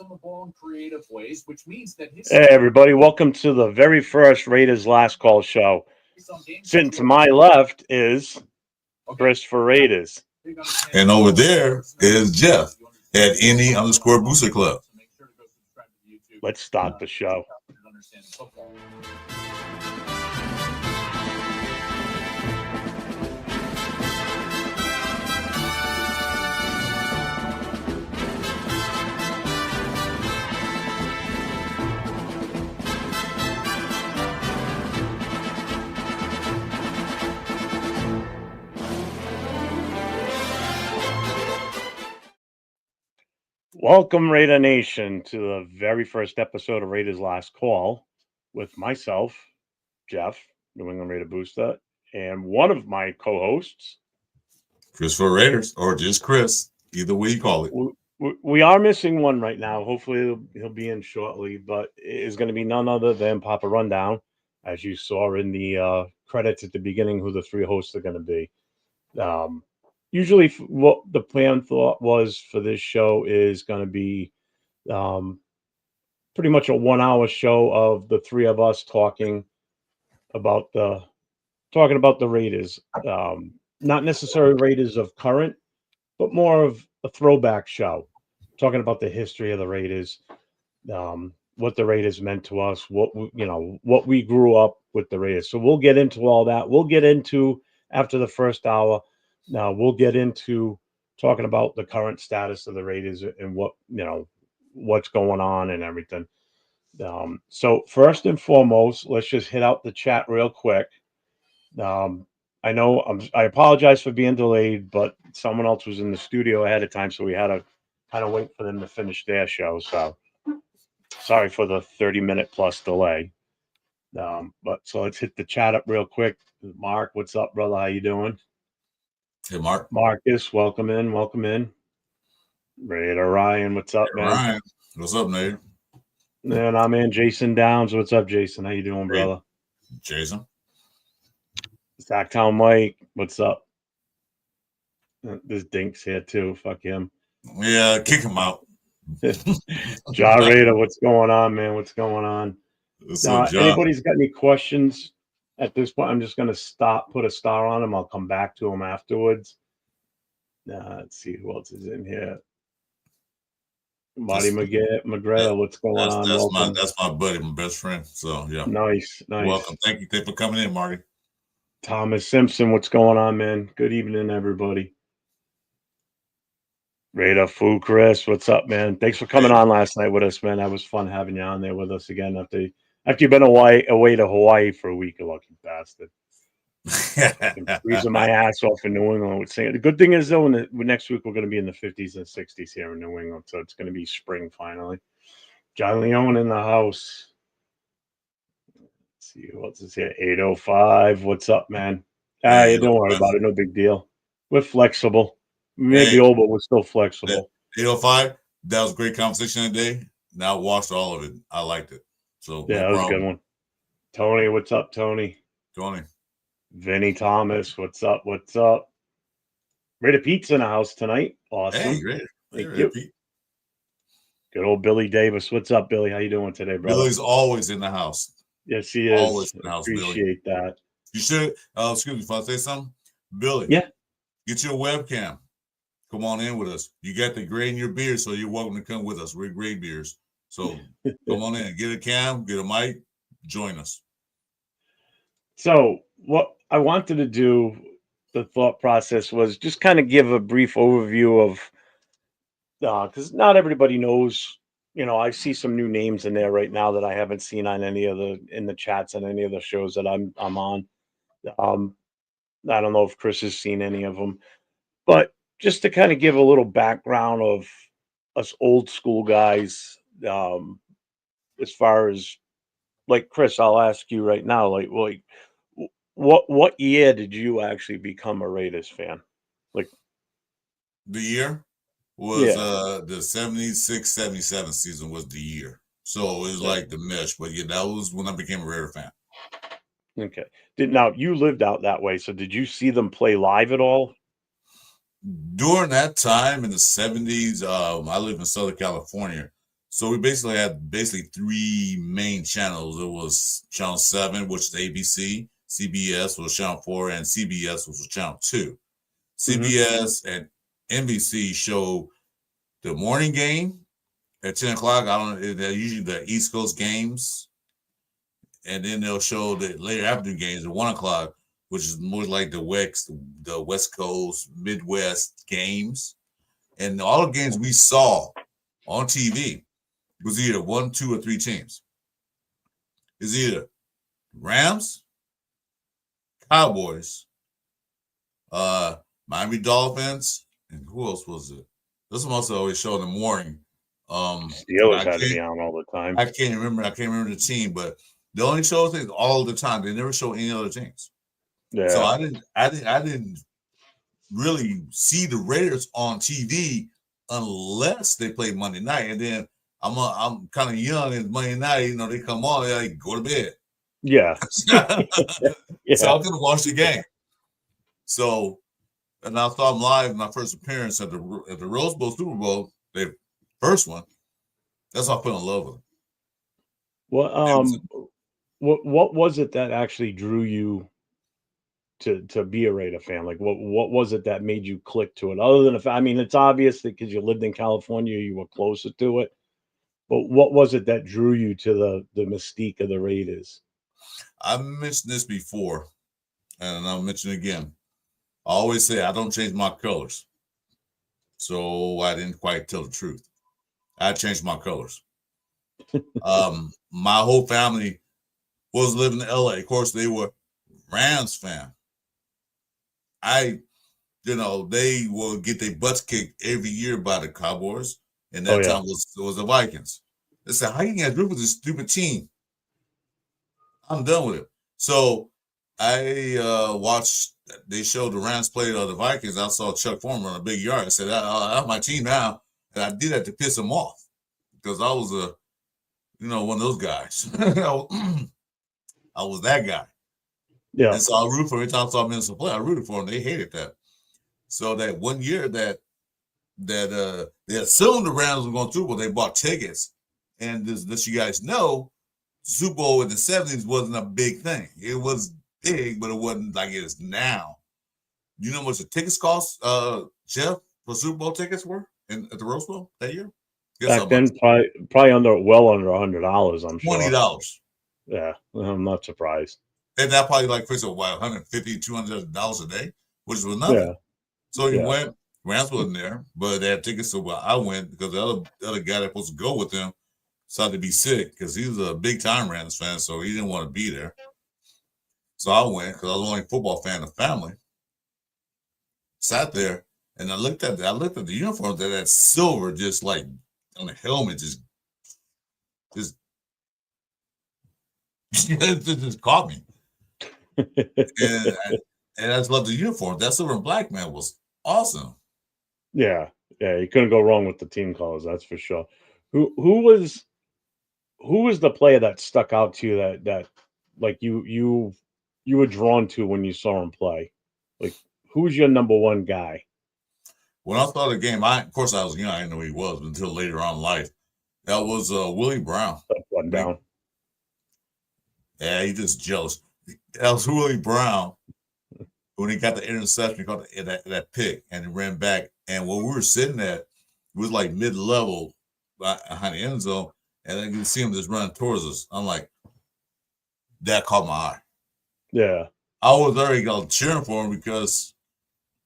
customable and creative ways, which means that his Hey, everybody. Welcome to the very first Raiders Last Call show. Sitting to my left is Christopher Raiders. And over there is Jeff at any_Booster Club. Let's start the show. Welcome, Raider Nation, to the very first episode of Raiders Last Call with myself, Jeff, New England Raider Booster, and one of my co-hosts, Christopher Raiders, or just Chris, either way you call it. We are missing one right now. Hopefully he'll be in shortly, but it is going to be none other than Papa Rundown, as you saw in the credits at the beginning who the three hosts are going to be. Usually what the plan thought was for this show is going to be pretty much a 1 hour show of the three of us talking about the Raiders. Not necessarily Raiders of current, but more of a throwback show. Talking about the history of the Raiders, what the Raiders meant to us, what we grew up with the Raiders. So we'll get into all that. We'll get into after the first hour. Now we'll get into talking about the current status of the Raiders and what's going on and everything. So first and foremost, let's just hit out the chat real quick. I know I apologize for being delayed, but someone else was in the studio ahead of time, so we had to kind of wait for them to finish their show. So sorry for the 30-minute plus delay. But so let's hit the chat up real quick. Mark, what's up, brother? How you doing? Hey, Mark. Marcus, welcome in. Raider Ryan, what's up, man? Ryan, what's up, Nate? And I'm in Jason Downs. What's up, Jason? How you doing, brother? Jason. Sacktown Mike, what's up? This Dink's here too. Fuck him. Yeah, kick him out. Ja Raider, what's going on, man? What's going on? Anybody's got any questions at this point? I'm just gonna put a star on him. I'll come back to him afterwards. Let's see who else is in here. Marty McGregor, what's going on? That's my buddy, my best friend. So yeah. Nice. Welcome. Thank you for coming in, Marty. Thomas Simpson, what's going on, man? Good evening, everybody. Raider Foo Chris, what's up, man? Thanks for coming on last night with us, man. That was fun having you on there with us again after you've been away to Hawaii for a week, you lucky bastard. Freezing my ass off in New England. The good thing is, though, next week we're going to be in the 50s and 60s here in New England, so it's going to be spring finally. John Leone in the house. Let's see who else is here. 805. What's up, man? Don't worry about it. No big deal. We're flexible. We may be old, but we're still flexible. 805. That was a great conversation today. Now I watched all of it. I liked it. So yeah, that was a good one. Tony, what's up, Tony? Tony. Vinny Thomas, what's up? Raider Pete's in the house tonight. Awesome. Hey, great. Thank you. Pete. Good old Billy Davis. What's up, Billy? How you doing today, brother? Billy's always in the house. Yes, he is. Always in the house, Appreciate Billy. That. You should, excuse me, if I say something, Billy. Yeah. Get your webcam. Come on in with us. You got the gray in your beard, so you're welcome to come with us. We're gray beers. So come on in. Get a cam, get a mic, join us. So what I wanted to do, the thought process was just kind of give a brief overview of, because not everybody knows, I see some new names in there right now that I haven't seen on in the chats on any of the shows that I'm on. I don't know if Chris has seen any of them, but just to kind of give a little background of us old school guys, as far as like Chris, I'll ask you right now, like what year did you actually become a Raiders fan? Like the year was the 76-77 season was the year. So it was like the mesh, but yeah, that was when I became a Raider fan. Okay. Now you lived out that way, so did you see them play live at all? During that time in the 70s, I live in Southern California. So we basically had three main channels. It was Channel 7, which is ABC, CBS was Channel 4, and CBS was Channel 2. CBS and NBC show the morning game at 10 o'clock. I don't know, they're usually the East Coast games. And then they'll show the later afternoon games at 1 o'clock, which is more like the West Coast, Midwest games. And all the games we saw on TV was either 1, 2, or 3 teams. It's either Rams, Cowboys, Miami Dolphins, and who else was it? This one also always show in the morning. Steelers had to be on all the time. I can't remember the team, but they only show things all the time. They never show any other teams. Yeah. So I didn't really see the Raiders on TV unless they played Monday night. And then I'm kind of young, and Monday night, they come on, they like go to bed. Yeah. Yeah. So I'm gonna watch the game. So, and I saw them live in my first appearance at the Rose Bowl Super Bowl, the first one. That's how I fell in love with them. Well, what was it that actually drew you to be a Raider fan? Like, what was it that made you click to it? Other than I mean, it's obvious that because you lived in California, you were closer to it. But what was it that drew you to the mystique of the Raiders? I mentioned this before, and I'll mention it again. I always say I don't change my colors. So I didn't quite tell the truth. I changed my colors. My whole family was living in LA. Of course, they were Rams fan. They will get their butts kicked every year by the Cowboys, and that time was the Vikings. They said, "How you guys root for this stupid team?" I'm done with it. So I watched. They showed the Rams play the Vikings. I saw Chuck Foreman on a big yard. I said, "I have my team now," and I did that to piss him off because I was one of those guys. I was that guy. Yeah. And so I rooted for every time I saw Minnesota play. I rooted for them. They hated that. So that one year that they assumed the Rams were going to Super Bowl, they bought tickets. And this you guys know, Super Bowl in the 70s wasn't a big thing. It was big, but it wasn't like it is now. You know how much the tickets cost, Jeff, for Super Bowl tickets were at the Rose Bowl that year? Back then, probably well under $100, I'm sure. $20. Yeah, I'm not surprised. And that probably like for $150, $200 a day, which was nothing. Yeah. So he went. Rams wasn't there, but they had tickets. So I went because the other guy that's supposed to go with them decided to be sick because he was a big time Rams fan, so he didn't want to be there. So I went because I was the only football fan in the family. Sat there and I looked at the uniform that silver just like on the helmet just caught me. and I just loved the uniform. That silver and black, man, was awesome. Yeah, you couldn't go wrong with the team colors, that's for sure. Who was the player that stuck out to you that like you were drawn to when you saw him play? Like, who was your number one guy? When I saw the game, of course I was young, I didn't know who he was until later on in life. That was Willie Brown. One down. Yeah, he's just jealous. That was Willie Brown when he got the interception, he got that pick, and he ran back. And when we were sitting at, it was like mid-level behind the end zone, and then you can see him just running towards us. I'm like, that caught my eye. Yeah. I was already cheering for him because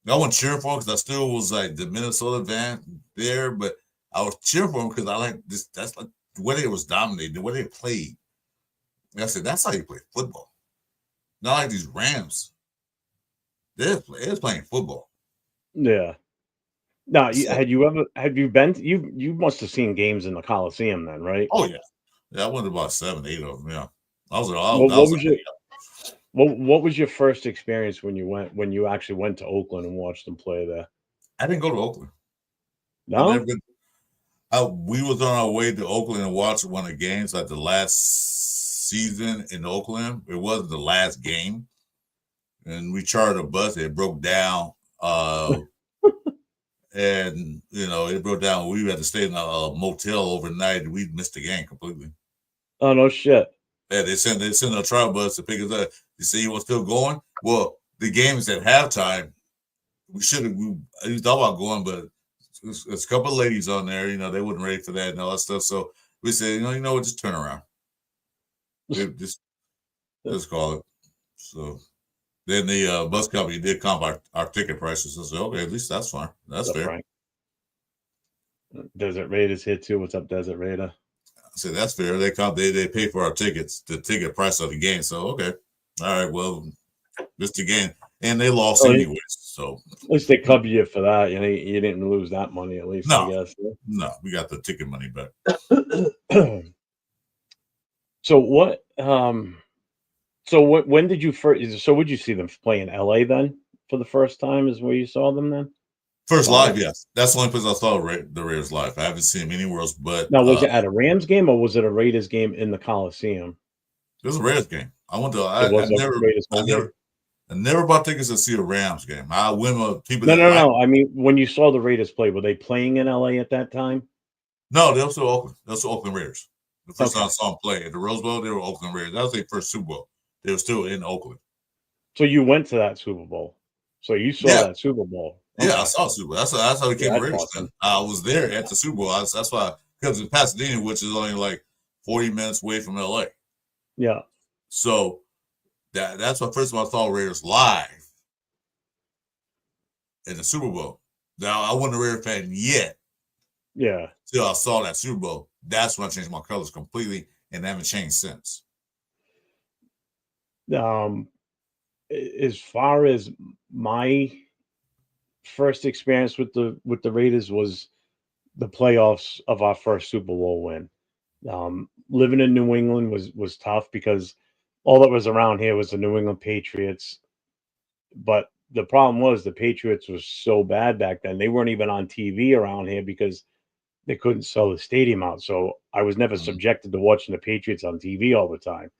I wasn't cheering for him because I still was like the Minnesota fan there, but I was cheering for him because I like this. That's like the way they was dominating, the way they played. And I said, that's how you play football. Not like these Rams. They're playing football. Yeah. Now, you must have seen games in the Coliseum then, right? Oh yeah. Yeah, I went to about 7, 8 of them. Yeah. What was your first experience when you actually went to Oakland and watched them play there? I didn't go to Oakland. No? We was on our way to Oakland and watched one of the games, like the last season in Oakland. It wasn't the last game. And we chartered a bus. It broke down. and it broke down. We had to stay in a motel overnight, and we missed the game completely. Oh no shit. Yeah, they sent a trial bus to pick us up. They say you were still going. Well, the game is at halftime. We thought about going, but there's a couple of ladies on there. They wasn't ready for that and all that stuff. So we said, you know what, just turn around. Just call it. So then the bus company did comp our ticket prices. I said, okay, at least that's fine. That's fair. Frank. Desert Raiders here too. What's up, Desert Raider? I said that's fair. They pay for our tickets, the ticket price of the game. So okay, all right, well, just the game, and they lost anyways. So at least they covered you for that. You didn't lose that money. At least I guess. No, we got the ticket money back. So what? So when did you first? So would you see them play in LA then for the first time? Is where you saw them then? First live, yes. That's the only place I saw the Raiders live. I haven't seen them anywhere else. But now, was it at a Rams game or was it a Raiders game in the Coliseum? It was a Raiders game. I went to. I never bought tickets to see a Rams game. I went with people. No. I mean, when you saw the Raiders play, were they playing in LA at that time? No, they were still Oakland. They were still Oakland Raiders. The first time I saw them play at the Rose Bowl, they were Oakland Raiders. That was their first Super Bowl. They were still in Oakland. So you went to that Super Bowl. So you saw that Super Bowl. Okay. Yeah, I saw Super Bowl. That's how we became Raiders. Awesome. I was there at the Super Bowl. That's why, because in Pasadena, which is only like 40 minutes away from LA. Yeah. So that's why first of all I saw Raiders live in the Super Bowl. Now I wasn't a Raider fan yet. Yeah. Till I saw that Super Bowl. That's when I changed my colors completely, and they haven't changed since. As far as my first experience with the Raiders was the playoffs of our first Super Bowl win. Living in New England was tough because all that was around here was the New England Patriots. But the problem was the Patriots was so bad back then. They weren't even on TV around here because they couldn't sell the stadium out. So I was never subjected to watching the Patriots on TV all the time.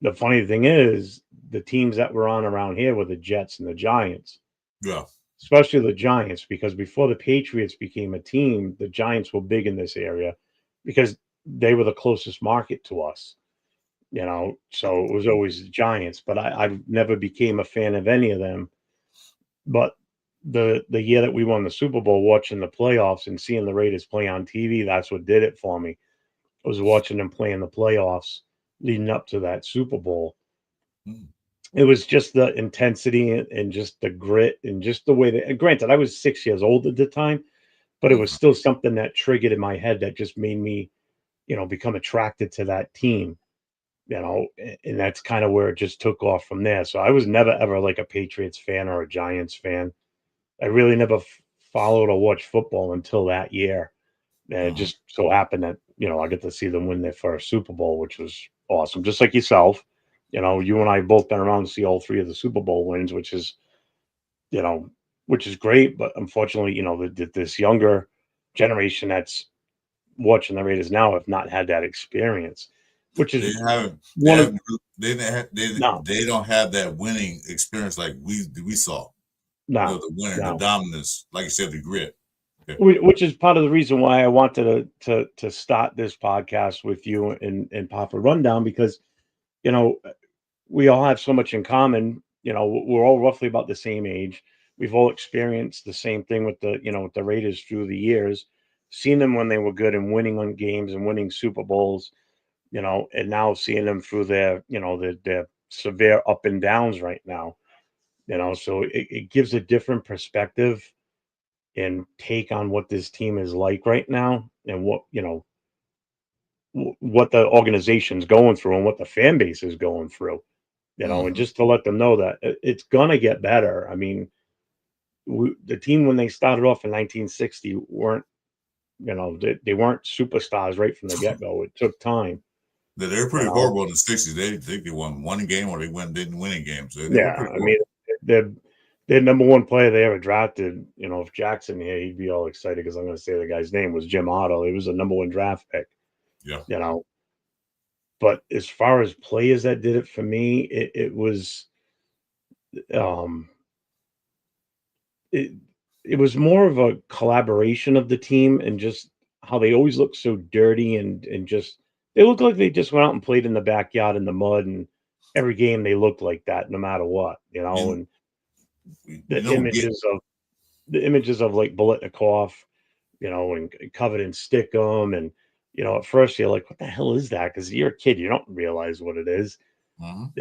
The funny thing is, the teams that were on around here were the Jets and the Giants. Yeah. Especially the Giants, because before the Patriots became a team, the Giants were big in this area because they were the closest market to us. So it was always the Giants, but I never became a fan of any of them. But the year that we won the Super Bowl, watching the playoffs and seeing the Raiders play on TV, that's what did it for me. I was watching them play in the playoffs leading up to that Super Bowl. It was just the intensity and just the grit and just the way that, granted, I was 6 years old at the time, but it was still something that triggered in my head that just made me, become attracted to that team, and that's kind of where it just took off from there. So I was never, ever like a Patriots fan or a Giants fan. I really never followed or watched football until that year. And it just so happened that, I get to see them win their first Super Bowl, which was awesome. Just like yourself, you and I both been around to see all three of the Super Bowl wins, which is great. But unfortunately, this younger generation that's watching the Raiders now have not had that experience, which is they don't have that winning experience like we saw. No, the winning, the dominance, like you said, the grit. Okay. Which is part of the reason why I wanted to start this podcast with you and Papa Rundown, because we all have so much in common. We're all roughly about the same age. We've all experienced the same thing with the Raiders through the years, seen them when they were good and winning on games and winning Super Bowls, and now seeing them through their severe up and downs right now. So it gives a different perspective and take on what this team is like right now and what the organization's going through and what the fan base is going through, and just to let them know that it's gonna get better. I mean, the team when they started off in 1960 weren't, they weren't superstars right from the get-go. It took time. They were pretty horrible in the 60s. They won one game or didn't win any games. So I mean, their number one player they ever drafted, if Jackson here, he'd be all excited because I'm going to say the guy's name was Jim Otto. He was a number one draft pick. Yeah. But as far as players that did it for me, it was it was more of a collaboration of the team and just how they always look so dirty and just they look like they just went out and played in the backyard in the mud and every game they looked like that no matter what, You, and you the know, get images of like Biletnikoff, and covered in stickum and at first you're like, what the hell is that? Because you're a kid, you don't realize what it is. mhm.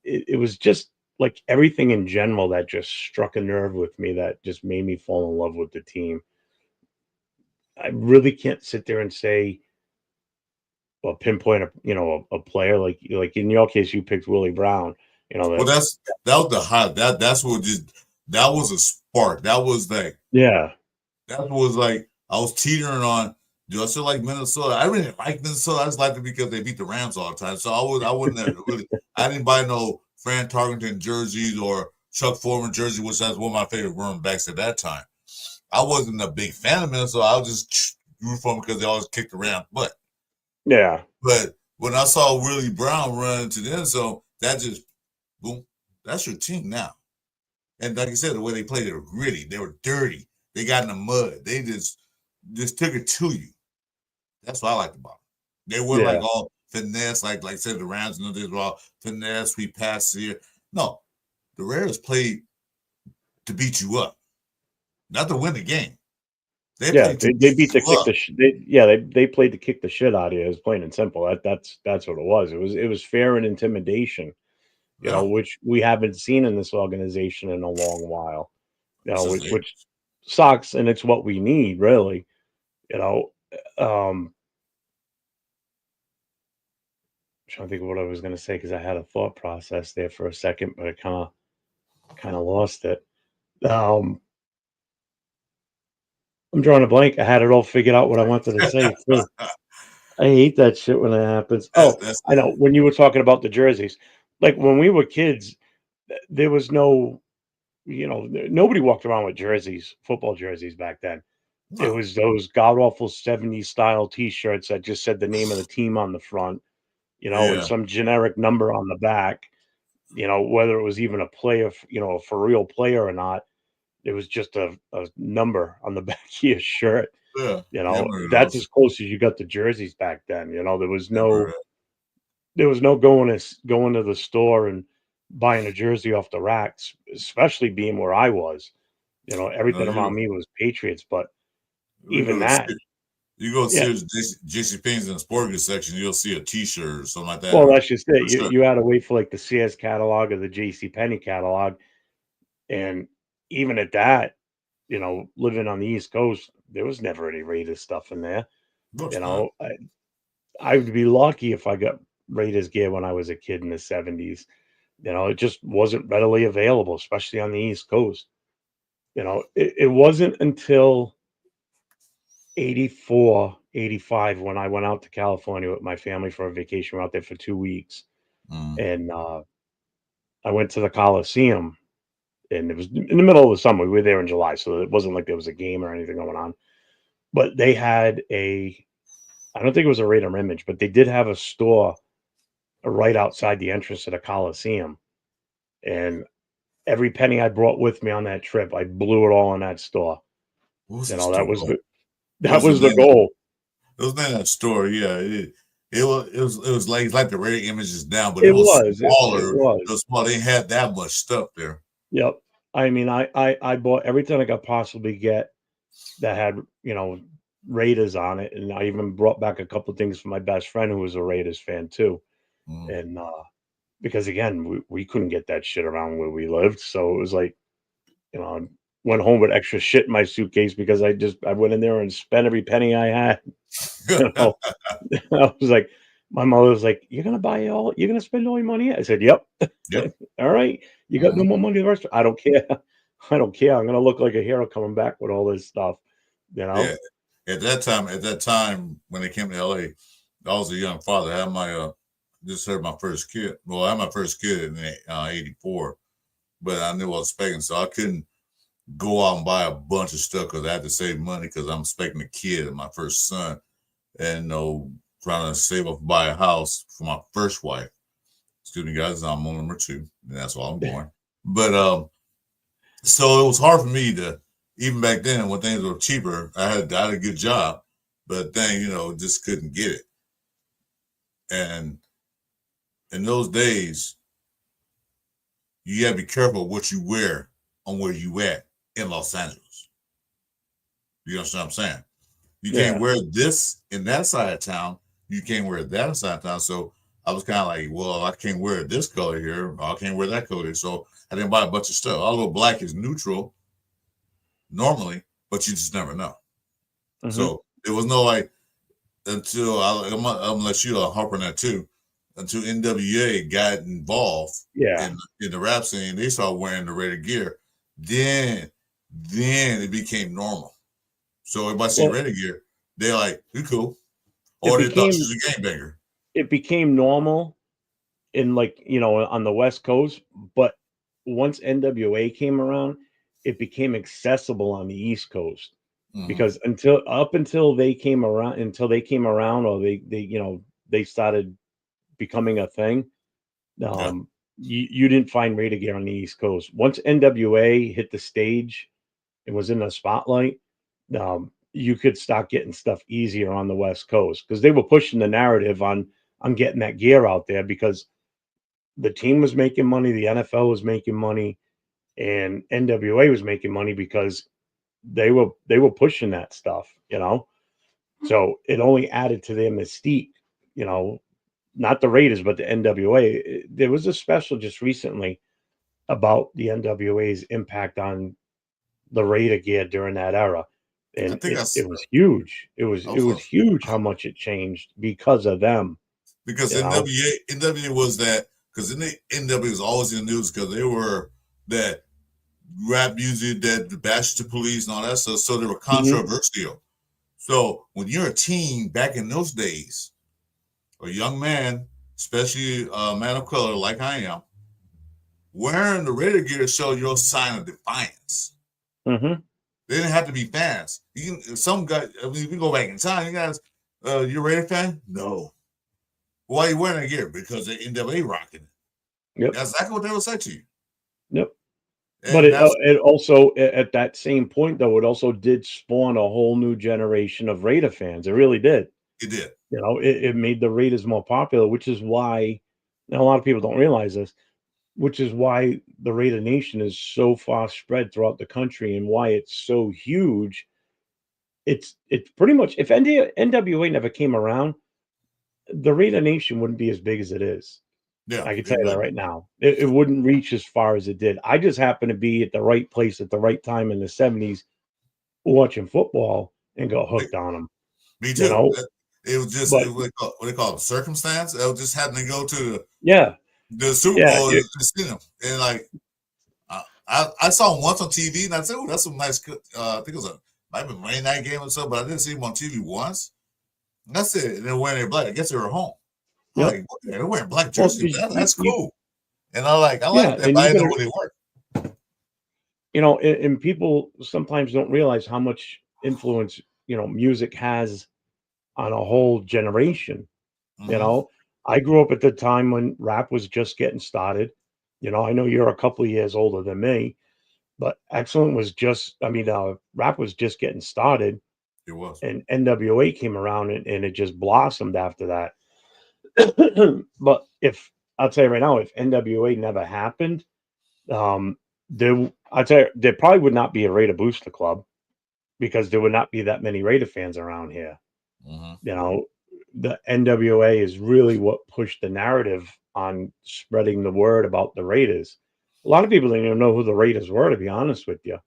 It was just like everything in general that just struck a nerve with me that just made me fall in love with the team. I really can't sit there and say, well, pinpoint a player like in your case, you picked Willie Brown. Well, That that was the hot that's what just that was a spark. yeah, That was like I was teetering on. Do I still like Minnesota? I really like Minnesota. I just liked it because they beat the Rams all the time. So I wouldn't have really. I didn't buy no Fran Tarkenton jerseys or Chuck Foreman jersey, which was one of my favorite running backs at that time. I wasn't a big fan of Minnesota. I was just root for them because they always kicked the Rams butt. yeah, But when I saw Willie Brown run into the end zone, that just boom. That's your team now. And like I said, the way they played, they were gritty. They were dirty. They got in the mud. They just took it to you. That's what I liked about them. They weren't like yeah, all finesse, like I said, the Rams, they were all finesse, we pass here. No, the Raiders played to beat you up, not to win the game. They yeah. played to They beat beat the you kick up. the they played to kick the shit out of you. It was plain and simple. That's what it was. It was fear and intimidation. Yeah, Which we haven't seen in this organization in a long while. since Which sucks, and it's what we need, really. You know, um, trying to think of what I was going to say because I had a thought process there for a second, but I kind of lost it. Um, I'm drawing a blank. I had it all figured out what I wanted to say too. I hate that shit when it happens. Oh, that's I know. When you were talking about the jerseys, like when we were kids, there was no, nobody walked around with jerseys, football jerseys back then. It no, was those god awful 70s style T-shirts that just said the name of the team on the front, and yeah, some generic number on the back. Whether it was even a player, a for real player or not, it was just a number on the back of your shirt. yeah, yeah. I remember That's those. as close as you got to jerseys back then. There was I remember no going to the store and buying a jersey off the racks, especially being where I was. that. No, Everything around me was Patriots, but you even go that, you go yeah. see JC Penney's in the sport goods section, you'll see a T-shirt or something like that, Well, or that's just it. a You shirt. you had to wait for like the Sears catalog or the J.C. Penney catalog, and even at that, living on the East Coast, there was never any Raiders stuff in there. No, You it's not. know, I would be lucky if I got Raiders gear when I was a kid in the 70s. It just wasn't readily available, especially on the East Coast. It wasn't until 84, 85 when I went out to California with my family for a vacation. We were out there for 2 weeks. Mm. And I went to the Coliseum, and it was in the middle of the summer. We were there in July, so it wasn't like there was a game or anything going on. But they had I don't think it was a Raider image, but they did have a store right outside the entrance to the Coliseum. And every penny I brought with me on that trip, I blew it all in that store. What was that That store was called? What that was the was the name of goal. it? Was the name of that store? Yeah, it was like the rating images down, but it It was was. It smaller. It was. was small. They didn't have that much stuff there. Yep. I mean, I bought everything I could possibly get that had, Raiders on it, and I even brought back a couple of things for my best friend who was a Raiders fan too. Mm. And because again, we couldn't get that shit around where we lived, so it was like, I went home with extra shit in my suitcase because I went in there and spent every penny I had. You know, I was like, my mother was like, You're gonna spend all your money?" I said, "Yep." Yep. All right, you got no Mhm. more money the rest. I don't care. I don't care. I'm gonna look like a hero coming back with all this stuff. You Yeah. know? At that time, when they came to LA, I was a young father. I had my just had my first kid. Well, I had my first kid in '84, but I knew I was expecting, so I couldn't go out and buy a bunch of stuff because I had to save money because I'm expecting a kid and my first son, and trying to save up to buy a house for my first wife. Excuse me, guys, I'm on number two, and that's all I'm going. But So it was hard for me to, even back then when things were cheaper, I had a good job, but then, just couldn't get it. And in those days, you gotta be careful what you wear on where you at in Los Angeles. You understand what I'm saying? You can't wear this in that side of town. You can't wear that side of town. So I was kind of like, well, I can't wear this color here. I can't wear that color here. So I didn't buy a bunch of stuff. Although black is neutral normally, but you just never know. Mm-hmm. So there was no like until I'm gonna let you harp on that too. Until NWA got involved in the rap scene, they started wearing the Raider gear. Then it became normal. So everybody see Raider gear, they're like, "You cool," or they thought she was a gangbanger. It became normal in on the West Coast, but once NWA came around, it became accessible on the East Coast. Mm-hmm. Because until they came around, or they started becoming a thing, you didn't find Raider gear on the East Coast. Once NWA hit the stage and was in the spotlight, you could start getting stuff easier on the West Coast, because they were pushing the narrative on getting that gear out there, because the team was making money, the NFL was making money, and NWA was making money because they were pushing that stuff, So it only added to their mystique, not the Raiders, but the NWA. There was a special just recently about the NWA's impact on the Raider gear during that era. And it was huge. It was huge how much it changed because of them. Because NWA was that, because NWA was always in the news because they were that rap music, that the Bash the Police and all that stuff. So they were controversial. Mm-hmm. So when you're a teen back in those days, a young man, especially a man of color like I am, wearing the Raider gear showed your sign of defiance. Mm-hmm. They didn't have to be fans. Some guy, we go back in time. You guys, you a Raider fan? No. Why are you wearing that gear? Because the NWA rocking it. Yep. That's exactly what they would say to you. Yep. And but it also, at that same point, though, it also did spawn a whole new generation of Raider fans. It really did. It did. It made the Raiders more popular, which is why, a lot of people don't realize this, which is why the Raider Nation is so far spread throughout the country and why it's so huge. It's pretty much, if NWA never came around, the Raider Nation wouldn't be as big as it is. Yeah, I can tell you that right now. It wouldn't reach as far as it did. I just happened to be at the right place at the right time in the 70s watching football and got hooked on them. Me too. It was just what they call it, circumstance. I was just happening to go to the Super Bowl and just see them. And like I saw him once on TV and I said, "Oh, that's some nice." I think it was might have been Monday night game or something, but I didn't see him on TV once. And that's it. And then wearing their black, I guess they were home. Yep. Like, they're wearing black jerseys. That's cool. And I like that, but I didn't know where they were. And people sometimes don't realize how much influence, music has on a whole generation. Mm-hmm. I grew up at the time when rap was just getting started. I know you're a couple of years older than me, but Excellent was rap was just getting started. It was. And NWA came around and it just blossomed after that. But I'll tell you right now, if NWA never happened, there probably would not be a Raider Booster Club, because there would not be that many Raider fans around here. Mm-hmm. The NWA is really what pushed the narrative on spreading the word about the Raiders. A lot of people didn't even know who the Raiders were, to be honest with you,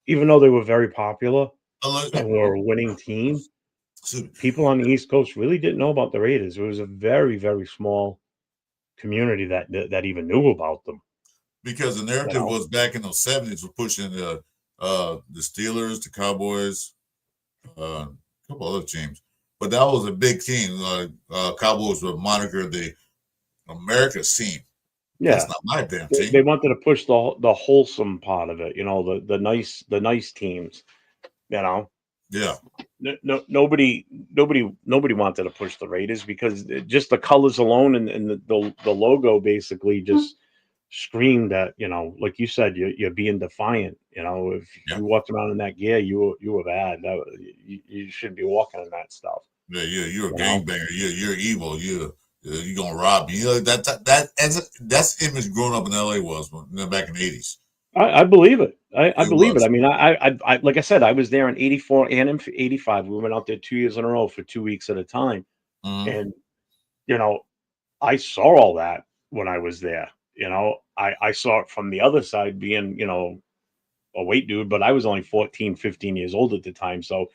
even though they were very popular and were a winning team. People on the East Coast really didn't know about the Raiders. It was a very, very small community that even knew about them. Because the narrative was back in the 70s, we're pushing the Steelers, the Cowboys, a couple other teams. But that was a big team. Cowboys were moniker the America's team. Yeah, that's not my damn team. They wanted to push the wholesome part of it. The nice teams. Yeah. No, nobody wanted to push the Raiders, because just the colors alone and the logo basically just screamed that, like you said, you're being defiant. If Yeah. you walked around in that gear, you were bad. You shouldn't be walking in that stuff. Yeah, you're a You know? gangbanger. You're evil. You're gonna rob me. That's image growing up in LA was back in the 80s. I believe it. I It believe it. was. I mean, I like I said, I was there in '84 and in '85. We went out there 2 years in a row for 2 weeks at a time, Mhm. and you know, I saw all that when I was there. I saw it from the other side, being a weight dude, but I was only 14, 15 years old at the time, so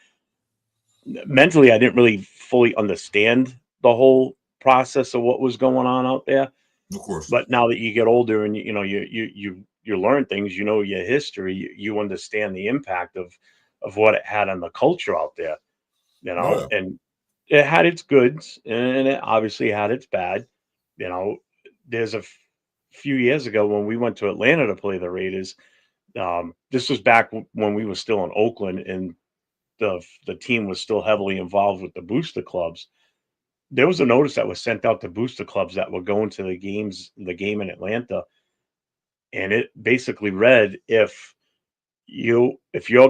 mentally, I didn't really fully understand the whole process of what was going on out there. Of course. But now that you get older and you learn things, your history, you understand the impact of what it had on the culture out there, Oh, yeah. and it had its goods and it obviously had its bad. You know, there's few years ago when we went to Atlanta to play the Raiders. This was back when we were still in Oakland and the team was still heavily involved with the booster clubs. There was a notice that was sent out to booster clubs that were going to the game in Atlanta, and it basically read, if you're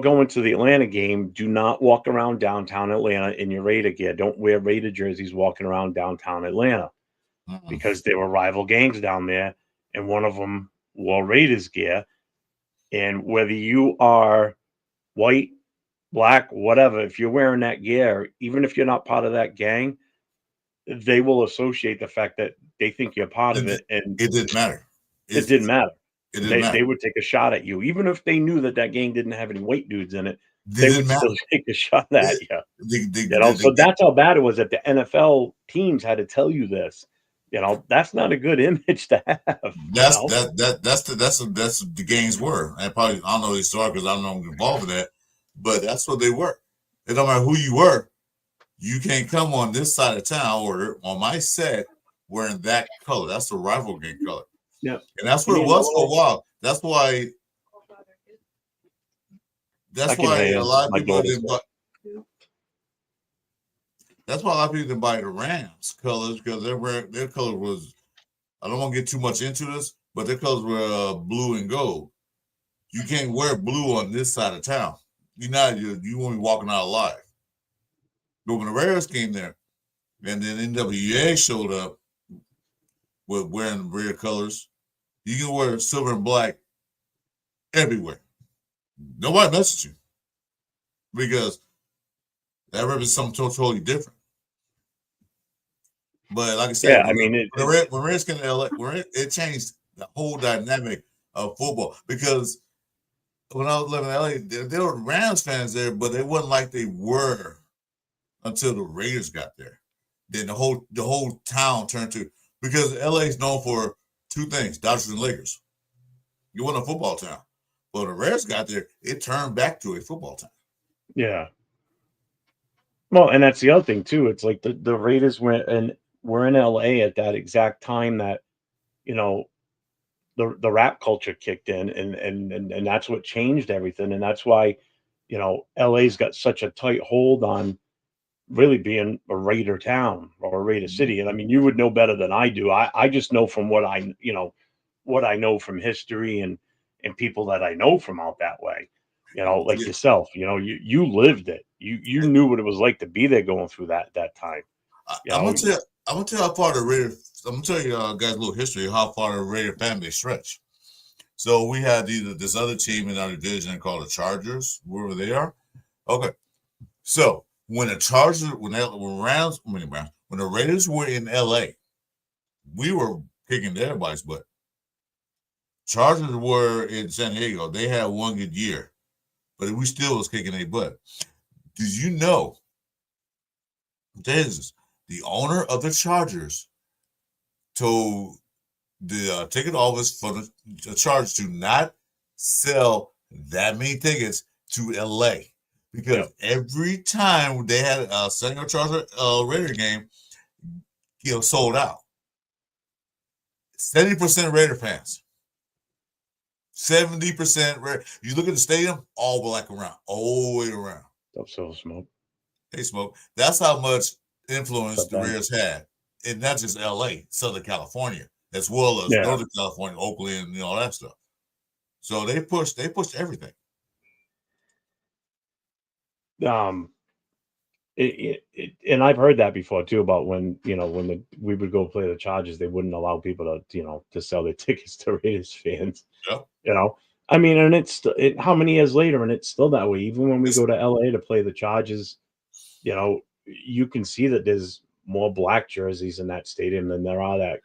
going to the Atlanta game, do not walk around downtown Atlanta in your Raider gear. Don't wear Raider jerseys walking around downtown Atlanta, Mm-mm. because there were rival gangs down there, and one of them wore Raiders gear. And whether you are white, black, whatever, if you're wearing that gear, even if you're not part of that gang, they will associate the fact that they think you're part of It, it, and it didn't matter. it didn't matter. It didn't They matter. would take a shot at you, even if they knew that gang didn't have any white dudes in it. It They didn't would still matter. take a shot at you. They, So that's how bad it was that the NFL teams had to tell you this. That's not a good image to have. that's the games were. And probably I don't know the story because I don't know I'm involved in that, but that's what they were. It don't matter who you were. You can't come on this side of town or on my set wearing that color. That's the rival game color. Yeah. And that's what it was for a while. That's why a lot of people didn't buy. That's why a lot of people didn't buy the Rams colors, because their color was, I don't want to get too much into this, but their colors were blue and gold. You can't wear blue on this side of town. You won't be walking out alive. But when the Raiders came there, and then NWA showed up with wearing Raider colors, you can wear silver and black everywhere. Nobody messes you, because that represents something totally different. But like I said, yeah, I mean, when Reds came to LA, it changed the whole dynamic of football. Because when I was living in LA, there were Rams fans there, but they wasn't like they were until the Raiders got there. Then the whole town turned to, because LA is known for two things: Dodgers and Lakers. You want a football town. Well, the Raiders got there, it turned back to a football town. Yeah. Well, and that's the other thing too. It's like the Raiders were in LA at that exact time that, the rap culture kicked in, and that's what changed everything. And that's why, LA's got such a tight hold on really being a Raider town or a Raider city. And I mean, you would know better than I do. I just know from what I know from history and people that I know from out that way. Like yourself, you lived it. You knew what it was like to be there going through that time. I'm gonna tell you how far the Raider. I'm gonna tell you guys a little history of how far the Raider family stretch. So we had this other team in our division called the Chargers, wherever they are. Okay, so when the Chargers, when the Raiders were in LA, we were kicking everybody's butt. Chargers were in San Diego. They had one good year, but we still was kicking their butt. Did you know? The owner of the Chargers told the ticket office for the Chargers to not sell that many tickets to LA, because every time they had a San Diego Charger Raider game, sold out. 70% Raider fans. 70% Raider. You look at the stadium, all black around, all the way around. Don't sell smoke. Hey, Smoke. That's how much influence the Raiders had, and not just LA, Southern California. as well as Yeah. Northern California, Oakland, and all that stuff. So they pushed everything. And I've heard that before too about when we would go play the Chargers, they wouldn't allow people to sell their tickets to Raiders fans. Yeah. I mean, and how many years later, and it's still that way. Even when we go to LA to play the Chargers, you can see that there's more black jerseys in that stadium than there are that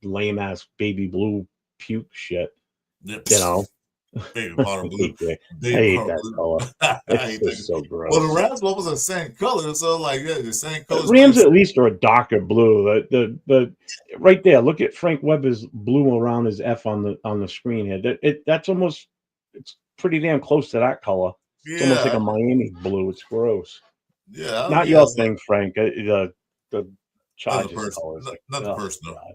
lame ass baby blue puke shit. Baby powder blue. I hate that color. It's just so gross. Well, the Rams was the same color, so the same color. Rams at least are a darker blue. The right there. Look at Frank Weber's blue around his F on the screen here. That's almost, it's pretty damn close to that color. It's almost like a Miami blue. It's gross. Yeah, not your thing, Frank. The Chargers colors. Nothing personal. God.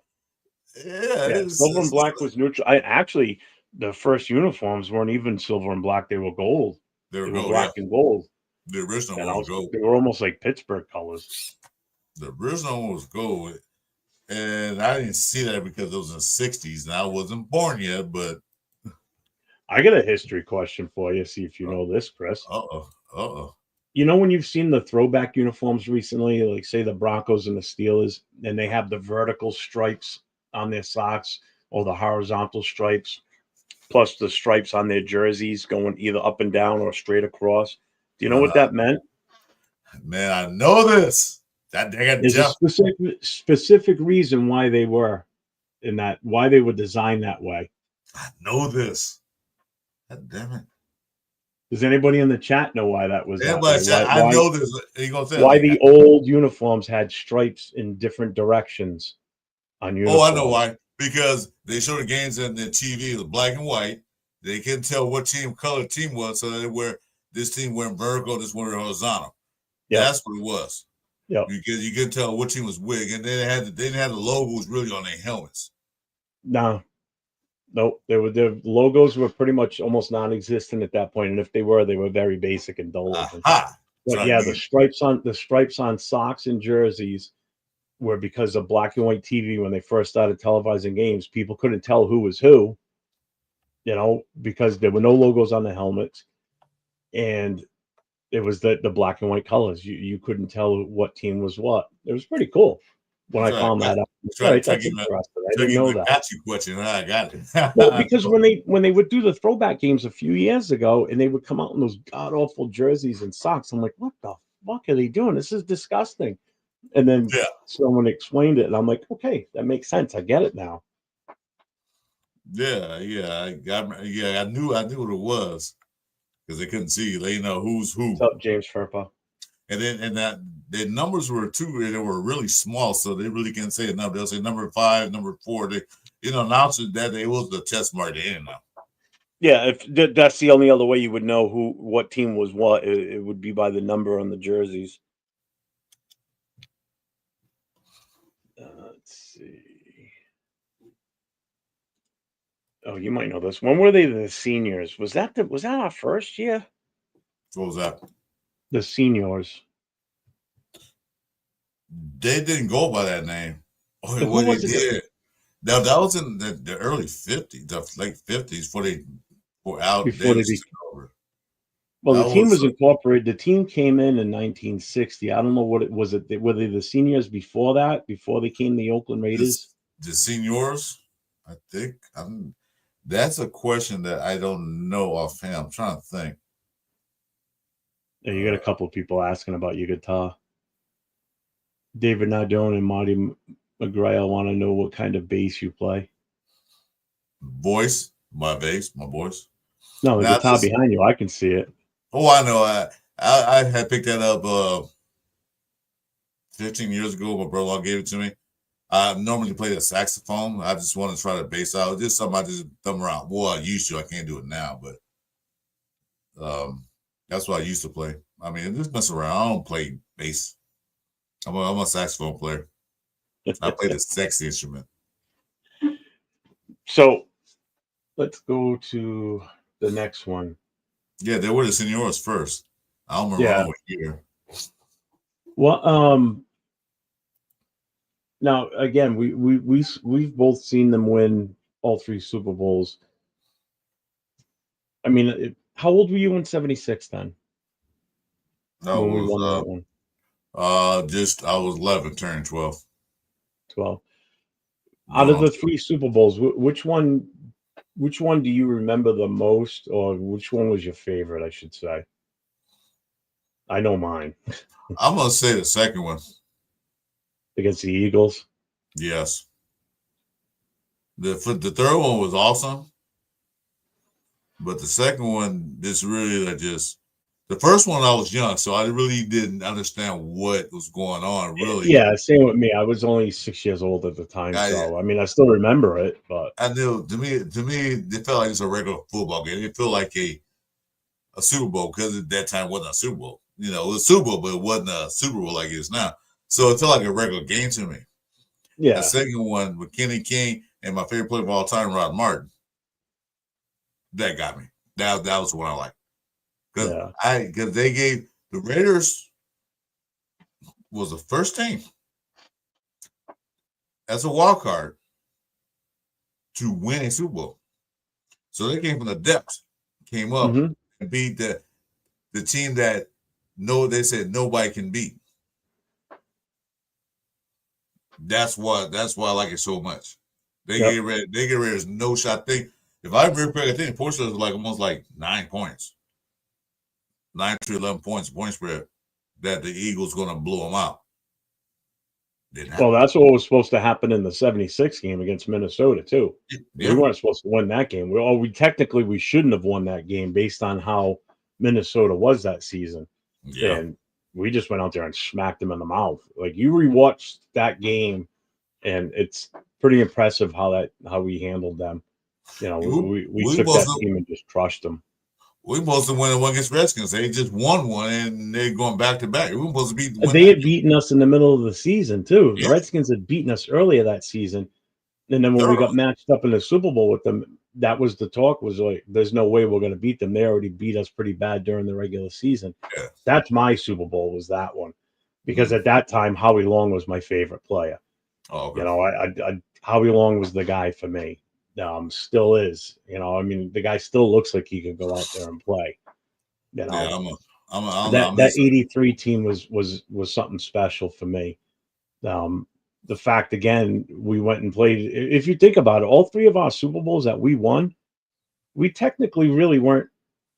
Yeah, silver and black was neutral. Actually, the first uniforms weren't even silver and black; they were gold. They were black and gold. The original one was gold. They were almost like Pittsburgh colors. The original one was gold, and I didn't see that because it was in the '60s, and I wasn't born yet. But I got a history question for you. See if you know this, Chris. You know when you've seen the throwback uniforms recently, like say the Broncos and the Steelers, and they have the vertical stripes on their socks or the horizontal stripes, plus the stripes on their jerseys going either up and down or straight across. Do you know what that meant? Man, I know this. There's a specific reason why they were why they were designed that way. I know this. God damn it. Does anybody in the chat know why that was? I know this. Why the old uniforms had stripes in different directions on uniforms? Oh, I know why. Because they show the games on the TV, the black and white. They couldn't tell what color team was, so they wear this team wearing vertical, this one horizontal. Yeah, that's what it was. Yeah, you could tell what team was wig, and they didn't have the logos really on their helmets. No. Nope, their logos were pretty much almost non-existent at that point, and if they were very basic and dull. But yeah, the stripes on socks and jerseys were because of black and white TV when they first started televising games. People couldn't tell who was who, because there were no logos on the helmets, and it was the black and white colors. You couldn't tell what team was what. It was pretty cool when I found that out. I didn't know that. Ask you question. I got it. Well, because when they would do the throwback games a few years ago, and they would come out in those god awful jerseys and socks, I'm like, what the fuck are they doing? This is disgusting. And then someone explained it, and I'm like, okay, that makes sense. I get it now. I knew what it was because they couldn't see. They know who's who. What's up, James Furpa? And that the numbers were they were really small, so they really can't say a number. They'll say number 5, number 4. They announced that it was the test mark in now. Yeah, if that's the only other way you would know what team was what, it would be by the number on the jerseys. Let's see. Oh, you might know this. When were they the seniors? Was that our first year? What was that? The seniors. They didn't go by that name. Oh, what they did. That was in the early 50s, the late 50s, before they were out. Well, the team was incorporated. The team came in 1960. I don't know what it was. Were they the seniors before that? Before they came the Oakland Raiders? The seniors, I think. That's a question that I don't know offhand. I'm trying to think. Yeah, you got a couple of people asking about your guitar. David Nardone and Marty McGrail want to know what kind of bass you play. Voice, my bass, my voice. No, the guitar behind you, I can see it. Oh, I know. I had picked that up 15 years ago. My brother gave it to me. I normally play the saxophone. I just want to try the bass out. Just something I just thumb around. Well, I used to. I can't do it now, but that's what I used to play. I mean, just mess around. I don't play bass. I'm a saxophone player. I play the sexy instrument. So let's go to the next one. Yeah, they were the seniors first. I don't remember what year. Well, Now, again, we've both seen them win all three Super Bowls. I mean, how old were you in '76 then That when we was won that one? just I was 11, turning 12. 12. Out Going of on. the three Super Bowls, which one do you remember the most, or which one was your favorite? I should say. I know mine I'm gonna say the second one. against the Eagles. Yes. The third one was awesome, but the second one just really just. The first one I was young, so I really didn't understand what was going on. Really, Yeah, same with me. I was only 6 years old at the time, so I mean, I still remember it. But I knew to me, it felt like it's a regular football game. It felt like a Super Bowl because at that time it wasn't a Super Bowl. You know, it was a Super Bowl, but it wasn't a Super Bowl like it is now. So it felt like a regular game to me. The yeah, second one with Kenny King and my favorite player of all time, Rod Martin, that got me. That was what I liked. Because they gave the Raiders was the first team as a wild card to win a Super Bowl. So they came from the depths, came up Mhm. and beat the team that they said nobody can beat. That's why I like it so much. They get Raiders no shot thing. If I remember correctly, I think Portsmouth was like almost like 9 points. 9 to 11 points, point spread, that the Eagles going to blow them out. Didn't happen. Well, that's what was supposed to happen in the '76 game against Minnesota too. Yeah. We weren't supposed to win that game. We technically we shouldn't have won that game based on how Minnesota was that season. Yeah. And we just went out there and smacked them in the mouth. Like you rewatched that game, and it's pretty impressive how we handled them. You know, we took that team and just crushed them. We were supposed to win one against Redskins. They just won one, and they're going back to back. We were supposed to beat. They had beaten us in the middle of the season too. Yeah. The Redskins had beaten us earlier that season, and then when we got matched up in the Super Bowl with them, that was the talk. Was like, there's no way we're going to beat them. They already beat us pretty bad during the regular season. Yeah. That's my Super Bowl. Was that one? Because at that time, Howie Long was my favorite player. Oh, okay. You know, Howie Long was the guy for me. Still is. You know, I mean, the guy still looks like he could go out there and play. You know, yeah, that '83 team was something special for me. The fact again, we went and played. If you think about it, all three of our Super Bowls that we won, we technically really weren't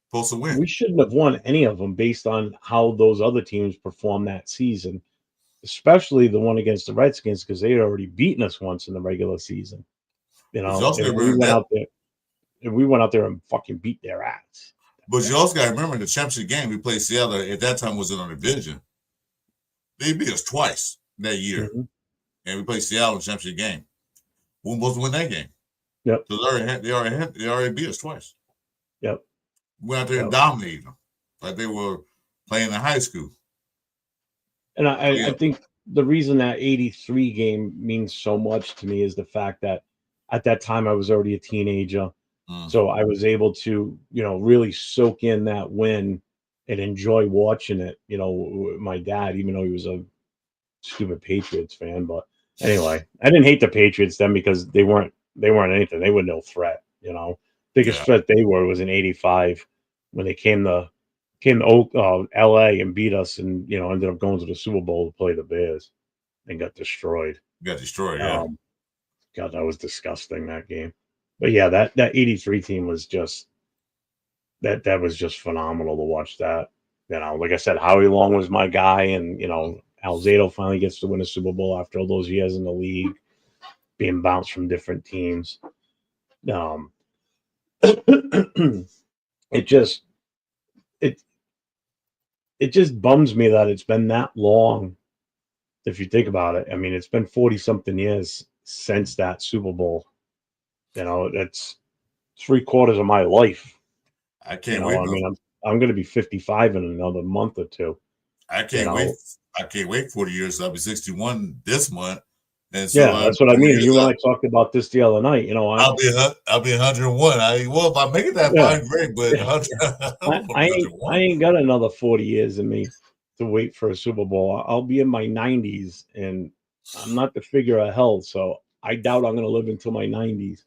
supposed to win. We shouldn't have won any of them based on how those other teams performed that season, especially the one against the Redskins because they had already beaten us once in the regular season. You know, and we went out there and fucking beat their ass. But you also got to remember the championship game we played Seattle at that time was in our division. They beat us twice that year, and we played Seattle in the championship game. We were supposed to win that game. Yep. So they already beat us twice. Yep. We went out there and dominated them like they were playing in high school. And I think the reason that '83 game means so much to me is the fact that at that time I was already a teenager. So I was able to, you know, really soak in that win and enjoy watching it. You know, my dad, even though he was a stupid Patriots fan, but anyway, I didn't hate the Patriots then because they weren't anything. They were no threat. You know, biggest threat they were was in '85 when they came to LA and beat us, and you know ended up going to the Super Bowl to play the Bears and got destroyed. Yeah. God, that was disgusting, that game. But yeah, that '83 team was just that was just phenomenal to watch that. You know, like I said, Howie Long was my guy, and you know, Alzado finally gets to win a Super Bowl after all those years in the league, being bounced from different teams. It just bums me that it's been that long. If you think about it, I mean, it's been 40 something years since that Super Bowl. You know, that's 3/4 of my life. I can't wait. I mean, I'm going to be 55 in another month or two. I can't wait. I can't wait 40 years. I'll be 61 this month. And so yeah, that's what I mean. You and I talked about this the other night. You know, I'll be 101. If I make it that far, great. But I ain't got another 40 years in me to wait for a Super Bowl. I'll be in my 90s, and I'm not the figure of health, so I doubt I'm going to live until my 90s.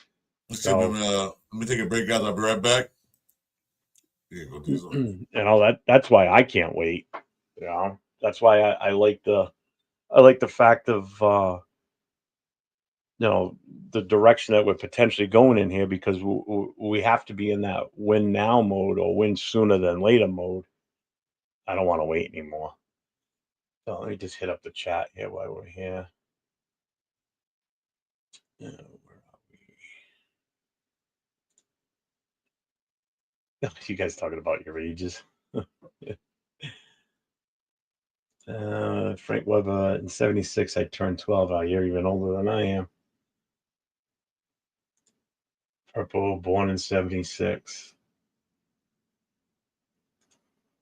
Excuse me, let me take a break, guys. I'll be right back. Yeah, go do something. That's why I can't wait. That's why I like the fact of the direction that we're potentially going in here, because we have to be in that win now mode or win sooner than later mode. I don't want to wait anymore. So let me just hit up the chat here while we're here. Where are we? You guys talking about your ages? Frank Weber in 76. I turned 12. Oh, you're even older than I am. Purple, born in 76.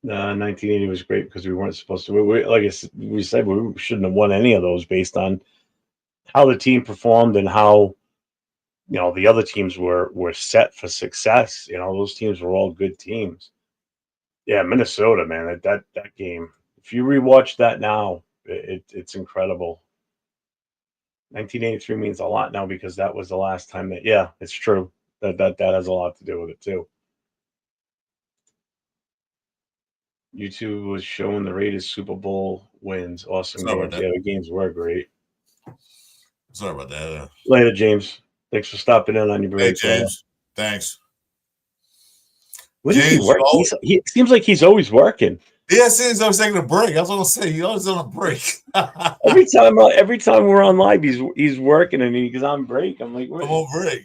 1980 was great because we weren't supposed to. Like we said, we shouldn't have won any of those based on how the team performed and how the other teams were set for success. Those teams were all good teams. Yeah, Minnesota, man, that game. If you rewatch that now, it's incredible. 1983 means a lot now because that was the last time that. Yeah, it's true. That has a lot to do with it too. YouTube was showing the Raiders Super Bowl wins. Awesome games. Yeah, the games were great. Sorry about that. Later, James. Thanks for stopping in on your break. Hey, James. Thanks. When does he work? He seems like he's always working. Yeah, it seems I was taking a break. That's what I'm saying. He's always on a break. every time we're on live, he's working, and he's on break. I'm like, I'm on break.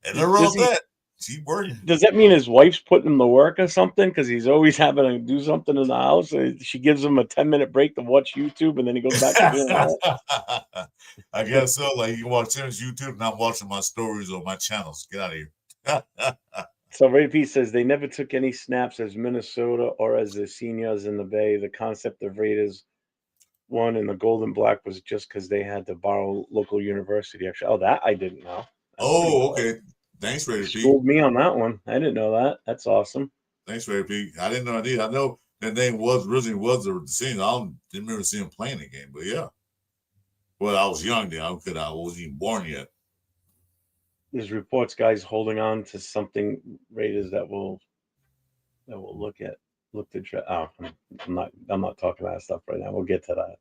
And they're around that. He's working. Does that mean his wife's putting him to work or something? Because he's always having to do something in the house. She gives him a 10-minute break to watch YouTube, and then he goes back to doing that. I guess so. Like, you can watch his YouTube, not watching my stories or my channels. Get out of here. So Ray P says they never took any snaps as Minnesota or as the seniors in the Bay. The concept of Raiders won in the gold and black was just because they had to borrow local university. Actually, that I didn't know. Okay. Thanks, Ray P. Schooled me on that one. I didn't know that. That's awesome. Thanks, Ray P. I didn't know I did. I know that name was the senior. I didn't remember seeing him playing the game, but yeah. Well, I was young then. I wasn't even born yet. There's reports guys holding on to something Raiders that will look to try. Oh, I'm not talking about that stuff right now. We'll get to that.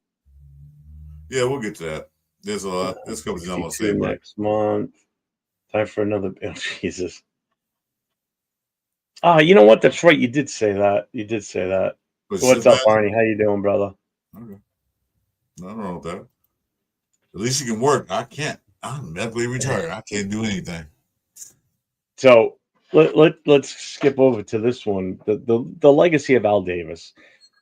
Yeah, we'll get to that. There's a lot. There's a couple things I want to say. Next month. Time for another. Oh, Jesus. You know what? That's right. You did say that. What's up, Barney? How you doing, brother? Okay. Nothing wrong with that. At least you can work. I can't. I'm medically retired. I can't do anything. So let's skip over to this one. The legacy of Al Davis.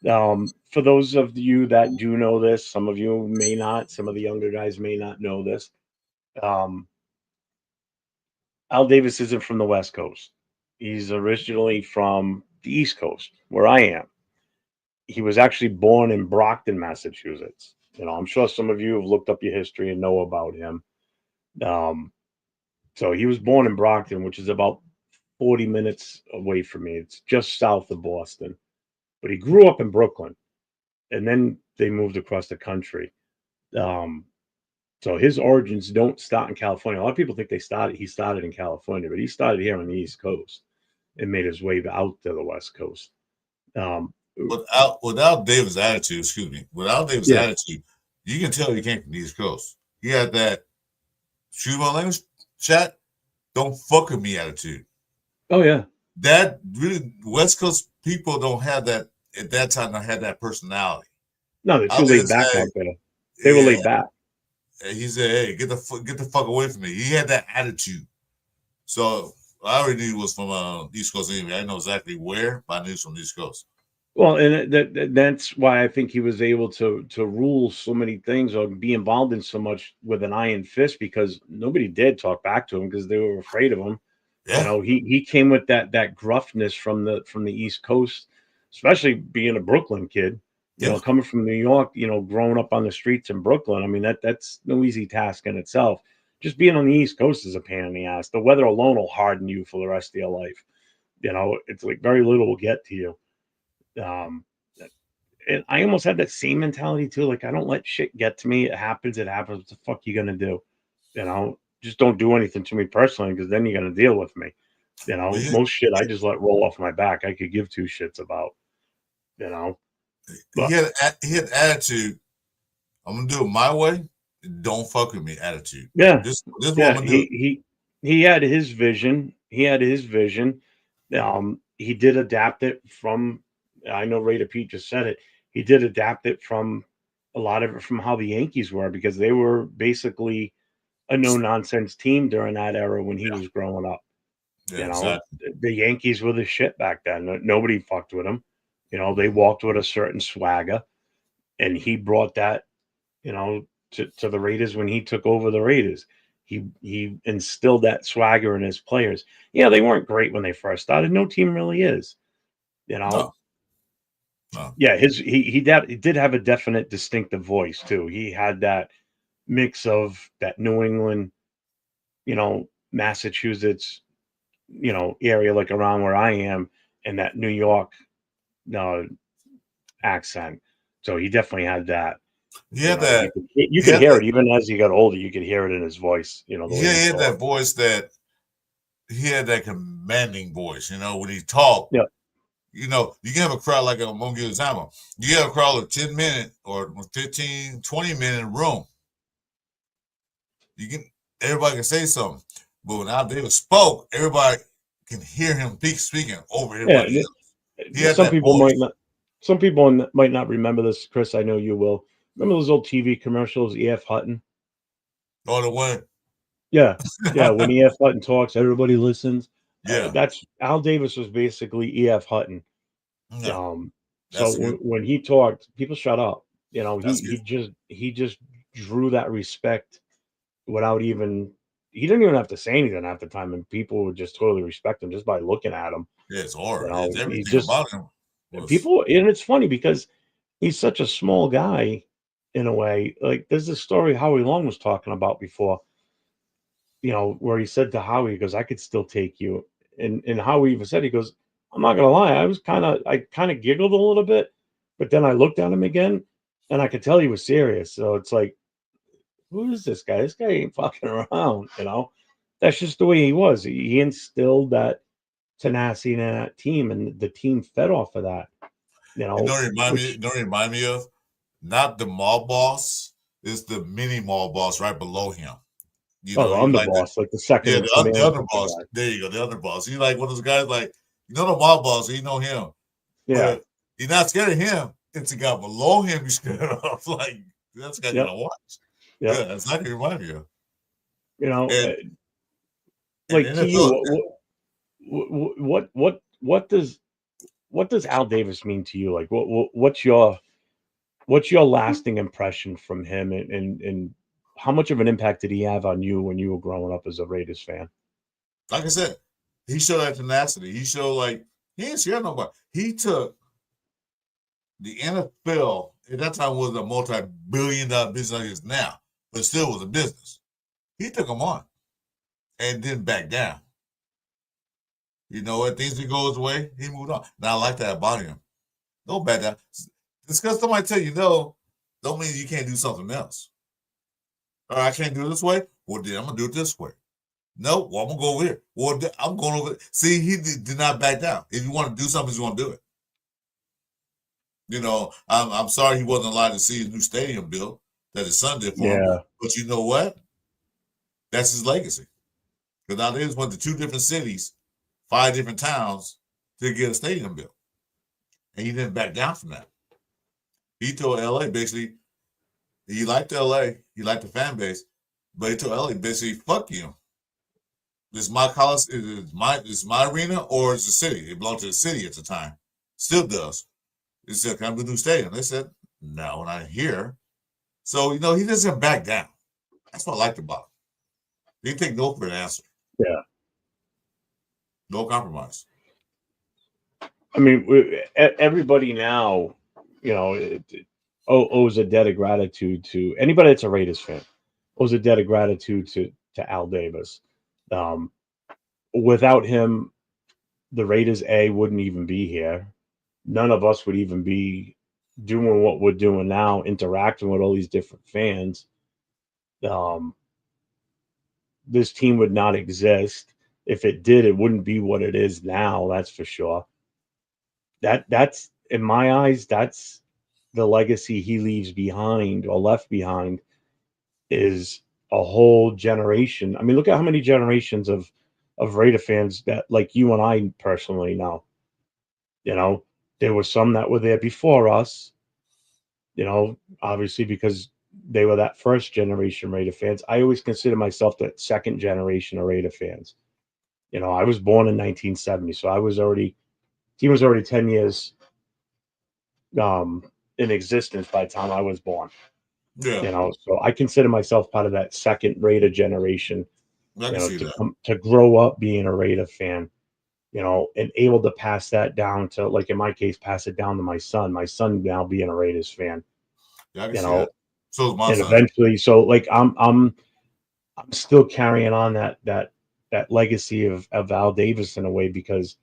For those of you that do know this, some of you may not. Some of the younger guys may not know this. Al Davis isn't from the West Coast. He's originally from the East Coast, where I am. He was actually born in Brockton, Massachusetts. I'm sure some of you have looked up your history and know about him. So he was born in Brockton, which is about 40 minutes away from me. It's just south of Boston. But he grew up in Brooklyn, and then they moved across the country. So his origins don't start in California. A lot of people think he started in California, but he started here on the East Coast and made his way out to the West Coast. Without Davis' attitude, attitude, you can tell he came from the East Coast. He had that shoot my language chat, don't fuck with me attitude. Oh yeah. That really West Coast people don't have that at that time. Don't have that personality. No, they're too laid back out there. They were laid back. He said, "Hey, get the fuck away from me." He had that attitude. So I already knew he was from East Coast anyway. I didn't know exactly where, but I knew he was from the East Coast. Well, and that's why I think he was able to rule so many things or be involved in so much with an iron fist, because nobody dared talk back to him because they were afraid of him. Yeah. He came with that gruffness from the East Coast, especially being a Brooklyn kid. Coming from New York, growing up on the streets in Brooklyn. I mean, that's no easy task in itself. Just being on the East Coast is a pain in the ass. The weather alone will harden you for the rest of your life. It's like very little will get to you. and I almost had that same mentality too. Like, I don't let shit get to me. It happens. It happens. What the fuck you gonna do? You know, just don't do anything to me personally, because then you're gonna deal with me. You know, But he, most shit I just let roll off my back. I could give two shits about. You know, he but had attitude. I'm gonna do it my way. Don't fuck with me. Attitude. yeah, This is what I'm yeah. gonna do. He had his vision. He had his vision. He did adapt it from. I know Raider Pete just said it. He did adapt it from a lot of it from how the Yankees were, because they were basically a no nonsense team during that era when he was growing up. Yeah, You know, exactly. the Yankees were the shit back then. Nobody fucked with them. You know, they walked with a certain swagger, and he brought that, you know, to the Raiders when he took over the Raiders. He instilled that swagger in his players. Yeah, they weren't great when they first started. No team really is. You know, No, no. yeah, he did have a definite distinctive voice too. He had that mix of that New England, you know, Massachusetts, you know, area like around where I am, and that New York uh, accent. So he definitely had that. He You had know, that. you He could had hear that. it even as he got older. You could hear it in his voice. You know, the way he He had that talked. voice that he had that commanding voice. You know, when he talked. Yeah. You know, you can have a crowd like I'm gonna give an example. You have a crowd of 10 minute or 15, 20 minute room. You can everybody can say something. But when Al Davis spoke, everybody can hear him speaking over everybody Yeah. else. He had Some that people might voice. not. Some people might not remember this, Chris. I know you will. Remember those old TV commercials, E.F. Hutton? All the way. Yeah, yeah. When E.F. Hutton talks, everybody listens. Yeah. That's Al Davis was basically E.F. Hutton. Yeah. So That's good. when he talked, people shut up. You know, That's good. he just drew that respect without even. He didn't even have to say anything half the time, and people would just totally respect him just by looking at him. Yeah, it's You hard. know, It's he everything just about him was people, and it's funny because he's such a small guy in a way. Like, there's this story Howie Long was talking about before, you know, where he said to Howie, he goes, "I could still take you." And Howie even said, he goes, "I'm not gonna lie, I kind of giggled a little bit, but then I looked at him again, and I could tell he was serious." So it's like, who is this guy? This guy ain't fucking around, you know. That's just the way he was. He instilled that tenacity in that team, and the team fed off of that, you you know know. what it remind me, Which, remind me of? Not the mall boss, it's the mini mall boss right below him. You oh, know, the he's like underboss, like the second yeah, in the command other type of boss. guy. There you go, the other boss. He's like one of those guys like you know the mob boss, you know him. Yeah, But you're not scared of him. It's the guy below him you're scared of. Like that's the guy you're yep, gonna watch. yep. Yeah, that's not gonna remind me of. You know, And like to you, NFL, what does Al Davis mean to you? Like, what's your lasting impression from him, and how much of an impact did he have on you when you were growing up as a Raiders fan? like I said, he showed that tenacity. He showed like he ain't scared of nobody. He took the NFL at that time was a multi-billion-dollar business like it is now, but still was a business. He took them on and didn't back down. You know what? Things didn't go his way. He moved on. Now I like that about him. Don't back down. Just because somebody tell you no, don't mean you can't do something else. All right, I can't do it this way. Well, then I'm gonna do it this way. No, well, I'm gonna go over here. Well, I'm going over. See, he did not back down. If you want to do something, he's gonna do it. You know, I'm sorry he wasn't allowed to see his new stadium built that his son did for him. Yeah, But you know what? That's his legacy. Because now they just went to 2 different cities, 5 different towns to get a stadium built, and he didn't back down from that. He told LA basically he liked LA, he liked the fan base, but he told LA basically, "Fuck you. This is my college. It's my arena, or it's the city. It belonged to the city at the time. Still does. They said, "Come to the new stadium." They said, "No, not here." So you know he doesn't back down. That's what I liked about him. He didn't take no for an answer. yeah. No compromise. I mean, everybody now, you know, owes a debt of gratitude to anybody that's a Raiders fan. Owes a debt of gratitude to Al Davis. Um, Without him, the Raiders wouldn't even be here. None of us would even be doing what we're doing now, interacting with all these different fans, um, this team would not exist. If it did, it wouldn't be what it is now. That's for sure. That's in my eyes, that's the legacy he leaves behind or left behind is a whole generation. I mean, look at how many generations of Raider fans that like you and I personally know. You know, there were some that were there before us, obviously because they were that first generation Raider fans. I always consider myself the second generation of Raider fans. I was born in 1970, so team was already 10 years um in existence by the time I was born. Yeah, So I consider myself part of that second Raider generation, I can see to that. come to grow up being a Raider fan, and able to pass that down to, like in my case, pass it down to my son now being a Raiders fan, Yeah, I can you see know, that. So is my and son. eventually, so like I'm still carrying on that legacy of Al Davis in a way because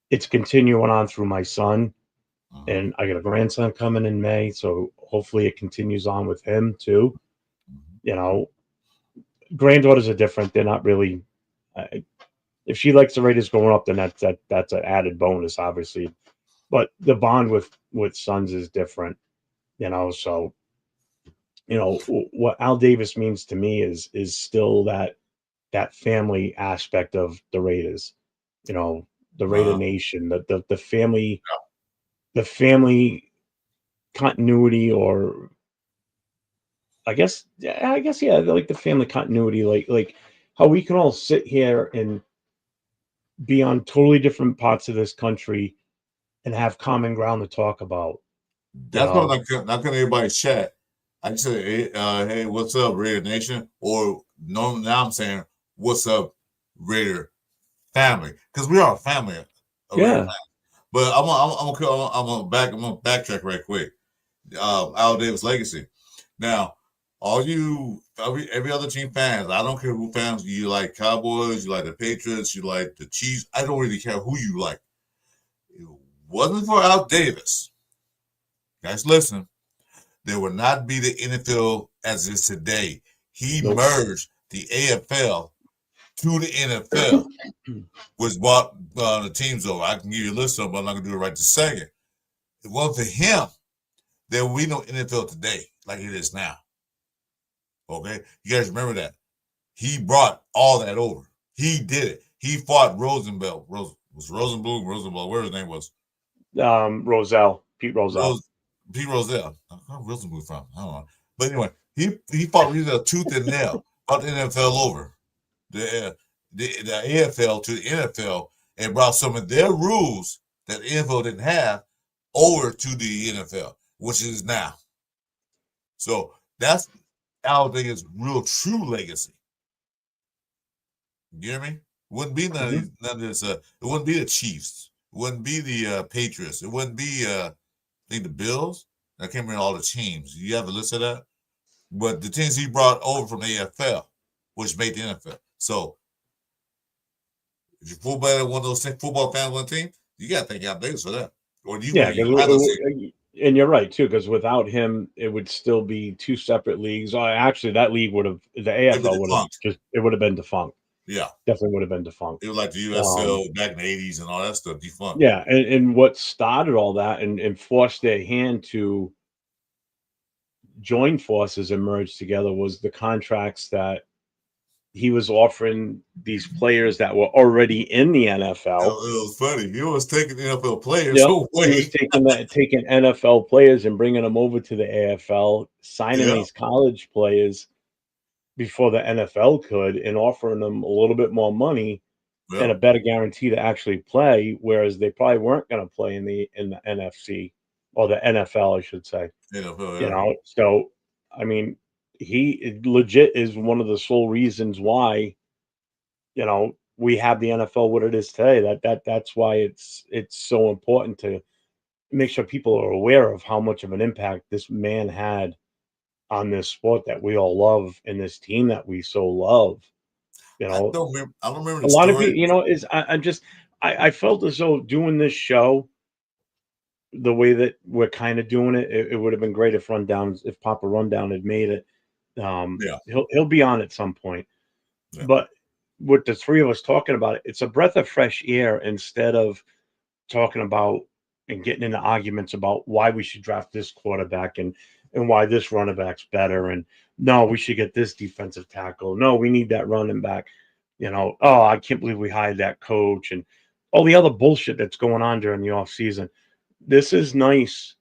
it's continuing on through my son, Uh-huh. and I got a grandson coming in May, so hopefully it continues on with him too. Mhm. You know, granddaughters are different; they're not really. Uh, if she likes the Raiders growing up, then that's an added bonus, obviously. But the bond with sons is different, So what Al Davis means to me is still that family aspect of the Raiders. You know, the Raider Uh-huh. Nation, the family continuity, or I guess yeah, like the family continuity, like how we can all sit here and be on totally different parts of this country and have common ground to talk about. You That's know, what not gonna everybody chat. I can say, hey, what's up, Raider Nation? Or no, now I'm saying, what's up, Raider family? Because we are a family of Raider yeah, fans. But I'm gonna backtrack right quick. Al Davis legacy. Now, every other team fans, I don't care who fans you like, Cowboys, you like the Patriots, you like the Chiefs. I don't really care who you like. It wasn't for Al Davis. Guys, listen. There would not be the NFL as it is today. He nope, merged the AFL to the NFL, which brought the teams over. I can give you a list of them, but I'm not going to do it right this second. It wasn't for him, there would be no NFL today like it is now. Okay? You guys remember that. He brought all that over. He did it. He fought Rosenbell. Was Rosenbell, whatever his name was. Pete Rozelle. Rose, Pete Rozelle. Where's Rosenbell from? I don't know. But anyway, he fought Rozelle tooth and nail, fought the NFL over. The AFL to the NFL and brought some of their rules that the NFL didn't have over to the NFL, which is now. So that's Al Davis' real true legacy. You hear me? It wouldn't be Hmm. none of this. It wouldn't be the Chiefs. It wouldn't be the Patriots. It wouldn't be I think the Bills. I can't remember all the teams. You have a list of that? But the teams he brought over from the AFL, which made the NFL. So if you're one of those football fans on one team, you got to thank Al Davis for that. Or you Yeah, can either say, and you're right too, because without him, it would still be two separate leagues. Actually, that league the it was AFL would have defunct. it would have been defunct. Yeah. Definitely would have been defunct. It was like the Um, USL back in the 80s and all that stuff defunct. yeah, and what started all that and forced their hand to join forces and merge together was the contracts that he was offering these players that were already in the NFL. It was funny. He was taking NFL players Yep. He was away. taking NFL players and bringing them over to the AFL, signing Yeah. these college players before the NFL could, and offering them a little bit more money and Yeah. a better guarantee to actually play, whereas they probably weren't going to play in the NFC or the NFL, I should say. NFL, yeah. So I mean, he legit is one of the sole reasons why we have the NFL what it is today. That's why it's so important to make sure people are aware of how much of an impact this man had on this sport that we all love and this team that we so love. You know, I don't remember a the lot of story. people, is I felt as though doing this show, the way that we're kind of doing it, it would have been great if Papa Rundown had made it. Yeah. He'll be on at some point. Yeah. But with the three of us talking about it, it's a breath of fresh air instead of talking about and getting into arguments about why we should draft this quarterback and why this running back's better. And no, we should get this defensive tackle. No, we need that running back. Oh, I can't believe we hired that coach and all the other bullshit that's going on during the off season. This is nice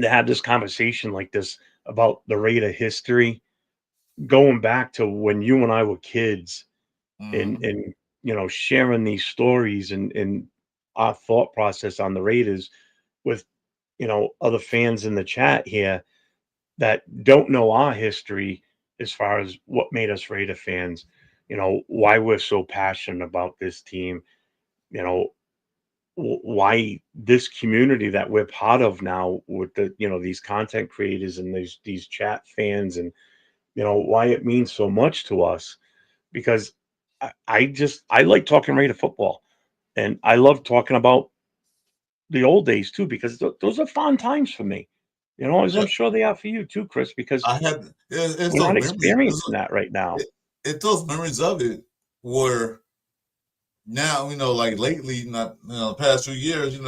to have this conversation like this about the Raider history going back to when you and I were kids and sharing these stories and our thought process on the Raiders with other fans in the chat here that don't know our history as far as what made us Raider fans, why we're so passionate about this team, why this community that we're part of now with the these content creators and these chat fans, and why it means so much to us, because I like talking Raider football, and I love talking about the old days too, because those are fun times for me, as Yeah. I'm sure they are for you too, Chris, because I had it's we're those not memories. experiencing that right now. It's those memories of it where now, like lately, not the past few years,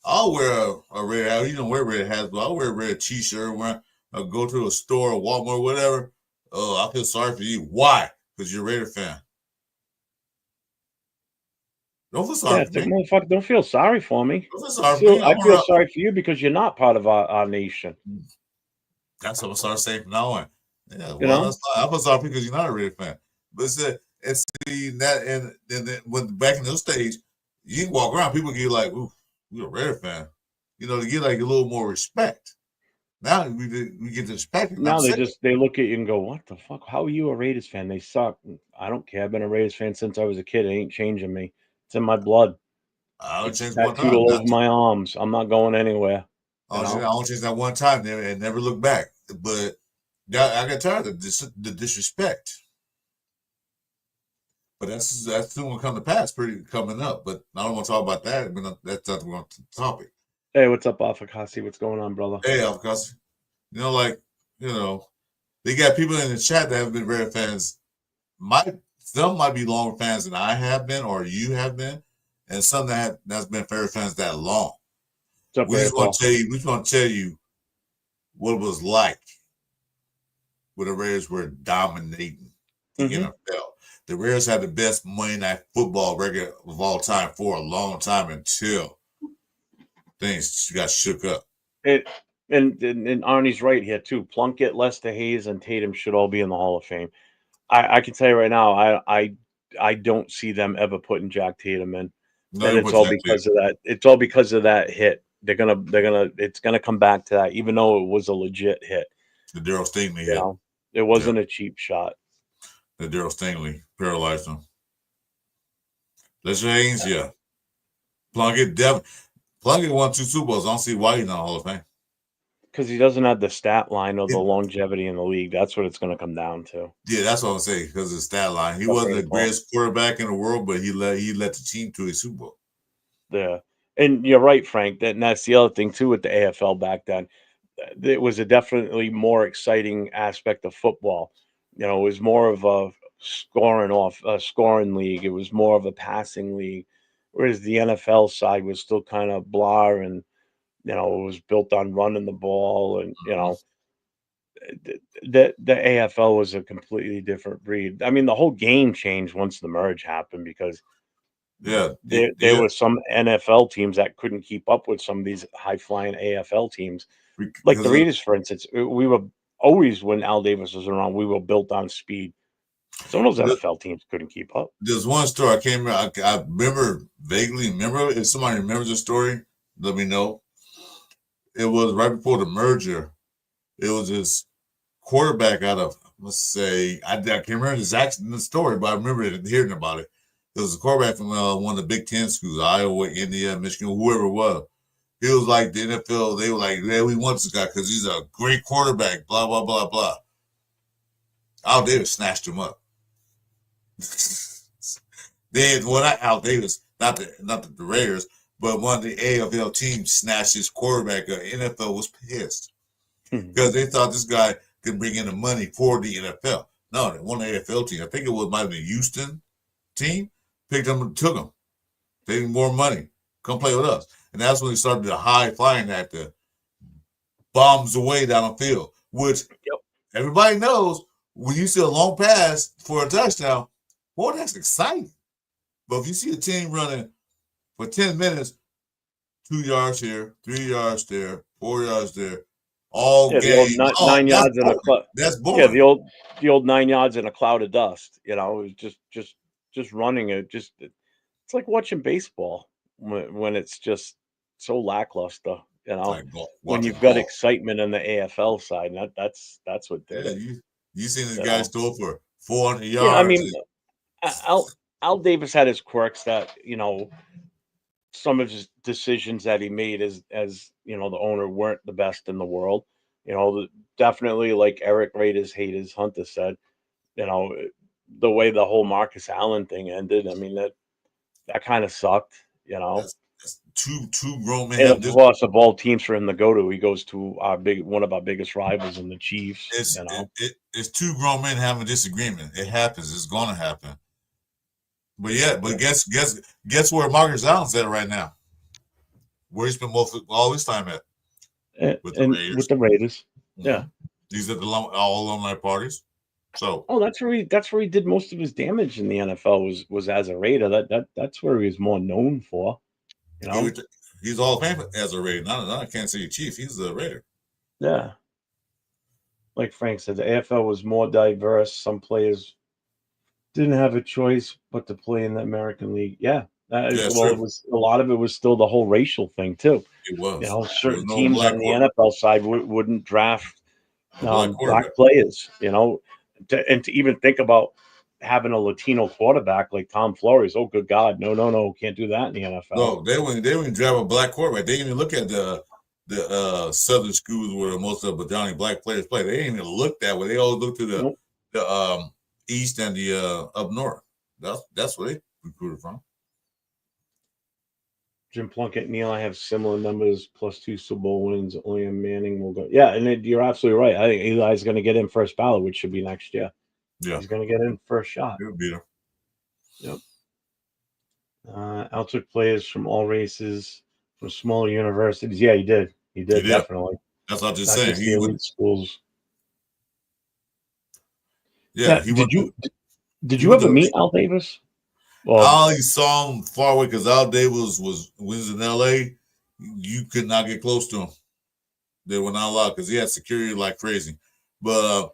I'll wear a red hat. You don't wear red hats, but I'll wear a red T-shirt. When I go to a store, Walmart, whatever. Oh, I feel sorry for you. Why? Because you're a Raider fan. Don't feel sorry for It's like, me. motherfucker, don't feel sorry for me. Don't feel sorry for me. I feel sorry for you because you're not part of our nation. That's what I'm starting saying from now on. Yeah, well, I feel sorry because you're not a Raider fan. But see that, and then when back in those days, you can walk around, people get like, "Ooh, you're a Raider fan," to get like a little more respect. Now we get the respect. Now they look at you and go, "What the fuck? How are you a Raiders fan? They suck." I don't care. I've been a Raiders fan since I was a kid. It ain't changing me. It's in my blood. I only changed tattooed one time. all over my arms. I'm not going anywhere. I only changed that one time and never look back. But I got tired of the disrespect. But that's soon going to come to pass, pretty coming up. But I don't want to talk about that. But that's not the topic. Hey, what's up, Afakasi? What's going on, brother? Hey, Afakasi. They got people in the chat that have been Raider fans. Some might be longer fans than I have been or you have been, and some that's been Raider fans that long. We just want to tell you what it was like when the Raiders were dominating the NFL. The Raiders had the best Monday Night Football record of all time for a long time until things got shook up. And Arnie's right here too. Plunkett, Lester Hayes, and Tatum should all be in the Hall of Fame. I can tell you right now, I don't see them ever putting Jack Tatum in. No, and it's all because of that. It's all because of that hit. It's gonna come back to that, even though it was a legit hit. The Daryl Stingley hit. It wasn't a cheap shot. The Daryl Stingley paralyzed him. Lester Hayes, yeah. Plunkett won 2 Super Bowls. I don't see why he's not in the Hall of Fame. Because he doesn't have the stat line or the longevity in the league. That's what it's going to come down to. Yeah, that's what I'm saying. Because of the stat line, he wasn't the greatest quarterback in the world, but he led the team to a Super Bowl. Yeah, and you're right, Frank. And that's the other thing too with the AFL back then. It was a definitely more exciting aspect of football. It was more of a scoring league. It was more of a passing league, whereas the NFL side was still kind of blah and. It was built on running the ball, and the AFL was a completely different breed. I mean, the whole game changed once the merge happened because there were some NFL teams that couldn't keep up with some of these high flying AFL teams, like the Raiders, for instance. We were always, when Al Davis was around, we were built on speed. Some of those NFL teams couldn't keep up. There's one story I can't remember. I remember vaguely. If somebody remembers the story, let me know. It was right before the merger. It was this quarterback out of, let's say, I can't remember the story, but I remember hearing about it. It was a quarterback from one of the Big Ten schools, Iowa, Indiana, Michigan, whoever it was. He was like the NFL. They were like, yeah, we want this guy because he's a great quarterback, blah, blah, blah, blah. Al Davis snatched him up. Then Al Davis, not the Raiders, but one of the AFL teams snatched his quarterback up. NFL was pissed Hmm. because they thought this guy could bring in the money for the NFL. No, one AFL team, I think it might have been the Houston team, picked him and took him. They need more money. Come play with us. And that's when he started the high flying act, the bombs away down the field, which everybody knows when you see a long pass for a touchdown, boy, that's exciting. But if you see a team running for 10 minutes, 2 yards here, 3 yards there, 4 yards there, all the game. old 9 yards in a cloud. That's boring. Yeah, the old 9 yards in a cloud of dust. You know, it was just running it. It's like watching baseball when it's just so lackluster. You know, Like when you've got excitement on the AFL side, and that's what did it. You seen this guy throw for 400 yards. Yeah, I mean, Al Davis had his quirks that, you know, some of his decisions that he made as you know, the owner weren't the best in the world. You know, definitely like Eric Raiders haters Hunter said, you know, the way the whole Marcus Allen thing ended. I mean, that kind of sucked, you know. That's two grown men. And of course, of all teams for him to go to, he goes to one of our biggest rivals in the Chiefs. It's two grown men having a disagreement. It happens. It's going to happen. But guess where Marcus Allen's at right now? Where he spent all his time at? With the Raiders. Yeah. These are all alumni parties. So that's where he did most of his damage in the NFL was as a Raider. That's where he was more known for. You know, he's all famous as a Raider. Not a Kansas City Chief. He's a Raider. Yeah. Like Frank said, the AFL was more diverse. Some players didn't have a choice but to play in the American League. Yeah. It was a lot of it was still the whole racial thing too. It was. You know, certain teams on the NFL side wouldn't draft black players. You know, and to even think about having a Latino quarterback like Tom Flores. Oh, good God, no, can't do that in the NFL. No, they wouldn't draft a black quarterback. They didn't even look at the Southern schools where most of the majority black players play. They didn't even look that way. They all looked to the East and the up north. That's where they recruited from. Jim Plunkett, Neil, I have similar numbers, +2 Super Bowl wins. Only Manning will go. Yeah, and you're absolutely right. I think Eli's going to get in first ballot, which should be next year. Yeah, he's going to get in first shot. He'll beat him. Yep. Al took players from all races, from smaller universities. Yeah, he did. He did definitely. That's what I'm just saying. He went schools. Yeah. Did you ever meet Al Davis? Well, I only saw him far away because Al Davis was in LA. You could not get close to him. They were not allowed because he had security like crazy. But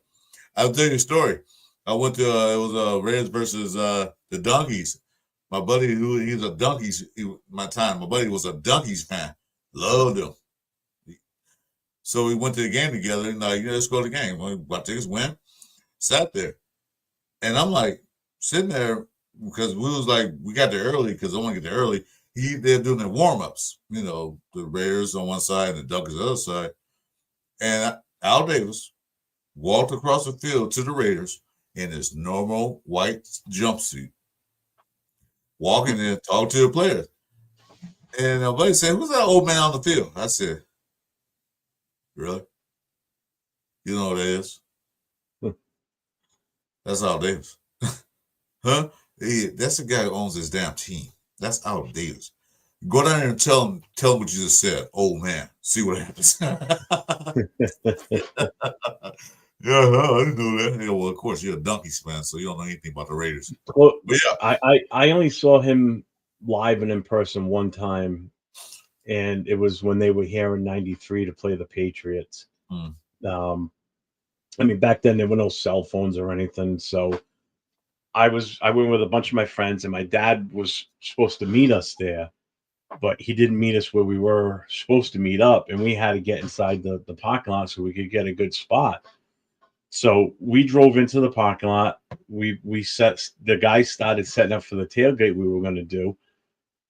I'll tell you a story. I went to it was Raiders versus the Donkeys. My buddy, he's a Donkeys. My buddy was a Donkeys fan. Loved him. So we went to the game together. And let's go to the game. My tickets went. Sat there, and I'm like sitting there. Because we got there early because I want to get there early. They're doing their warm-ups, you know, the Raiders on one side and the Ducks on the other side. And Al Davis walked across the field to the Raiders in his normal white jumpsuit, walking in, talking to the players. And my buddy said, "Who's that old man on the field?" I said, "Really? You know who that is? That's Al Davis." Huh? That's the guy who owns his damn team. That's Al Davis. Go down there and tell him what you just said. Old man. See what happens. Yeah, I didn't know that. Yeah, well, of course, you're a Donkeys fan, so you don't know anything about the Raiders. Well, but yeah. I only saw him live and in person one time, and it was when they were here in '93 to play the Patriots. I mean, back then there were no cell phones or anything, so I went with a bunch of my friends, and my dad was supposed to meet us there, but he didn't meet us where we were supposed to meet up, and we had to get inside the parking lot so we could get a good spot. So we drove into the parking lot. The guys started setting up for the tailgate we were going to do,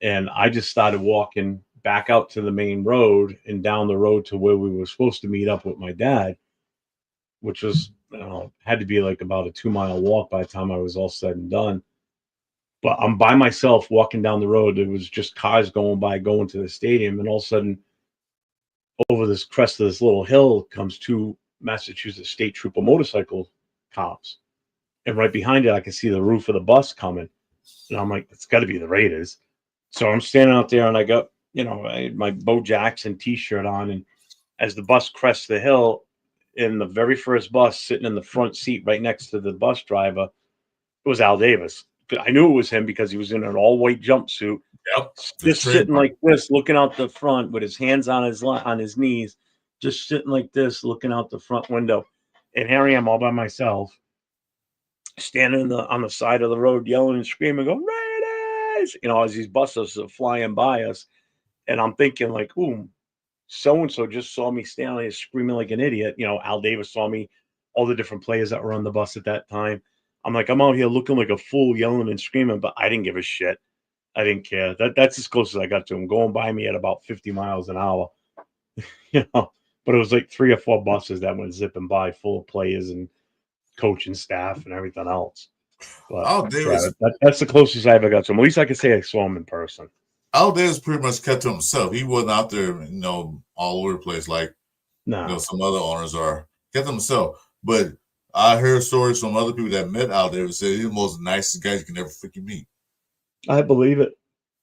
and I just started walking back out to the main road and down the road to where we were supposed to meet up with my dad, which was had to be like about a 2-mile walk by the time I was all said and done. But I'm by myself walking down the road. There was just cars going by, going to the stadium, and all of a sudden, over this crest of this little hill comes two Massachusetts State Trooper motorcycle cops, and right behind it, I can see the roof of the bus coming, and I'm like, it's got to be the Raiders. So I'm standing out there, and I got, I had my Bo Jackson T-shirt on, and as the bus crests the hill, in the very first bus, sitting in the front seat right next to the bus driver, it was Al Davis. I knew it was him because he was in an all-white jumpsuit, Yep. just sitting like this, looking out the front with his hands on his knees, just sitting like this, looking out the front window. And here I am all by myself, standing on the side of the road, yelling and screaming, "Go Raiders!" As these buses are flying by us. And I'm thinking like, ooh, so-and-so just saw me standing there screaming like an idiot. Al Davis saw me, all the different players that were on the bus at that time. I'm like, I'm out here looking like a fool, yelling and screaming, but I didn't give a shit. I didn't care. That's as close as I got to him, going by me at about 50 miles an hour. But it was like 3 or 4 buses that went zipping by, full of players and coaching staff and everything else. But that's the closest I ever got to him. At least I could say I saw him in person. Al Davis pretty much kept to himself. He wasn't out there, all over the place like some other owners are. Kept to himself. But I heard stories from other people that met Al Davis say he's the most nicest guy you can ever freaking meet. I believe it.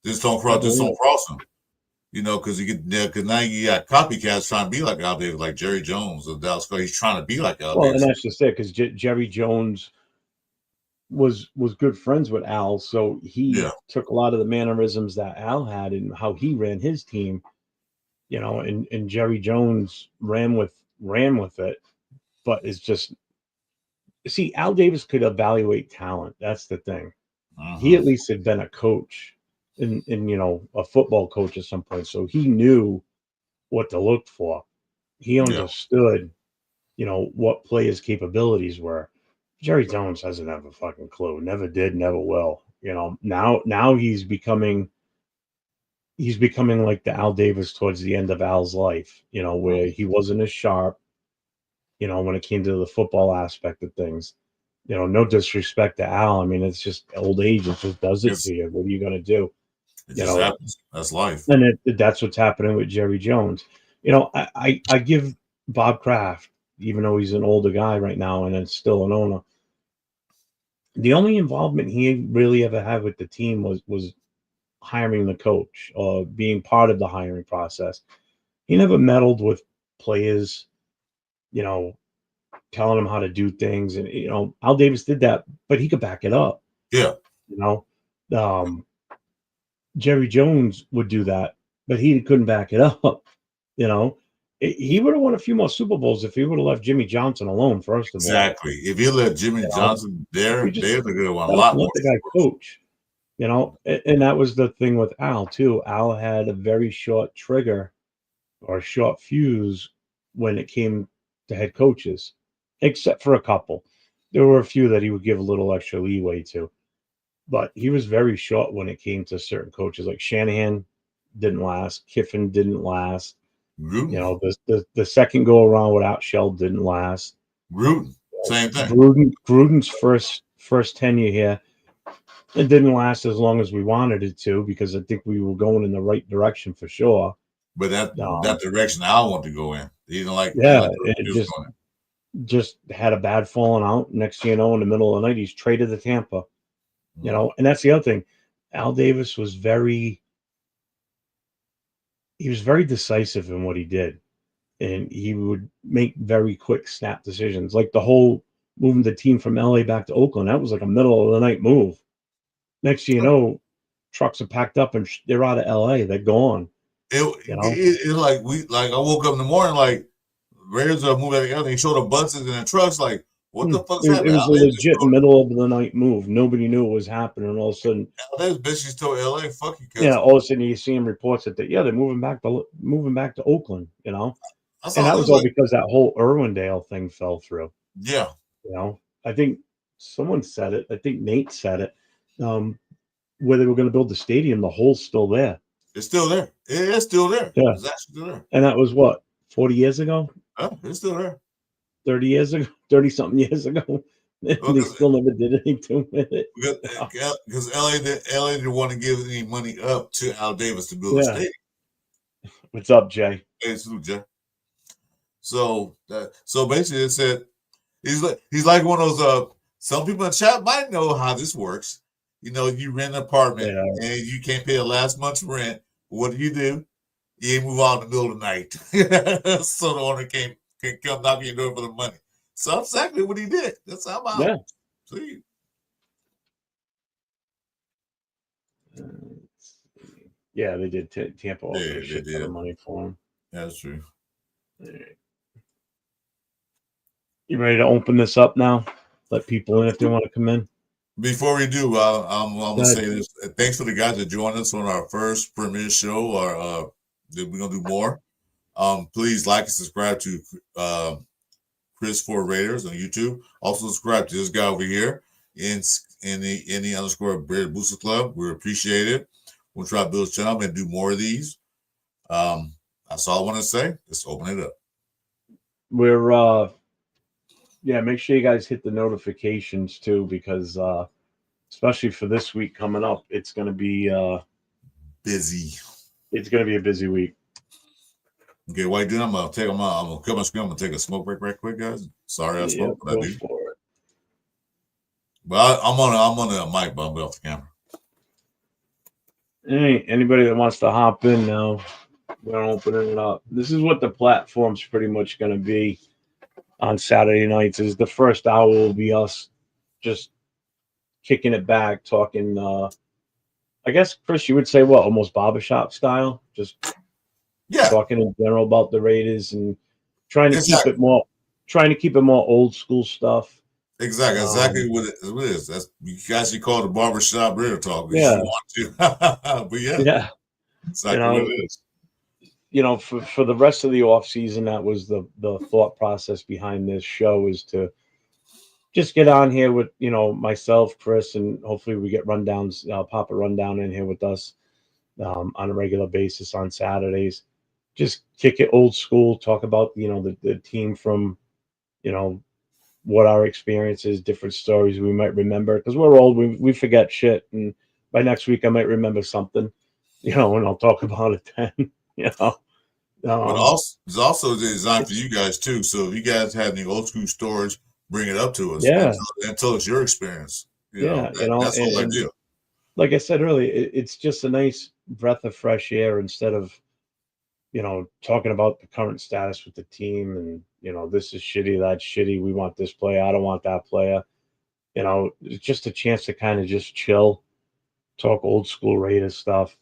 Just don't cross him. Because now you got copycats trying to be like Al Davis, like Jerry Jones of Dallas. He's trying to be like Al Davis. And that's just it, because Jerry Jones was good friends with Al, so he took a lot of the mannerisms that Al had and how he ran his team, and Jerry Jones ran with it, but it's just, see, Al Davis could evaluate talent. That's the thing. He at least had been a coach in a football coach at some point, so he knew what to look for. He understood, what players' capabilities were. Jerry Jones doesn't have a fucking clue. Never did, never will. Now he's becoming like the Al Davis towards the end of Al's life, where he wasn't as sharp, when it came to the football aspect of things. No disrespect to Al. I mean, it's just old age. It just does it to you. What are you going to do? It just happens. That's life. And that's what's happening with Jerry Jones. I give Bob Kraft, even though he's an older guy right now and it's still an owner, the only involvement he really ever had with the team was hiring the coach or being part of the hiring process. He never meddled with players, telling them how to do things. And, Al Davis did that, but he could back it up. Yeah. Jerry Jones would do that, but he couldn't back it up. He would have won a few more Super Bowls if he would have left Jimmy Johnson alone, first of all. Exactly. If you let Jimmy Johnson there, they're going to win a lot more. Let the guy coach, and that was the thing with Al, too. Al had a very short trigger or short fuse when it came to head coaches, except for a couple. There were a few that he would give a little extra leeway to. But he was very short when it came to certain coaches. Like Shanahan didn't last. Kiffin didn't last. Gruden. The second go around without Shell didn't last. Gruden, same thing. Gruden's first tenure here, it didn't last as long as we wanted it to, because I think we were going in the right direction for sure. But that direction I want to go in. He didn't like. It just had a bad falling out. Next thing you know, in the middle of the night, he's traded to Tampa. And that's the other thing. Al Davis was very decisive in what he did. And he would make very quick snap decisions. Like the whole moving the team from LA back to Oakland, that was like a middle of the night move. Next thing you know, trucks are packed up and they're out of LA. They're gone. It's like I woke up in the morning, like Raiders are moving together. They showed the buses and the trucks, like, what the fuck's happening? It was a legit middle of the night move. Nobody knew what was happening. And all of a sudden, LA's basically told LA, fuck you. Yeah, all of a sudden you see him reports that they're moving back to Oakland. And that was all because that whole Irwindale thing fell through. Yeah. I think someone said it. I think Nate said it. Where they were going to build the stadium, the hole's still there. It's still there. It's still there. Yeah. It's actually still there. And that was what, 40 years ago? Oh, it's still there. 30 years ago, 30 something years ago, They still never did anything with it. Because LA didn't want to give any money up to Al Davis to build a Yeah. stadium. What's up, Jay? Hey, salute, Jay. So basically, it said he's like one of those. Some people in the chat might know how this works. You know, you rent an apartment and you can't pay the last month's rent. What do? You move out in the middle of the night, so the owner can come knock on your door for the money. So that's exactly what he did. That's how I'm out. Yeah. See. Yeah, they did. Tampa offered Yeah, a shit ton of money for him. That's true. Right. You ready to open this up now? Let people in if they want to come in. Before we do, I'm gonna say this. Thanks for the guys that joined us on our first premiere show. Or we're gonna do more. Please like and subscribe to Chris Ford Raiders on YouTube. Also subscribe to this guy over here in the _Beard Booster Club. We appreciate it. We'll try to build a channel and do more of these. That's all I want to say. Let's open it up. We're make sure you guys hit the notifications too, because especially for this week coming up, it's gonna be busy. It's gonna be a busy week. Okay, while you doing, I'm gonna cut my screen. I'm gonna take a smoke break right quick, guys. Sorry I spoke, but I do. For it. But I'm on the mic, but I'm off the camera. Hey, anybody that wants to hop in now, we're opening it up. This is what the platform's pretty much going to be on Saturday nights. Is the first hour will be us just kicking it back, talking. I guess Chris, you would say what, almost barbershop style, just talking in general about the Raiders and trying to keep it more old school stuff. Exactly what it is. That's, you guys should call it the barbershop Raider talk if you want to. But yeah, exactly what it is. You know, for the rest of the off season, that was the thought process behind this show, is to just get on here with, you know, myself, Chris, and hopefully we get rundowns, pop a rundown in here with us on a regular basis on Saturdays. Just kick it old school, talk about, you know, the team from, you know, what our experiences, different stories we might remember, because we're old, we forget shit, and by next week I might remember something, you know, and I'll talk about it then, you know. But it's also designed for you guys too. So if you guys have any old school stories, bring it up to us. And tell us your experience. You know, that's the whole idea. Like I said earlier, it's just a nice breath of fresh air instead of, you know, talking about the current status with the team and, you know, this is shitty, that's shitty, we want this player, I don't want that player. You know, it's just a chance to kind of just chill, talk old school Raiders stuff.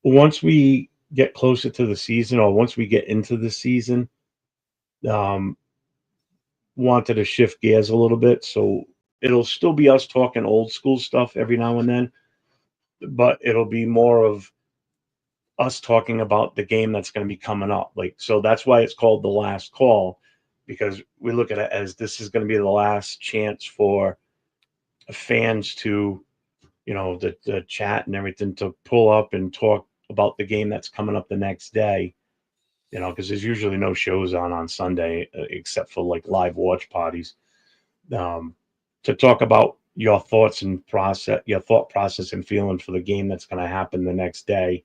Once we get closer to the season, or once we get into the season, wanted to shift gears a little bit. So it'll still be us talking old school stuff every now and then, but it'll be more of us talking about the game that's going to be coming up. Like, so that's why it's called The Last Call, because we look at it as this is going to be the last chance for fans to, you know, the chat and everything, to pull up and talk about the game that's coming up the next day, you know, because there's usually no shows on Sunday except for like live watch parties, to talk about your thoughts and your thought process and feeling for the game that's going to happen the next day.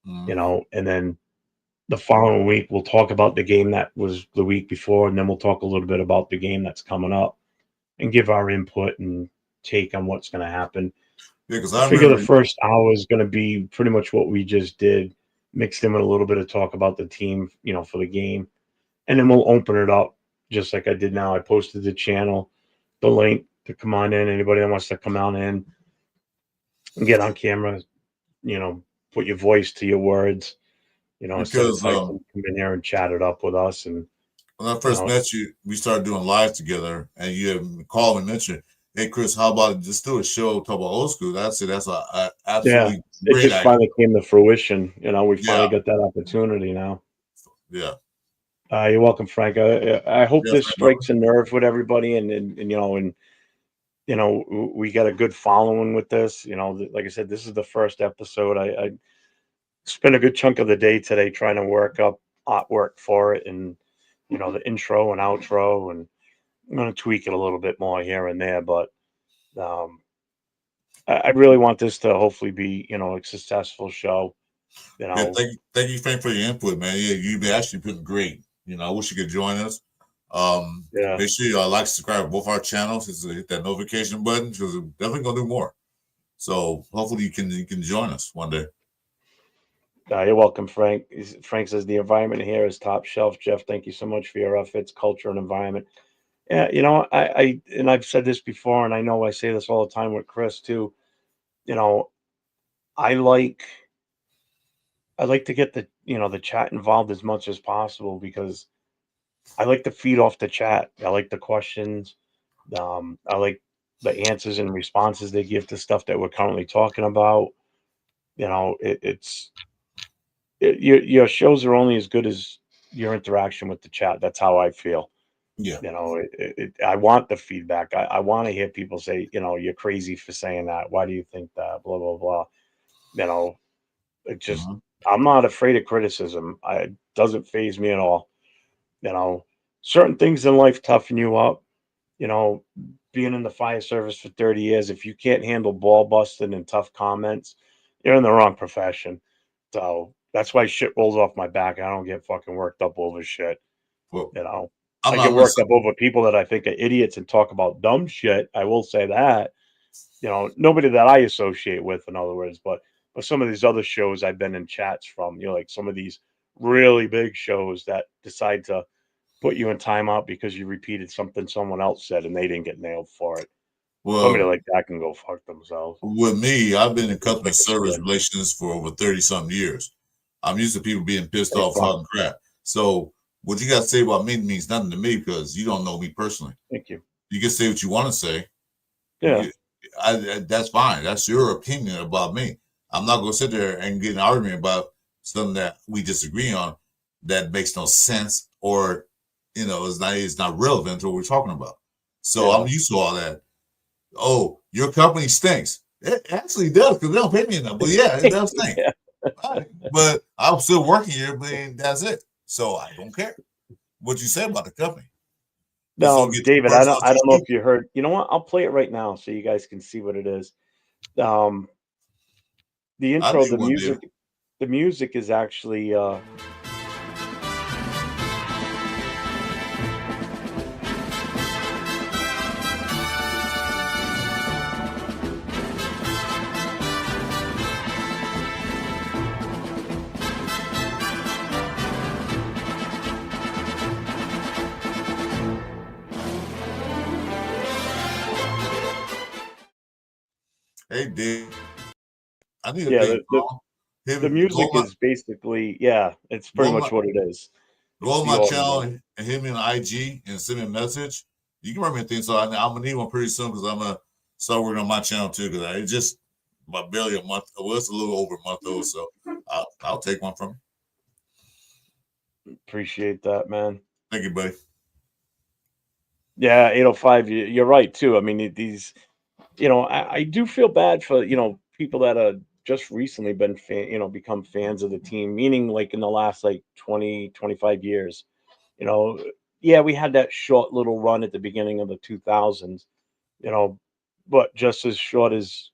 You know, and then the following week we'll talk about the game that was the week before, and then we'll talk a little bit about the game that's coming up and give our input and take on what's going to happen. Yeah, because I figure the first hour is going to be pretty much what we just did, mixed in with a little bit of talk about the team, you know, for the game, and then we'll open it up just like I did now. I posted the channel, the link to come on in. Anybody that wants to come on in and get on camera, you know, put your voice to your words, you know, instead of typing, come in here and chat it up with us. And when I first met you, we started doing live together, and you had called and mentioned, "Hey, Chris, how about just do a show talk about old school?" That's a absolutely great it just finally came to fruition. You know, we finally got that opportunity now. Yeah. You're welcome, Frank. I hope this strikes a nerve with everybody, and you know, we got a good following with this. You know, like I said, this is the first episode. I spent a good chunk of the day today trying to work up artwork for it, and, you know, the intro and outro, and I'm going to tweak it a little bit more here and there, but I really want this to hopefully be, a successful show. Yeah, thank you, Frank, for your input, man. Yeah, you've been actually been great. I wish you could join us. Yeah. Make sure you like, subscribe to both our channels. Hit that notification button because we're definitely gonna do more. So hopefully you can join us one day. You're welcome, Frank. Frank says the environment here is top shelf. Jeff, thank you so much for your efforts, culture, and environment. Yeah, and I've said this before, and I know I say this all the time with Chris too. I like to get the chat involved as much as possible because I like to feed off the chat. I like the questions. I like the answers and responses they give to stuff that we're currently talking about. Your shows are only as good as your interaction with the chat. That's how I feel. Yeah. I want the feedback. I want to hear people say, you're crazy for saying that. Why do you think that? Blah, blah, blah. It just, I'm not afraid of criticism. It doesn't faze me at all. Certain things in life toughen you up. Being in the fire service for 30 years, if you can't handle ball busting and tough comments, you're in the wrong profession. So that's why shit rolls off my back. I don't get fucking worked up over shit. Well, I get worked up over people that I think are idiots and talk about dumb shit. I will say that. Nobody that I associate with, in other words, but some of these other shows I've been in chats from, like some of these really big shows that decide to put you in timeout because you repeated something someone else said and they didn't get nailed for it. Well, somebody like that can go fuck themselves. With me, I've been in customer service relations for over 30-something years. I'm used to people being pissed off talking crap. So what you got to say about me means nothing to me because you don't know me personally. Thank you. You can say what you want to say. Yeah. That's fine. That's your opinion about me. I'm not going to sit there and get an argument about something that we disagree on that makes no sense or, it's not relevant to what we're talking about. So I'm used to all that. Oh, your company stinks. It actually does because they don't pay me enough. But yeah, it does stink. But I'm still working here, but that's it. So I don't care what you say about the company. No, David, I don't know if you heard. You know what? I'll play it right now so you guys can see what it is. The intro, the music is actually Hey, Dave. I need the music is basically, it's pretty much what it is. Go on my channel and hit me on IG and send me a message. You can remember things, so I'm gonna need one pretty soon because I'm gonna start working on my channel too. Because it's just about barely a month. Well, it's a little over a month old, so I'll take one from you. Appreciate that, man. Thank you, buddy. Yeah, 805. You're right too. I mean, these. I do feel bad for, people that are just recently been become fans of the team, meaning like in the last 20, 25 years. We had that short little run at the beginning of the 2000s, but just as short as,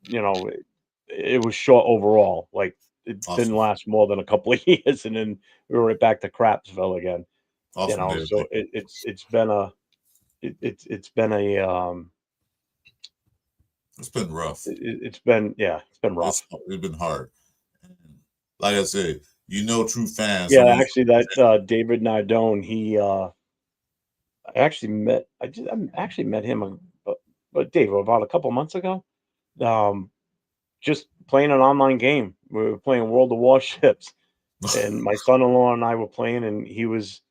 it was short overall. Like it didn't last more than a couple of years, and then we were right back to Crapsville again. Awesome, so it's been a it's been rough. It's been rough. It's been hard. Like I said, true fans. Yeah, actually, that David Nardone, I actually met him, but Dave, about a couple months ago, just playing an online game. We were playing World of Warships, and my son-in-law and I were playing, and he was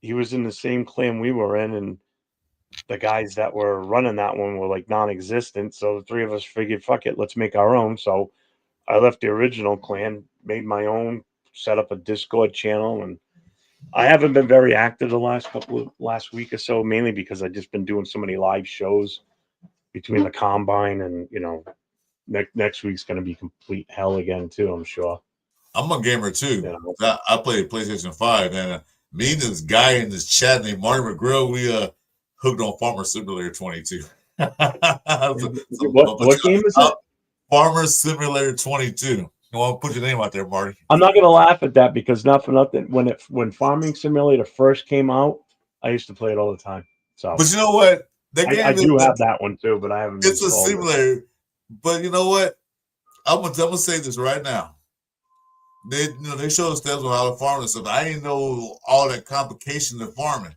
in the same clan we were in, and the guys that were running that one were like non-existent. So the three of us figured, fuck it, let's make our own. So I left the original clan, made my own, set up a Discord channel, and I haven't been very active the last week or so, mainly because I've just been doing so many live shows between the combine and next week's going to be complete hell again too. I'm sure. I'm a gamer too. I play PlayStation 5, and Me and this guy in this chat named Marty McGrill, we hooked on Farmer Simulator 22. What game is it? Farmer Simulator 22. You want to put your name out there, Marty? I'm not gonna laugh at that because not for nothing. When Farming Simulator first came out, I used to play it all the time. So, but you know what? That game I do have that one too, but I haven't. It's a simulator. But you know what? I'm gonna say this right now. They show us steps on how to farm and stuff. I didn't know all that complication of farming.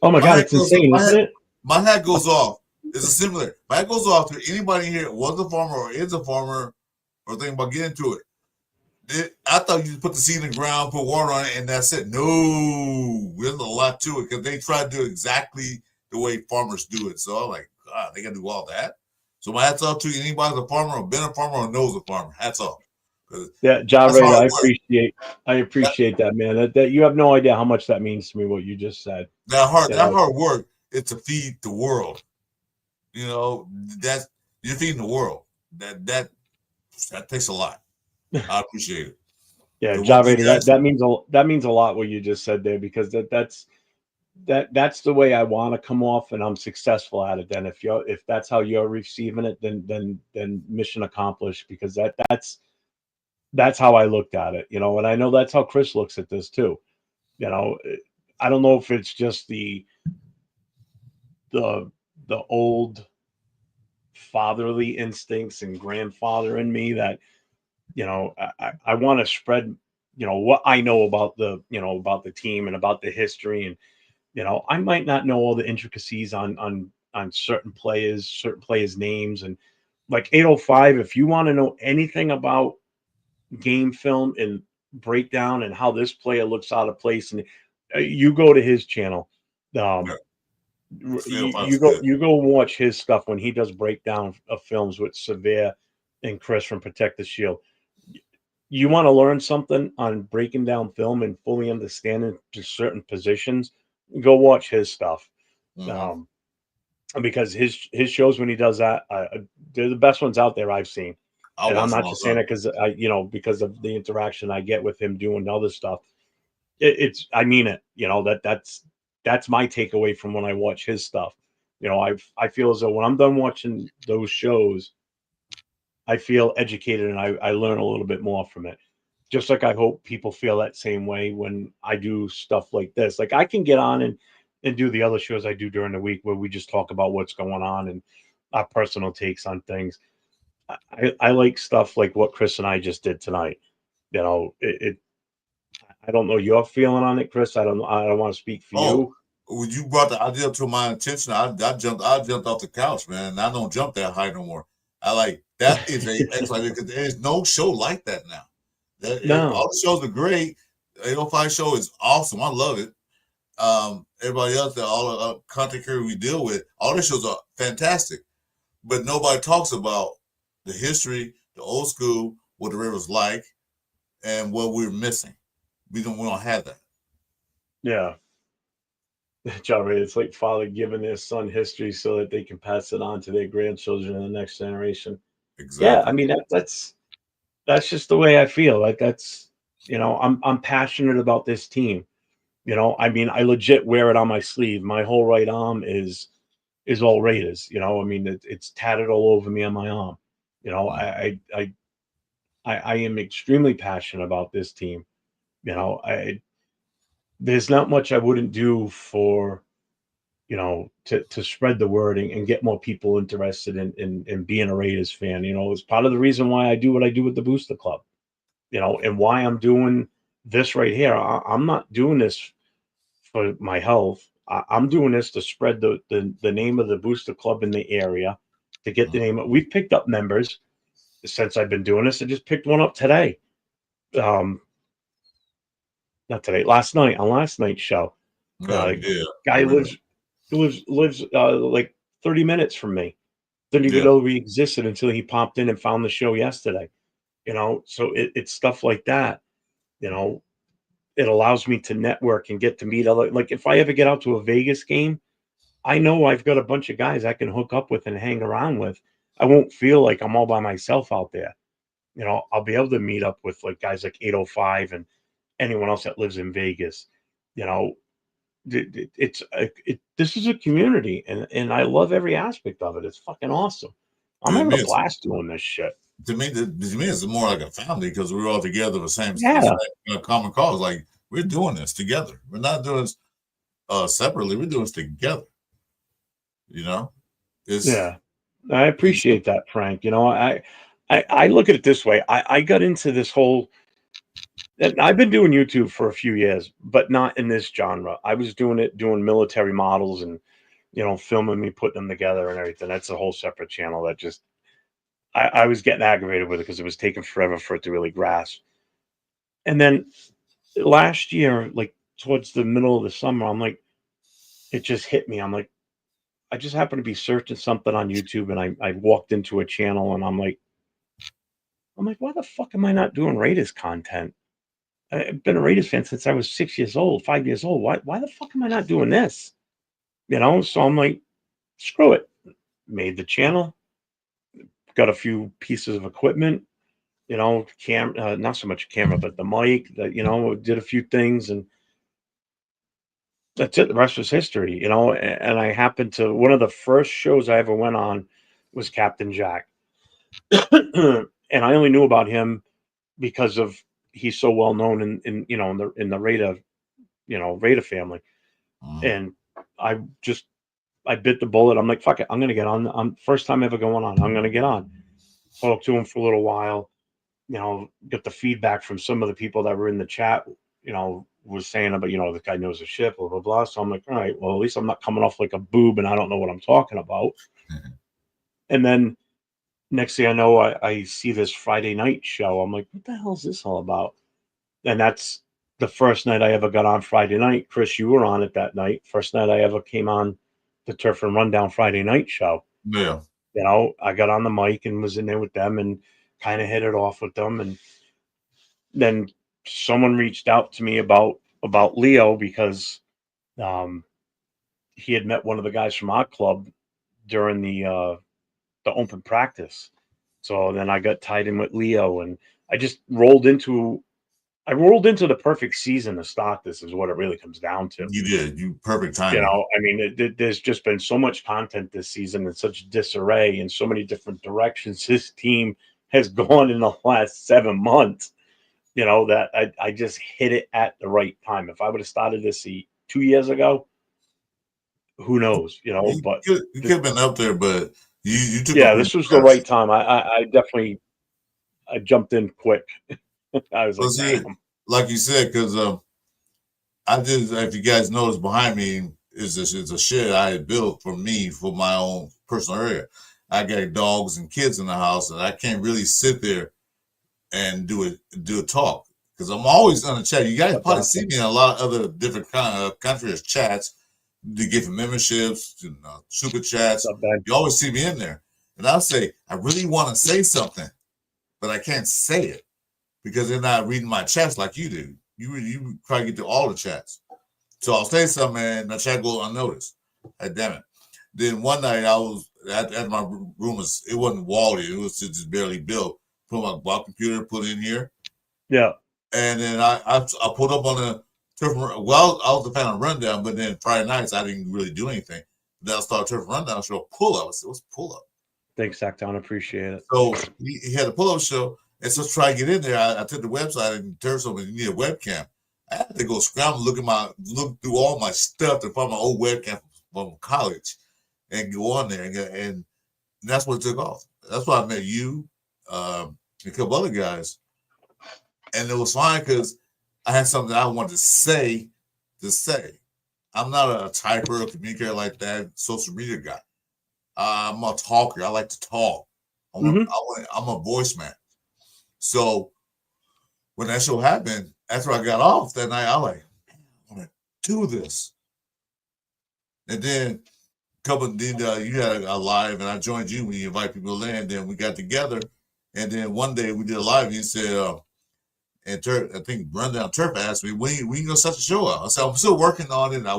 Oh my God, it's insane, isn't it? My hat goes off. It's a simulator. My hat goes off to anybody here was a farmer or is a farmer or thinking about getting into it. I thought you just put the seed in the ground, put water on it, and that's it. No, there's a lot to it because they try to do exactly the way farmers do it. So I'm like, God, they got to do all that. So my hats off to anybody that's a farmer or been a farmer or knows a farmer. Hats off. Yeah, Javed, I appreciate that, man. That you have no idea how much that means to me. What you just said. That hard work is to feed the world. You know, that's you're feeding the world. That takes a lot. I appreciate it. Yeah, Javed, that means a lot what you just said there because that's the way I want to come off, and I'm successful at it. Then if that's how you're receiving it, then mission accomplished because that's how I looked at it, you know, and I know that's how Chris looks at this too. You know, I don't know if it's just the old fatherly instincts and grandfather in me that, you know, I want to spread, you know, what I know about about the team and about the history. And, you know, I might not know all the intricacies on certain players' names. And like 805, if you want to know anything about game film and breakdown and how this player looks out of place, and you go to his channel. You go watch his stuff when he does breakdown of films with Severe and Chris from Protect the Shield. You want to learn something on breaking down film and fully understanding just certain positions, go watch his stuff. Because his shows when he does that, they're the best ones out there I've seen. And I'm not just saying it because because of the interaction I get with him doing other stuff. I mean it. You know, that's my takeaway from when I watch his stuff. You know, I feel as though when I'm done watching those shows, I feel educated and I learn a little bit more from it. Just like I hope people feel that same way when I do stuff like this. Like I can get on and do the other shows I do during the week where we just talk about what's going on and our personal takes on things. I like stuff like what Chris and I just did tonight. You know, I don't know your feeling on it, Chris. I don't want to speak for you. When you brought the idea to my attention, I jumped off the couch, man. I don't jump that high no more. I like that is because there's no show like that now. All the shows are great. 805 show is awesome. I love it. Everybody else, all the content creators we deal with, all the shows are fantastic. But nobody talks about the history, the old school, what the river's like, and what we're missing. We don't have that. Yeah. John, it's like father giving their son history so that they can pass it on to their grandchildren and the next generation. Exactly. Yeah, I mean that's just the way I feel. Like that's, you know, I'm passionate about this team. You know, I mean, I legit wear it on my sleeve. My whole right arm is all Raiders. You know, I mean, it's tatted all over me on my arm. You know, I am extremely passionate about this team. You know, there's not much I wouldn't do for, you know, to spread the word and get more people interested in being a Raiders fan. You know, it's part of the reason why I do what I do with the Booster Club, you know, and why I'm doing this right here. I'm not doing this for my health. I'm doing this to spread the name of the Booster Club in the area, to get the name. We've picked up members since I've been doing this. I just picked one up today. Not today, last night on last night's show. Guy lives like 30 minutes from me. Didn't even know we existed until he popped in and found the show yesterday. You know, so it's stuff like that. You know, it allows me to network and get to meet other. Like if I ever get out to a Vegas game, I know I've got a bunch of guys I can hook up with and hang around with. I won't feel like I'm all by myself out there. You know, I'll be able to meet up with like guys like 805 and anyone else that lives in Vegas. You know, this is a community, and I love every aspect of it. It's fucking awesome. I'm To having me, a blast doing this shit. to me, it's more like a family because we're all together the same, Yeah. common cause. Like we're doing this together. We're not doing this separately. We're doing this together. You know, it's Yeah, I appreciate that, Frank. You know, I look at it this way. I got into this whole. And I've been doing YouTube for a few years, but not in this genre. I was doing military models and filming me putting them together and everything. That's a whole separate channel that just I was getting aggravated with it because it was taking forever for it to really grasp. And then last year, like towards the middle of the summer, I'm like, it just hit me. I'm like, I just happened to be searching something on YouTube and I walked into a channel and I'm like, why the fuck am I not doing Raiders content? I've been a Raiders fan since I was 6 years old, 5 years old. Why the fuck am I not doing this? So I'm like, screw it. Made the channel, got a few pieces of equipment, not so much camera, but the mic, did a few things and that's it. The rest was history, and I happened to, one of the first shows I ever went on was Captain Jack. And I only knew about him because of, he's so well known in the Raider family. And I bit the bullet. I'm like, fuck it. I'm going to get on. I'm first time ever going on. I'm going to get on. Talk to him for a little while, get the feedback from some of the people that were in the chat, was saying about, the guy knows his shit, blah, blah, blah. So I'm like, all right, well, at least I'm not coming off like a boob and I don't know what I'm talking about. And then next thing I know, I see this Friday night show. I'm like, what the hell is this all about? And that's the first night I ever got on Friday night. Chris, you were on it that night. First night I ever came on the Turf and Rundown Friday night show. Yeah. I got on the mic and was in there with them and kind of hit it off with them. And then someone reached out to me about Leo because he had met one of the guys from our club during the open practice. So then I got tied in with Leo and I just rolled into the perfect season to start this, is what it really comes down to. You did. Perfect timing. There's just been so much content this season in such disarray in so many different directions this team has gone in the last 7 months, that I just hit it at the right time. If I would have started this 2 years ago, who knows, but you could have been up there, but you took. Yeah, this was the right time. I definitely jumped in quick. I was like, damn. Like you said, because I did. If you guys notice, behind me is a shed I had built for me for my own personal area. I got dogs and kids in the house, and I can't really sit there and do a talk because I'm always on the chat. You guys probably see me in a lot of other different countries chats to give memberships, super chats. You always see me in there, and I'll say I really want to say something, but I can't say it because they're not reading my chats like you do. You probably get to all the chats. So I'll say something and the chat goes unnoticed. Damn it. Then one night I was at my room, it wasn't walled, it was just barely built. Put my computer, put it in here. Yeah. And then I put up on the Turf. Well, I was the fan of Rundown, but then Friday nights I didn't really do anything. Then I started Turf Rundown show, pull up. I said, what's pull up? Thanks, Sacktown. Appreciate it. So he had a pull up show. And so try to get in there. I took the website and Turf told me you need a webcam. I had to go scramble, look through all my stuff to find my old webcam from college and go on there. And that's what it took off. That's why I met you, and a couple other guys. And it was fine because I had something I wanted to say. I'm not a typer or communicator like that, social media guy. I'm a talker. I like to talk. I'm a voice man. So when that show happened, after I got off that night, I was like, I want to do this. And then you had a live, and I joined you when you invite people in. Then we got together, and then one day we did a live. And you said, and I think Rundown Turf asked me, when you gonna set the show out? I said, I'm still working on it. And I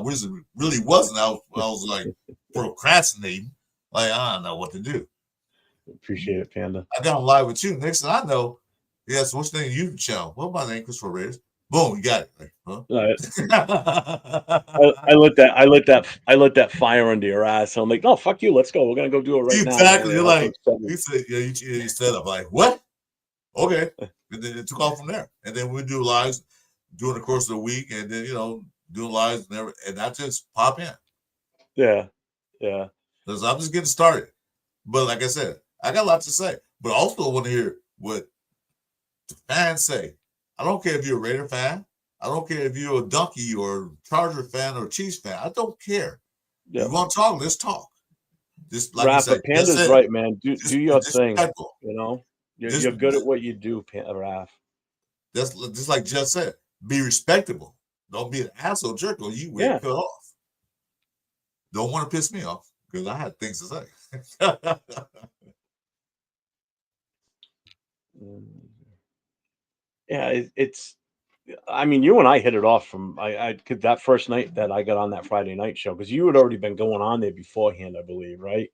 really wasn't. I was like procrastinating, like I don't know what to do. Appreciate it, Panda. I got on live with you. Next thing I know, yes, what's the name of your channel? What my name, Christopher Reyes? Boom, you got it. Like, huh? I lit that fire under your ass. So I'm like, no, fuck you. Let's go. We're gonna go do it right now. Exactly. You're Man. like, he said, yeah, you set up. Like, what? Okay. And then it took off from there. And then we do lives during the course of the week, and then doing lives and I just pop in. Yeah. Because I'm just getting started. But like I said, I got a lot to say. But also want to hear what the fans say. I don't care if you're a Raider fan. I don't care if you're a Donkey or Charger fan or Chiefs fan. I don't care. Yeah. You want to talk? Let's talk. Just like Rafa, Panda's right, man. Do your thing. You're good at what you do, Raph. That's just like Jeff said. Be respectable. Don't be an asshole jerk or you will cut off. Don't want to piss me off because I had things to say. Yeah, it's. I mean, you and I hit it off from that first night that I got on that Friday night show because you had already been going on there beforehand, I believe, right?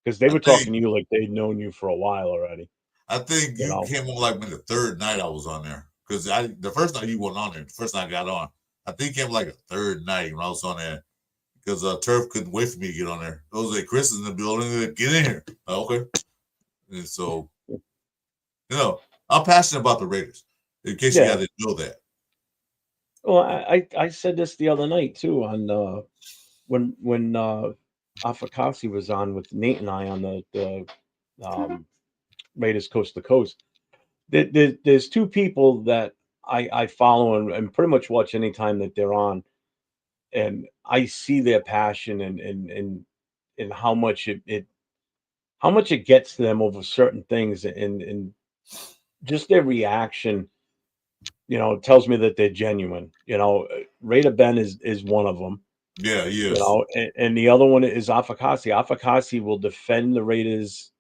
Because they were talking to you like they'd known you for a while already. I think you came on like the third night I was on there because the first night you weren't on there. The first night I got on, I think it came like a third night when I was on there because Turf couldn't wait for me to get on there. I was like, Chris is in the building. Get in here. Okay. And so, I'm passionate about the Raiders. In case you got to know that. Well, I said this the other night too on when Afakasi was on with Nate and I on the Raiders Coast to Coast. There's two people that I follow and pretty much watch anytime that they're on, and I see their passion and how much it gets to them over certain things and just their reaction. Tells me that they're genuine. Raider Ben is one of them. Yeah, he is. And the other one is Afakasi. Afakasi will defend the Raiders,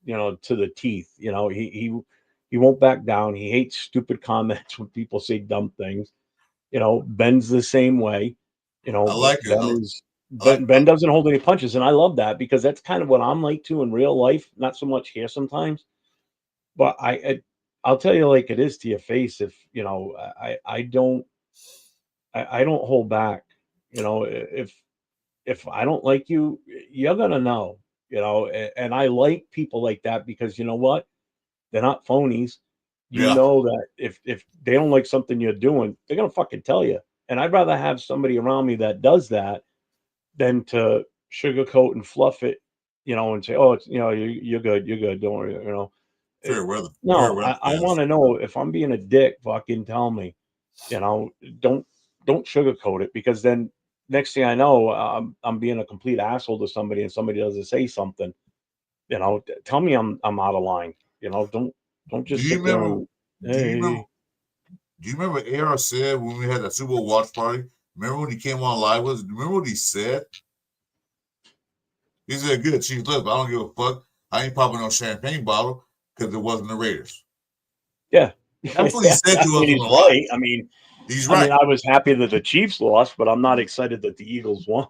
to the teeth. He won't back down. He hates stupid comments when people say dumb things. Ben's the same way. I like it. Ben doesn't hold any punches, and I love that because that's kind of what I'm like too in real life. Not so much here sometimes, but I'll tell you like it is to your face. If I don't hold back. If I don't like you, you're gonna know. And I like people like that because you know what? They're not phonies. You know that if they don't like something you're doing, they're gonna fucking tell you. And I'd rather have somebody around me that does that than to sugarcoat and fluff it, and say, "Oh, it's you're good, don't worry." Fair weather. I want to know if I'm being a dick. Fucking tell me. Don't sugarcoat it because then next thing I know, I'm being a complete asshole to somebody, and somebody doesn't say something. Tell me I'm out of line. Don't just. Do you remember AR said when we had that Super Bowl watch party? Remember when he came on live? Remember what he said? He said, "Good, Chief. Look, I don't give a fuck. I ain't popping no champagne bottle because it wasn't the Raiders." Yeah, that's what he said to us. He's right. I mean, he's right. I was happy that the Chiefs lost, but I'm not excited that the Eagles won.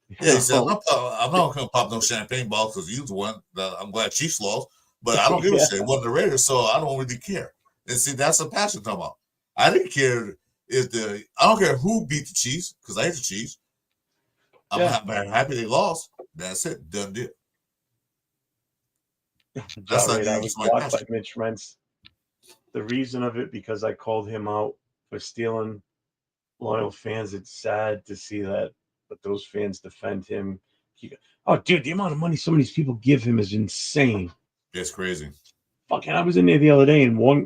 Yeah, he said, "I'm not going to pop no champagne bottles because the Eagles won. I'm glad Chiefs lost, but I don't give a shit. It wasn't the Raiders, so I don't really care." And see, that's the passion I'm talking about. I didn't care I don't care who beat the Chiefs because I hate the Chiefs. I'm happy they lost. That's it. Done deal. That's like I was blocked by Mitch Rentz. The reason of it because I called him out for stealing loyal fans. It's sad to see that, but those fans defend him. Dude, the amount of money some of these people give him is insane. It's crazy. Fucking, I was in there the other day, and one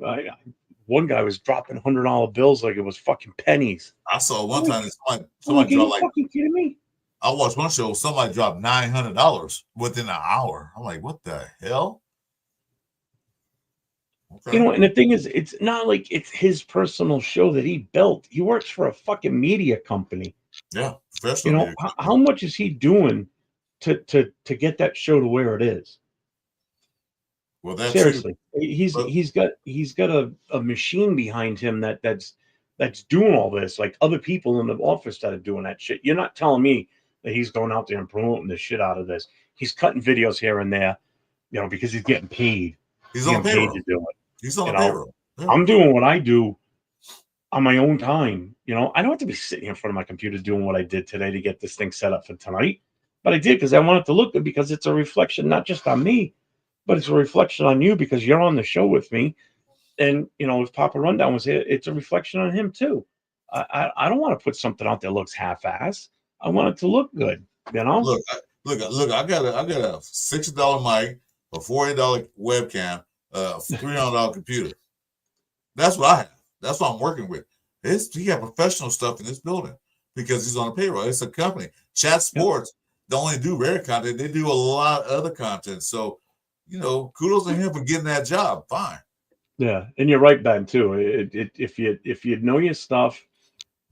guy was dropping $100 bills like it was fucking pennies. I saw one time somebody dropped like. Fucking kidding me? I watched one show. Somebody dropped $900 within an hour. I'm like, what the hell? Okay. And the thing is, it's not like it's his personal show that he built. He works for a fucking media company. Yeah, professional. How much is he doing to get that show to where it is? Well, that's seriously. He's got a machine behind him that's doing all this. Like other people in the office that are doing that shit. You're not telling me that he's going out there and promoting the shit out of this. He's cutting videos here and there, because he's getting paid. He's on payroll. To do it. He's on payroll. Yeah. I'm doing what I do. on my own time. You know, I don't have to be sitting in front of my computer doing what I did today to get this thing set up for tonight. But I did because I want it to look good, because it's a reflection not just on me, but it's a reflection on you, because you're on the show with me. And you know, if Papa Rundown was here, it's a reflection on him too. I don't want to put something out that looks half-ass. I want it to look good. You know. Look. I got a $60 mic, a $40 webcam, a $300 computer. That's what I have. That's what I'm working with. He got professional stuff in this building because he's on a payroll. It's a company. Chat Sports don't only do rare content; they do a lot of other content. So, you know, kudos to him for getting that job. Fine. Yeah, and you're right, Ben. Too. If you know your stuff,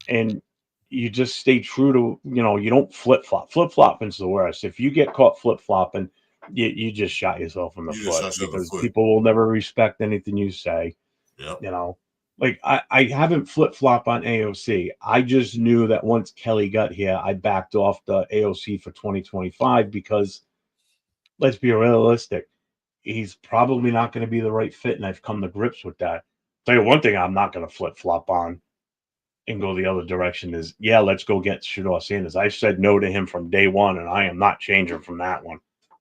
and you just stay true to, you know, you don't flip flop. Flip flopping is the worst. If you get caught flip flopping, you just shot yourself in the foot, because people will never respect anything you say. Yep. You know, like I haven't flip flop on AOC. I just knew that once Kelly got here, I backed off the AOC for 2025, because let's be realistic, he's probably not going to be the right fit, and I've come to grips with that. Tell you one thing, I'm not going to flip flop on and go the other direction is, let's go get Shedeur Sanders. I said no to him from day one, and I am not changing from that one.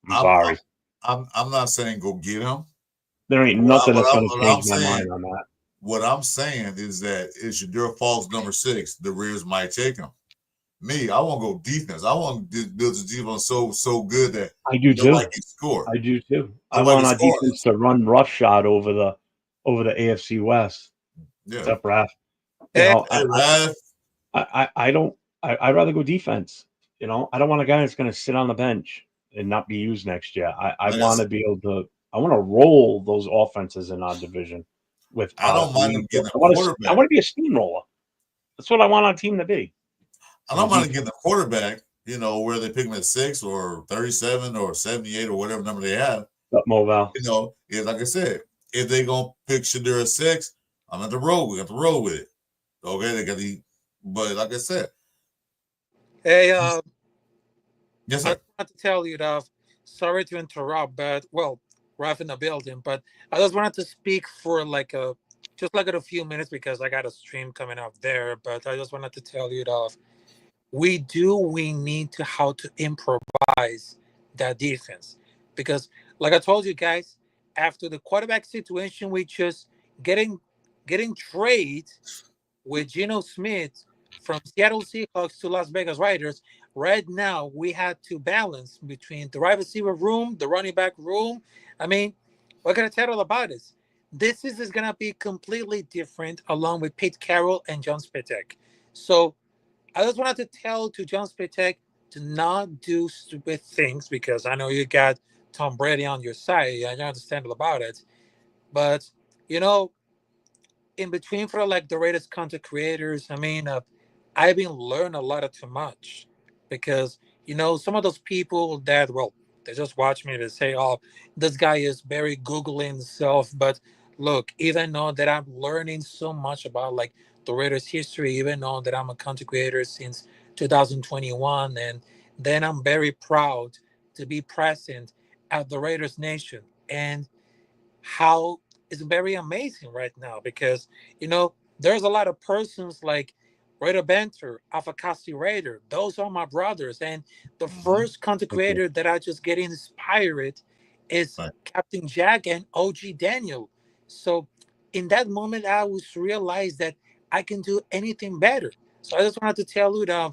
I'm sorry. I'm not saying go get him. There ain't nothing that's going to change my mind on that. What I'm saying is that if Shedeur falls number 6, the Raiders might take him. Me, I want to go defense. I want to build the defense so good that I do too. Like score. I do too. I want our defense to run roughshod over the AFC West. Yeah. Except Raph. You know, I'd rather go defense. You know, I don't want a guy that's going to sit on the bench and not be used next year. I want to be able to. I want to roll those offenses in our division. With I don't mind them getting a quarterback. I want to be a steamroller. That's what I want our team to be. I don't mind getting a quarterback. You know, where they pick him at 6 or 37 or 78 or whatever number they have. Mobile. You know, like I said, if they're gonna pick Shedeur at 6, I'm at the road. We got to roll with it. Okay, they got the. But like I said, hey, yes, sir. I want to tell you that. Sorry to interrupt, but Raph in the building. But I just wanted to speak for just a few minutes, because I got a stream coming up there. But I just wanted to tell you that we need to how to improvise that defense, because like I told you guys, after the quarterback situation, we just getting trade with Geno Smith from Seattle Seahawks to Las Vegas Raiders. Right now, we had to balance between the wide receiver room, the running back room. I mean, what can I tell you about this? This is going to be completely different, along with Pete Carroll and John Spitek. So I just wanted to tell to John Spitek to not do stupid things, because I know you got Tom Brady on your side. I understand about it. But, you know, in between for the Raiders content creators, I mean, I've been learning a lot of too much, because, you know, some of those people that, they just watch me to say, oh, this guy is very Googling himself. But look, even though that I'm learning so much about the Raiders history, even though that I'm a content creator since 2021, and then I'm very proud to be present at the Raiders Nation, and how it's very amazing right now, because, you know, there's a lot of persons like Raider Banter, Afakasi Raider. Those are my brothers. And the first content creator that I just get inspired is Captain Jack and OG Daniel. So in that moment, I was realized that I can do anything better. So I just wanted to tell you that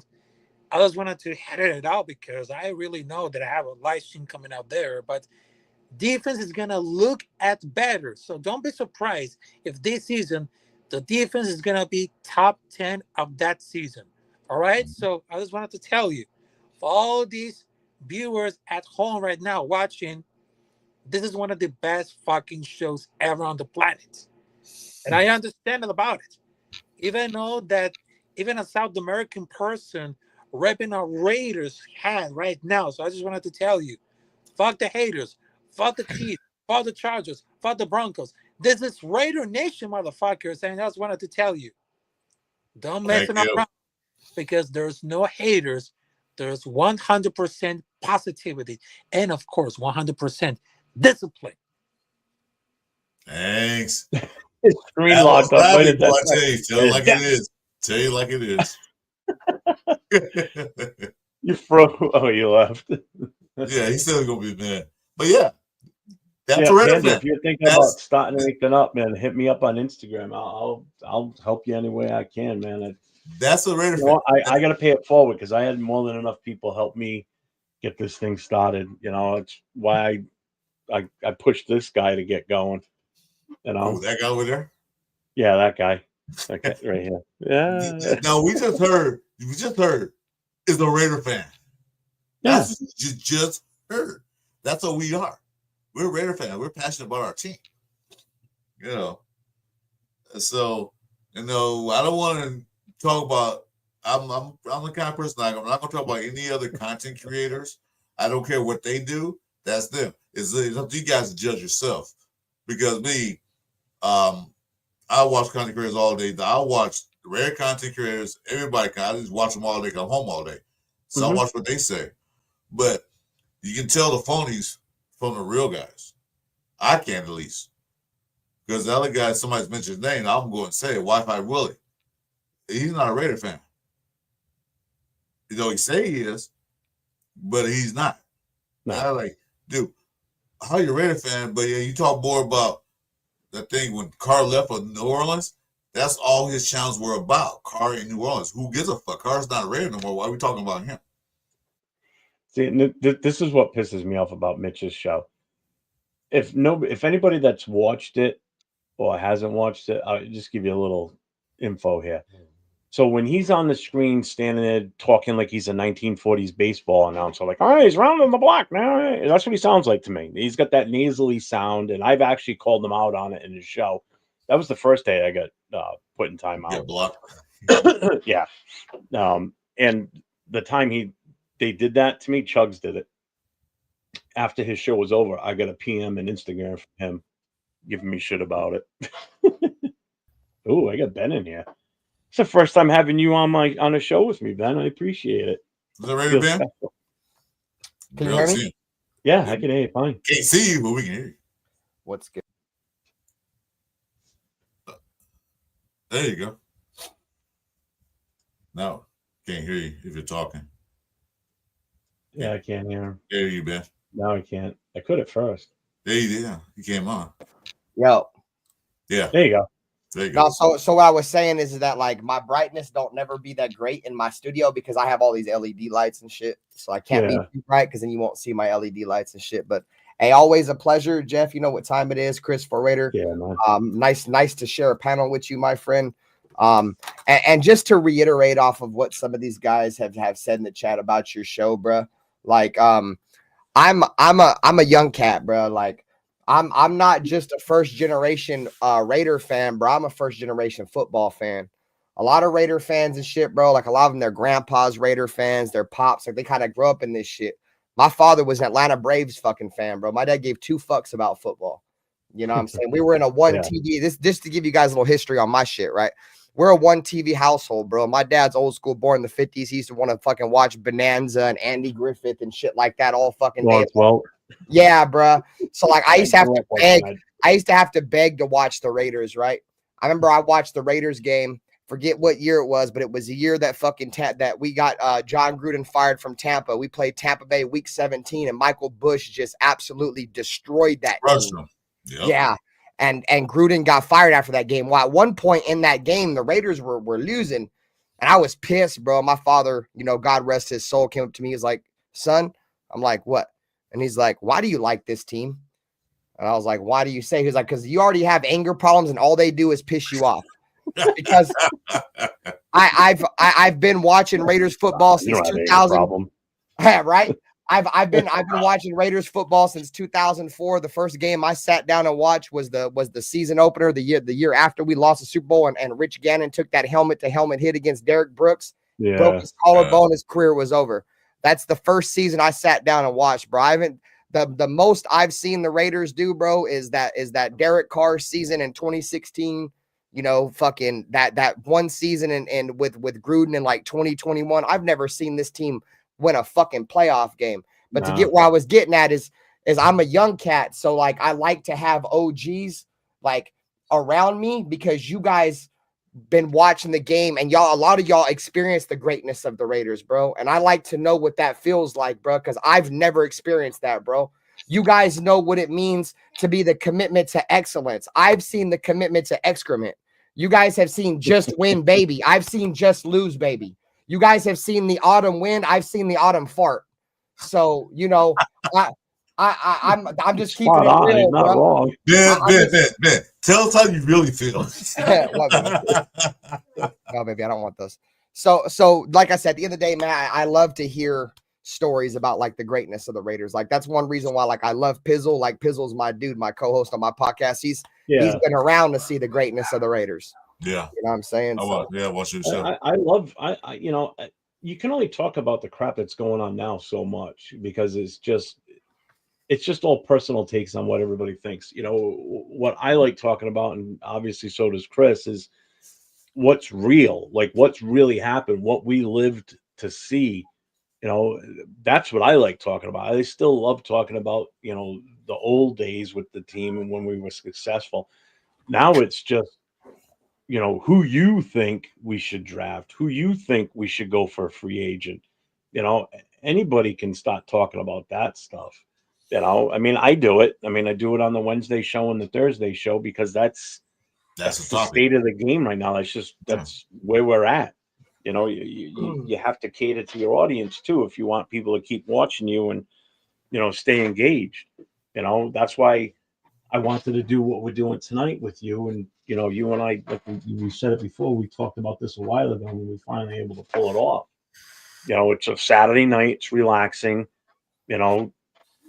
I just wanted to head it out, because I really know that I have a live stream coming out there. But defense is going to look at better. So don't be surprised if this season the defense is going to be top 10 of that season. All right? So I just wanted to tell you, for all these viewers at home right now watching, this is one of the best fucking shows ever on the planet. And I understand about it. Even though that even a South American person repping a Raiders hat right now. So I just wanted to tell you, fuck the haters. Fuck the Chiefs. Fuck the Chargers. Fuck the Broncos. This is Raider Nation, motherfuckers. And I just wanted to tell you, don't mess around, because there's no haters. There's 100% positivity. And, of course, 100% discipline. Thanks. His screen That locked was up right savvy, at boy. I that tell you, tell it like Yeah. it is. Tell you like it is. You froze. Oh, you left. Yeah, he's still gonna be mad. But yeah, that's Yeah, a Raider Panda, fan. if you're thinking That's about starting anything up, man, hit me up on Instagram. I'll help you any way I can, man. that's a Raider You fan. know, I got to pay it forward because I had more than enough people help me get this thing started. You know, it's why I pushed this guy to get going. You know, Oh, that guy over there. yeah, that guy right here. Yeah, Now we just heard is a Raider fan. yeah. That's what you just heard. That's what we are. We're Raider fans. We're passionate about our team. You know. So, I don't want to talk about. I'm the kind of person I'm not going to talk about any other content creators. I don't care what they do. That's them. It's up to you guys to judge yourself. Because me, I watch content creators all day. I watch rare content creators. Everybody, I just watch them all day. Come home all day. So I watch what they say. But you can tell the phonies from the real guys. I can at least. Because the other guy, somebody's mentioned his name, I'm going to say Wi-Fi Willie. He's not a Raider fan. You know, he say he is, but he's not. No. I like, dude, how you a Raider fan? But yeah, you talk more about the thing when Carr left for New Orleans. That's all his channels were about. Carr in New Orleans. Who gives a fuck? Carr's not a Raider no more. Why are we talking about him? See, this is what pisses me off about Mitch's show. If anybody that's watched it or hasn't watched it, I'll just give you a little info here. So when he's on the screen standing there talking like he's a 1940s baseball announcer, like, all right, he's rounding the block now. That's what he sounds like to me. He's got that nasally sound, and I've actually called him out on it in his show. That was the first day I got put in timeout. Get blocked. Yeah. And the time they did that to me, Chugs did it. After his show was over, I got a PM and Instagram from him giving me shit about it. Oh, I got Ben in here. It's the first time having you on a show with me, Ben. I appreciate it. Is that Raider Feels Ben? special. Can you hear me? Yeah, I can hear you fine. Can't see you, but we can hear you. What's good? There you go. No, can't hear you if you're talking. Yeah, I can't hear him. There you, Ben. No, I can't. I could at first. There you, yeah. You came on. Yo. Yeah, There you go. there you go. No, so what I was saying is that like my brightness don't never be that great in my studio because I have all these LED lights and shit. So I can't be too bright because then you won't see my LED lights and shit. But hey, always a pleasure, Jeff. You know what time it is, Chris for Raider. Yeah, man. Nice to share a panel with you, my friend. And just to reiterate off of what some of these guys have said in the chat about your show, bro. Like, I'm a young cat, bro. Like, I'm not just a first generation Raider fan, bro. I'm a first generation football fan. A lot of Raider fans and shit, bro. Like a lot of them, their grandpas Raider fans, their pops, like they kind of grew up in this shit. My father was an Atlanta Braves fucking fan, bro. My dad gave 2 fucks about football. You know what I'm saying? We were in a one TV. This to give you guys a little history on my shit, right? We're a 1 TV household, bro. My dad's old school, born in the 50s. He used to want to fucking watch Bonanza and Andy Griffith and shit like that all fucking day. Well, yeah, bro. So like I used to have to beg. I used to have to beg to watch the Raiders, right? I remember I watched the Raiders game. Forget what year it was, but it was the year that fucking that we got John Gruden fired from Tampa. We played Tampa Bay week 17, and Michael Bush just absolutely destroyed that team. Yep. Yeah. And Gruden got fired after that game. Well, at one point in that game, the Raiders were losing, and I was pissed, bro. My father, you know, God rest his soul, came up to me. He's like, son, I'm like, what? And he's like, why do you like this team? And I was like, why do you say? He's like, because you already have anger problems, and all they do is piss you off. Because I've been watching Raiders football since 2000. Right? I've been watching Raiders football since 2004. The first game I sat down and watched was the season opener, the year after we lost the Super Bowl, and Rich Gannon took that helmet to helmet hit against Derek Brooks, broke his collarbone, his career was over. That's the first season I sat down and watched, bro. I haven't the most I've seen the Raiders do, bro, is that Derek Carr season in 2016. You know, fucking that one season and with Gruden in like 2021. I've never seen this team win a fucking playoff game. But to get where I was getting at is I'm a young cat, so like I like to have OGs. Like around me because you guys been watching the game and a lot of y'all experience the greatness of the Raiders, bro. And I like to know what that feels like, bro, because I've never experienced that, bro. You guys know what it means to be the commitment to excellence. I've seen the commitment to excrement. You guys have seen just win, baby. I've seen just lose, baby. You guys have seen the autumn win. I've seen the autumn fart. So, you know, I'm just keeping it Spot on. real, He's not bro. wrong. Ben, tell us how you really feel. What, no, baby, I don't want those. So like I said, at the end of the day, man, I love to hear stories about like the greatness of the Raiders. Like that's one reason why like I love Pizzle. Like Pizzle's my dude, my co-host on my podcast. He's been around to see the greatness of the Raiders. Yeah, you know what I'm saying. Watch your show. I love you know, you can only talk about the crap that's going on now so much because it's just all personal takes on what everybody thinks. You know, what I like talking about, and obviously so does Chris, is what's real, like what's really happened, what we lived to see. You know, that's what I like talking about. I still love talking about, you know, the old days with the team and when we were successful. Now it's just, you know, who you think we should draft, who you think we should go for a free agent. You know, anybody can start talking about that stuff. You know, I mean, I do it. I mean, I do it on the Wednesday show and the Thursday show because that's the state of the game right now. That's where we're at. You know, you have to cater to your audience too if you want people to keep watching you and, you know, stay engaged. You know, that's why I wanted to do what we're doing tonight with you. And, you know, you and I, like we said it before, we talked about this a while ago when we finally able to pull it off. You know, it's a Saturday night, it's relaxing, you know,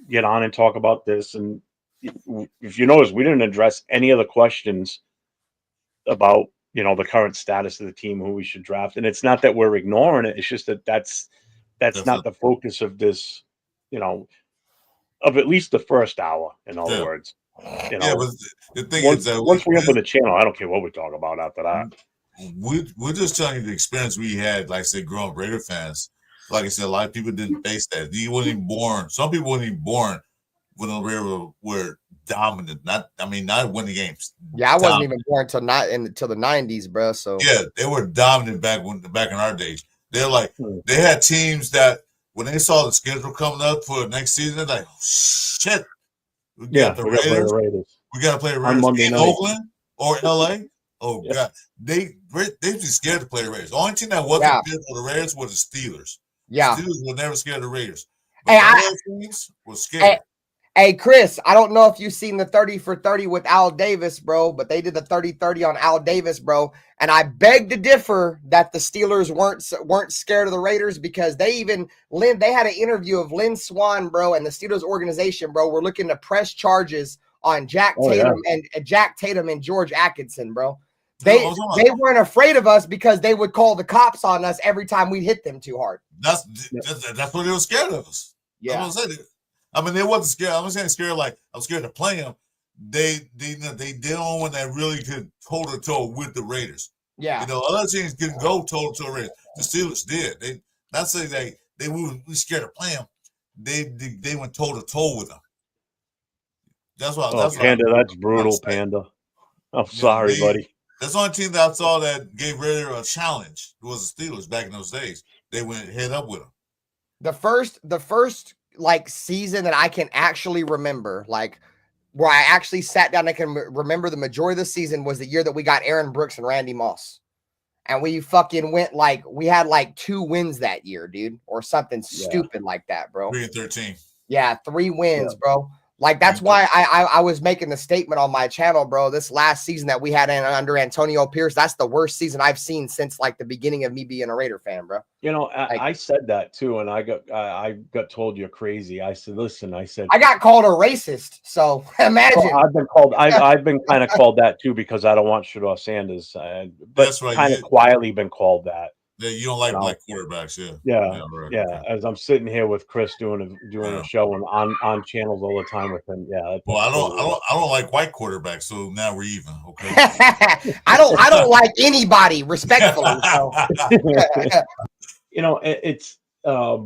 get on and talk about this. And if you notice, we didn't address any of the questions about, you know, the current status of the team, who we should draft. And it's not that we're ignoring it. It's just that's not the focus of this, you know, of at least the first hour, in other words. You know, but the thing once, is that once we open the channel, I don't care what we talk about after that. We're just telling you the experience we had, like I said, growing up Raider fans. Like I said, a lot of people didn't face that. You wasn't even born. Some people weren't even born when the Raiders were dominant. Not winning games. Yeah, I wasn't even born until the 90s, bro. So yeah, they were dominant back in our days. They're like they had teams that when they saw the schedule coming up for the next season, they're like, oh, shit. We got the Raiders. We got to play the Raiders in Oakland or LA. Oh God, they be scared to play the Raiders. The only team that wasn't scared of the Raiders was the Steelers. Yeah, the Steelers were never scared of the Raiders. But the teams were scared. Hey, Chris, I don't know if you've seen the 30 for 30 with Al Davis, bro, but they did the 30-30 on Al Davis, bro. And I beg to differ that the Steelers weren't scared of the Raiders because they had an interview of Lynn Swann, bro, and the Steelers organization, bro, were looking to press charges on Jack Tatum and George Atkinson, bro. They weren't afraid of us because they would call the cops on us every time we hit them too hard. That's what they were scared of us. Yeah. I mean, they wasn't scared. I'm saying scared like I'm scared to play them. They did on one that really could toe to toe with the Raiders. Yeah, you know, other teams couldn't go toe to toe Raiders. The Steelers did. They not saying they were scared to play them. They went toe to toe with them. That's why. Panda, that's brutal, Panda. I'm sorry, buddy. That's the only team that I saw that gave Raider a challenge. It was the Steelers back in those days. They went head up with them. The first like season that I can actually remember, like where I actually sat down and I can remember the majority of the season was the year that we got Aaron Brooks and Randy Moss. And we fucking went we had 2 wins that year, dude, or something stupid like that, bro. 3-13. Yeah, 3 wins, bro. Like, that's why I was making the statement on my channel, bro. This last season that we had under Antonio Pierce, that's the worst season I've seen since the beginning of me being a Raider fan, bro. You know, I said that too, and I got told you're crazy. I said, listen, I got called a racist, so imagine. I've been kind of called that too because I don't want Shedeur Sanders, but that's right. Kind of quietly been called that. Yeah, you don't like black quarterbacks, yeah. As I'm sitting here with Chris doing a show and on channels all the time with him. Yeah. Well, I don't like white quarterbacks, so now we're even. Okay. I don't like anybody respectfully. So. You know, it's. I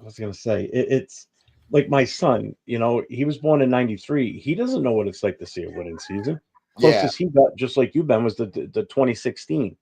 was gonna say it's like my son, he was born in '93. He doesn't know what it's like to see a winning season. Closest he got, just like you, Ben, was the 2016.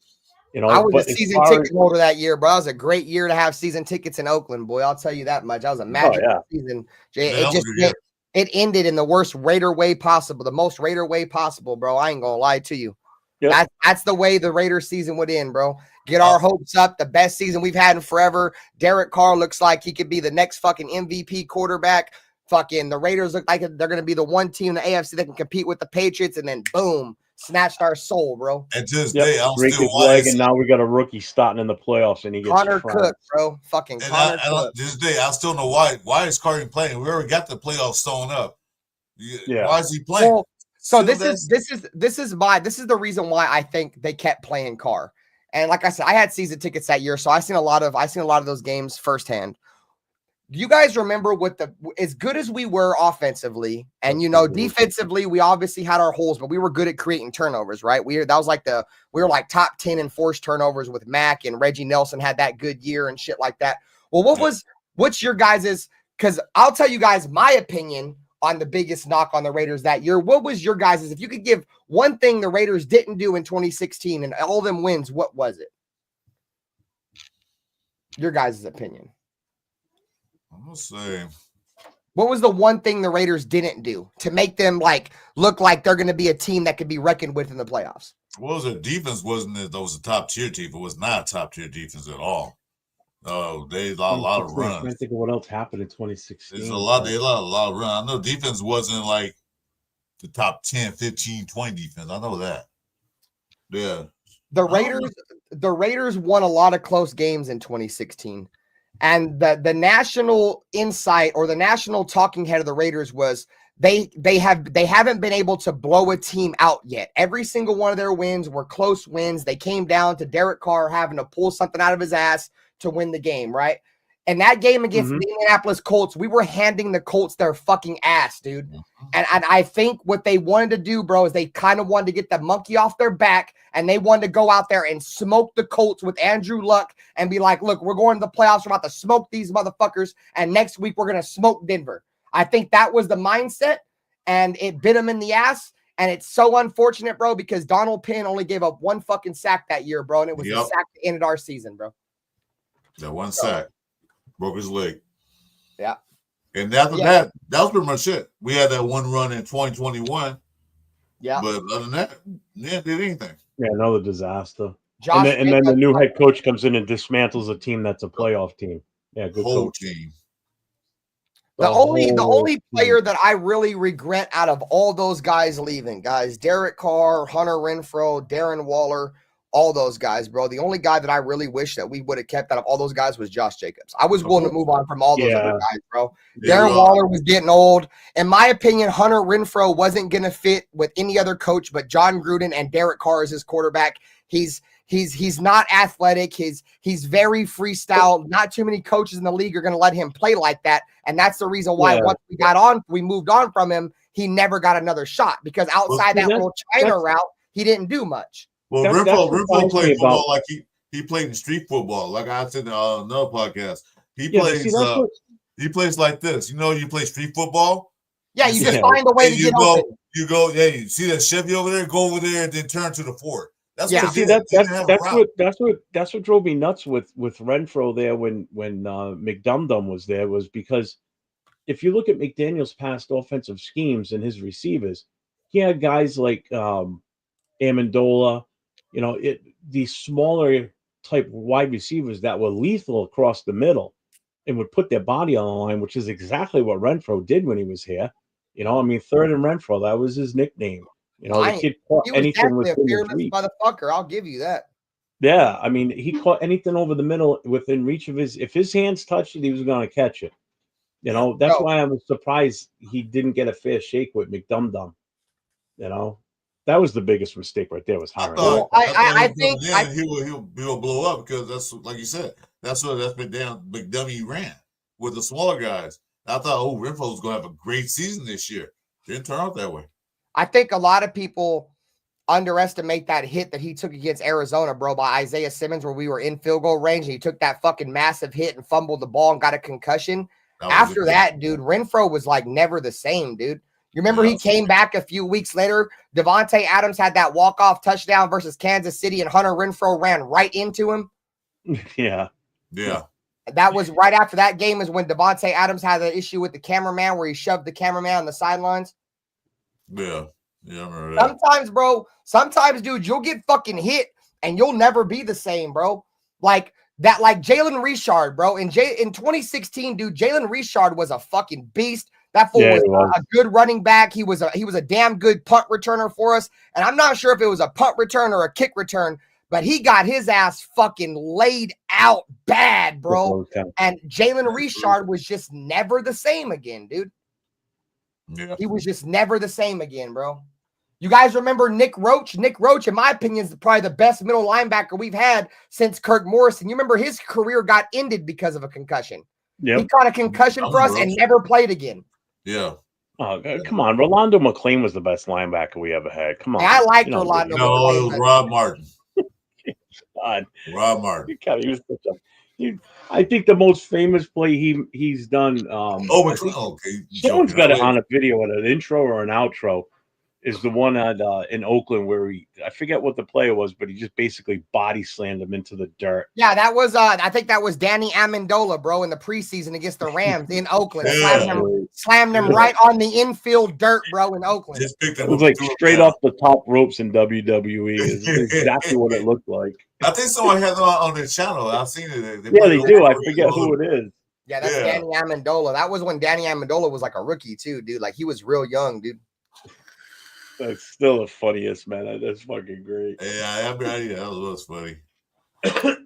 I was but a season ticket holder that year, bro. It was a great year to have season tickets in Oakland, boy. I'll tell you that much. That was a magical season. It ended in the worst Raider way possible, the most Raider way possible, bro. I ain't gonna lie to you. Yep. That's the way the Raiders season would end, bro. Get our hopes up. The best season we've had in forever. Derek Carr looks like he could be the next fucking MVP quarterback. Fucking the Raiders look like they're going to be the one team in the AFC that can compete with the Patriots, and then boom, snatched our soul, bro. And to this day, I'm break still his leg, and now we got a rookie starting in the playoffs, and he gets Connor Cook, bro. Fucking Connor Cook. To this day, I still know why is Carter playing. We already got the playoffs sewn up. Yeah. Why is he playing? Well, so this is the reason why I think they kept playing Carr. And like I said, I had season tickets that year, so I seen a lot of those games firsthand. Do you guys remember as good as we were offensively, and defensively, we obviously had our holes, but we were good at creating turnovers, right? We were like top 10 in forced turnovers with Mac, and Reggie Nelson had that good year and shit like that. Well, what's your guys's? Because I'll tell you guys my opinion on the biggest knock on the Raiders that year. What was your guys's? If you could give one thing the Raiders didn't do in 2016 and all them wins, what was it? Your guys' opinion. I'm gonna say, what was the one thing the Raiders didn't do to make them look like they're going to be a team that could be reckoned with in the playoffs? Well, the defense wasn't that was a top tier team. It was not a top tier defense at all. Oh, they had a lot of runs. I can't think of what else happened in 2016. There's a lot of runs. I know defense wasn't like the top 10, 15, 20 defense. I know that. Yeah. The Raiders won a lot of close games in 2016. And the national insight or the national talking head of the Raiders was they haven't been able to blow a team out yet. Every single one of their wins were close wins. They came down to Derek Carr having to pull something out of his ass to win the game, right? And that game against the Indianapolis Colts, we were handing the Colts their fucking ass, dude. And I think what they wanted to do, bro, is they kind of wanted to get the monkey off their back, and they wanted to go out there and smoke the Colts with Andrew Luck and be like, look, we're going to the playoffs. We're about to smoke these motherfuckers, and next week we're going to smoke Denver. I think that was the mindset, and it bit them in the ass. And it's so unfortunate, bro, because Donald Penn only gave up one fucking sack that year, bro, and it was the sack that ended our season, bro. That one sack broke his leg. Yeah. And after that was pretty much it. We had that one run in 2021. Yeah. But other than that, did anything. Yeah, another disaster. And then the new head coach comes in and dismantles a team that's a playoff team. Yeah, good whole coach. Team. The only player that I really regret out of all those guys leaving, guys, Derek Carr, Hunter Renfrow, Darren Waller, all those guys, bro. The only guy that I really wish that we would have kept out of all those guys was Josh Jacobs. I was willing to move on from all those other guys, bro. Darren Waller was getting old. In my opinion, Hunter Renfrow wasn't going to fit with any other coach but John Gruden, and Derek Carr is his quarterback. He's not athletic. He's very freestyle. Not too many coaches in the league are going to let him play like that. And that's the reason why once we moved on from him, he never got another shot, because outside that little China route, he didn't do much. Well, Renfrow played football like he played in street football. Like I said in another podcast, he plays like this. You play street football. Yeah, you just find a way to get open. You go, you see that Chevy over there? Go over there and then turn to the Ford. That's what drove me nuts with Renfrow there when McDumdum was there, was because if you look at McDaniel's past offensive schemes and his receivers, he had guys like Amendola, these smaller type wide receivers that were lethal across the middle and would put their body on the line, which is exactly what Renfrow did when he was here. Third and Renfrow, that was his nickname. The kid caught anything within the reach. Motherfucker, I'll give you that. Yeah, he caught anything over the middle within reach of if his hands touched it, he was going to catch it. That's why I was surprised he didn't get a fair shake with McDumdum. That was the biggest mistake right there, was hiring. I think he'll blow up, because that's, like you said, that's McDummy ran with the smaller guys. I thought, Renfrow was going to have a great season this year. Didn't turn out that way. I think a lot of people underestimate that hit that he took against Arizona, bro, by Isaiah Simmons, where we were in field goal range and he took that fucking massive hit and fumbled the ball and got a concussion. After that, dude, Renfro was like never the same, dude. You remember he came back a few weeks later? Devontae Adams had that walk-off touchdown versus Kansas City, and Hunter Renfro ran right into him. Yeah. Yeah. That was right after that game is when Devontae Adams had the issue with the cameraman where he shoved the cameraman on the sidelines. Yeah. Yeah, I remember that. Sometimes, dude, you'll get fucking hit and you'll never be the same, bro. Like Jalen Richard, bro. In 2016, dude, Jalen Richard was a fucking beast. That fool was a good running back. He was a damn good punt returner for us. And I'm not sure if it was a punt return or a kick return, but he got his ass fucking laid out bad, bro. And Jalen Richard was just never the same again, dude. Yeah. He was just never the same again, bro. You guys remember Nick Roach? Nick Roach, in my opinion, is probably the best middle linebacker we've had since Kirk Morrison. You remember his career got ended because of a concussion. Yep. He caught a concussion for us and never played again. Yeah. Oh, come on. Rolando McClain was the best linebacker we ever had. Come on. Hey, I liked Rolando No, McClain. it was Rob Martin. God. Rob Martin. I think the most famous play he's done. McClain. Okay. Someone's got it on a video at an intro or an outro. Is the one at in Oakland where I forget what the play was, but he just basically body slammed him into the dirt. Yeah, that was I think that was Danny Amendola, bro, in the preseason against the Rams in Oakland. Slammed him right on the infield dirt, bro, in Oakland. It was like straight off the top ropes in WWE. It's exactly what it looked like. I think someone has it on their channel. I've seen it. They do. I forget who it is. Yeah, that's Danny Amendola. That was when Danny Amendola was like a rookie too, dude. Like he was real young, dude. That's still the funniest, man. That's fucking great. Yeah, that was funny.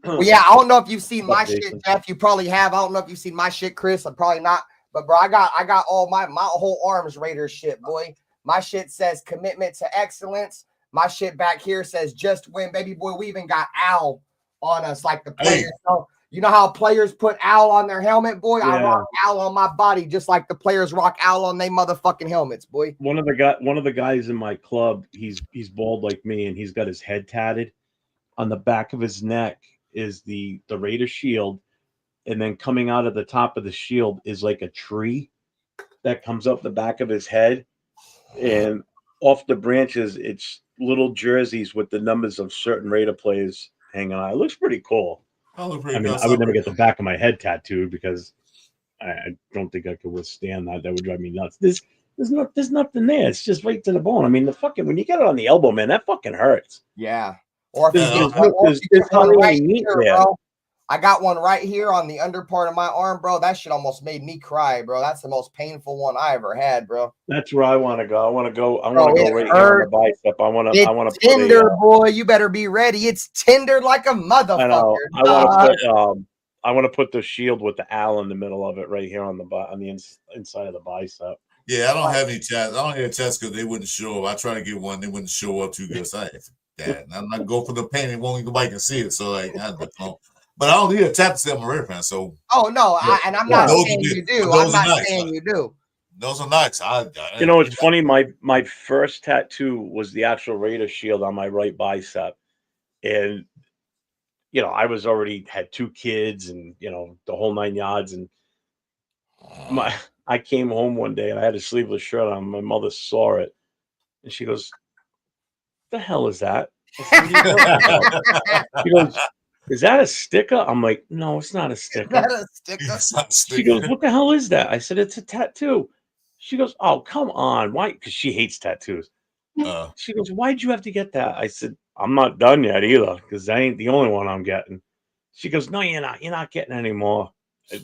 Well, yeah, I don't know if you've seen my shit, Jeff. You probably have. I don't know if you've seen my shit, Chris. I'm probably not. But bro, I got all my whole Arms Raiders shit, boy. My shit says commitment to excellence. My shit back here says just win, baby boy. We even got Owl on us, like the players. Hey. So, you know how players put Owl on their helmet, boy? Yeah. I rock Owl on my body, just like the players rock Owl on their motherfucking helmets, boy. One of the guys in my club, he's bald like me, and he's got his head tatted. On the back of his neck is the Raider shield, and then coming out of the top of the shield is like a tree that comes up the back of his head, and off the branches, it's little jerseys with the numbers of certain Raider players hanging on. It looks pretty cool. I mean, I would never get the back of my head tattooed because I don't think I could withstand that. That would drive me nuts. There's nothing there. It's just right to the bone. I mean, when you get it on the elbow, man, that fucking hurts. Yeah. Or if right here, bro. I got one right here on the under part of my arm, bro. That shit almost made me cry, bro. That's the most painful one I ever had, bro. That's where I want to go. I want to go right here on the bicep. I want to tender, boy. You better be ready. It's tender like a motherfucker. I know. I want to put the shield with the owl in the middle of it right here on the inside of the bicep. Yeah, I don't have any tats. I don't have tats because they wouldn't show up. I tried to get one, they wouldn't show up too good. So I that. I'm not go for the pain. It won't nobody can see it. So like, I don't know. But I don't need a tat to say I'm a Raider fan. So I'm not saying you do. I'm not saying you do. Those are nice. It's funny. My first tattoo was the actual Raider shield on my right bicep, and I was already had 2 kids and the whole 9 yards. And I came home one day and I had a sleeveless shirt on. My mother saw it and she goes, "The hell is that?" She goes, "Is that a sticker?" I'm like, "No, it's not a sticker." She goes, "What the hell is that?" I said, "It's a tattoo." She goes, "Oh, come on. Why?" Because she hates tattoos. She goes, "Why'd you have to get that?" I said, "I'm not done yet either because that ain't the only one I'm getting." She goes, "No, you're not. You're not getting any more."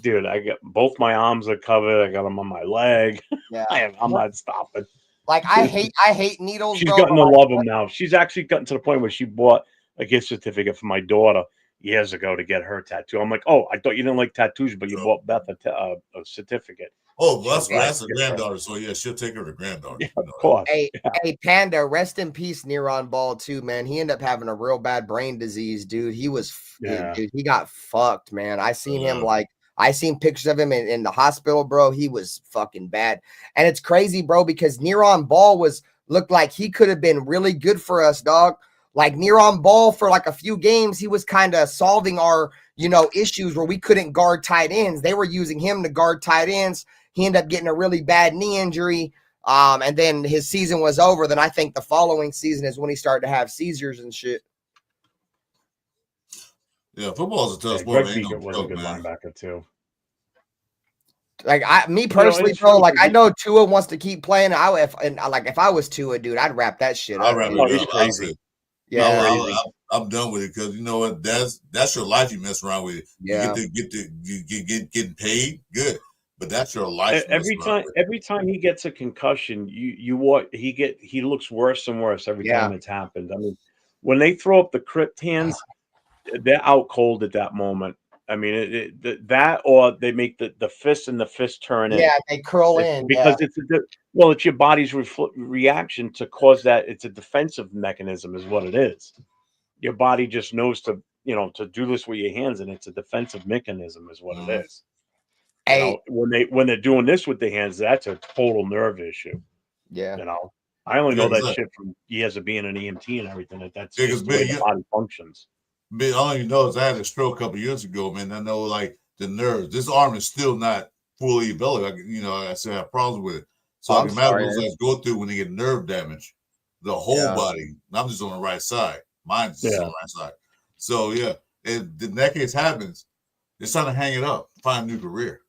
Dude, I got both my arms are covered. I got them on my leg. Yeah, I'm not stopping. Like I hate needles. She's gotten to love them now. She's actually gotten to the point where she bought a gift certificate for my daughter years ago to get her tattoo. I'm like, "Oh, I thought you didn't like tattoos, but you bought Beth a certificate." Oh, well, that's a granddaughter. So yeah, she'll take her to granddaughter. Yeah, of course. Hey, Panda, rest in peace, Neron Ball too, man. He ended up having a real bad brain disease, dude. He was, dude, he got fucked, man. I seen him I seen pictures of him in the hospital, bro. He was fucking bad. And it's crazy, bro, because Neron Ball looked like he could have been really good for us, dog. Like Neron Ball for like a few games, he was kind of solving our, issues where we couldn't guard tight ends. They were using him to guard tight ends. He ended up getting a really bad knee injury. And then his season was over. Then I think the following season is when he started to have seizures and shit. Yeah, football is a tough Yeah, sport. Greg Man. Biekert Ain't no was a joke, good man. linebacker too. Like me personally, it's bro. funny Like 'cause I know Tua wants to keep playing. If I was Tua, dude, I'd wrap that shit I'll up. wrap dude. it he's up. crazy. Yeah, Crazy. I'm done with it because you know what? That's your life. You mess around with it. Yeah. You get getting paid. Good, but that's your life. you mess around with. Every time he gets a concussion, he looks worse and worse every Yeah. time it's happened. I mean, when they throw up the crypt hands, they're out cold at that moment. I mean, that or they make the fist and the fist turn in. Yeah, they curl in. Because it's your body's reaction to cause that. It's a defensive mechanism, is what it is. Your body just knows to do this with your hands, and it's a defensive mechanism, is what it is. Hey, When they're doing this with the hands, that's a total nerve issue. yeah. I only know Yeah, that exactly. shit from years of being an EMT and everything. That's Yeah, just 'cause the way man, the body functions. But all you know is I had a stroke a couple years ago, man. I know like the nerves. This arm is still not fully developed. I still have problems with it. So I I'm can imagine sorry, those man. guys go through when they get nerve damage. The whole Yeah. body. I'm just on the right side. Mine's just Yeah. on the right side. So yeah, if that case happens, it's time to hang it up, find a new career.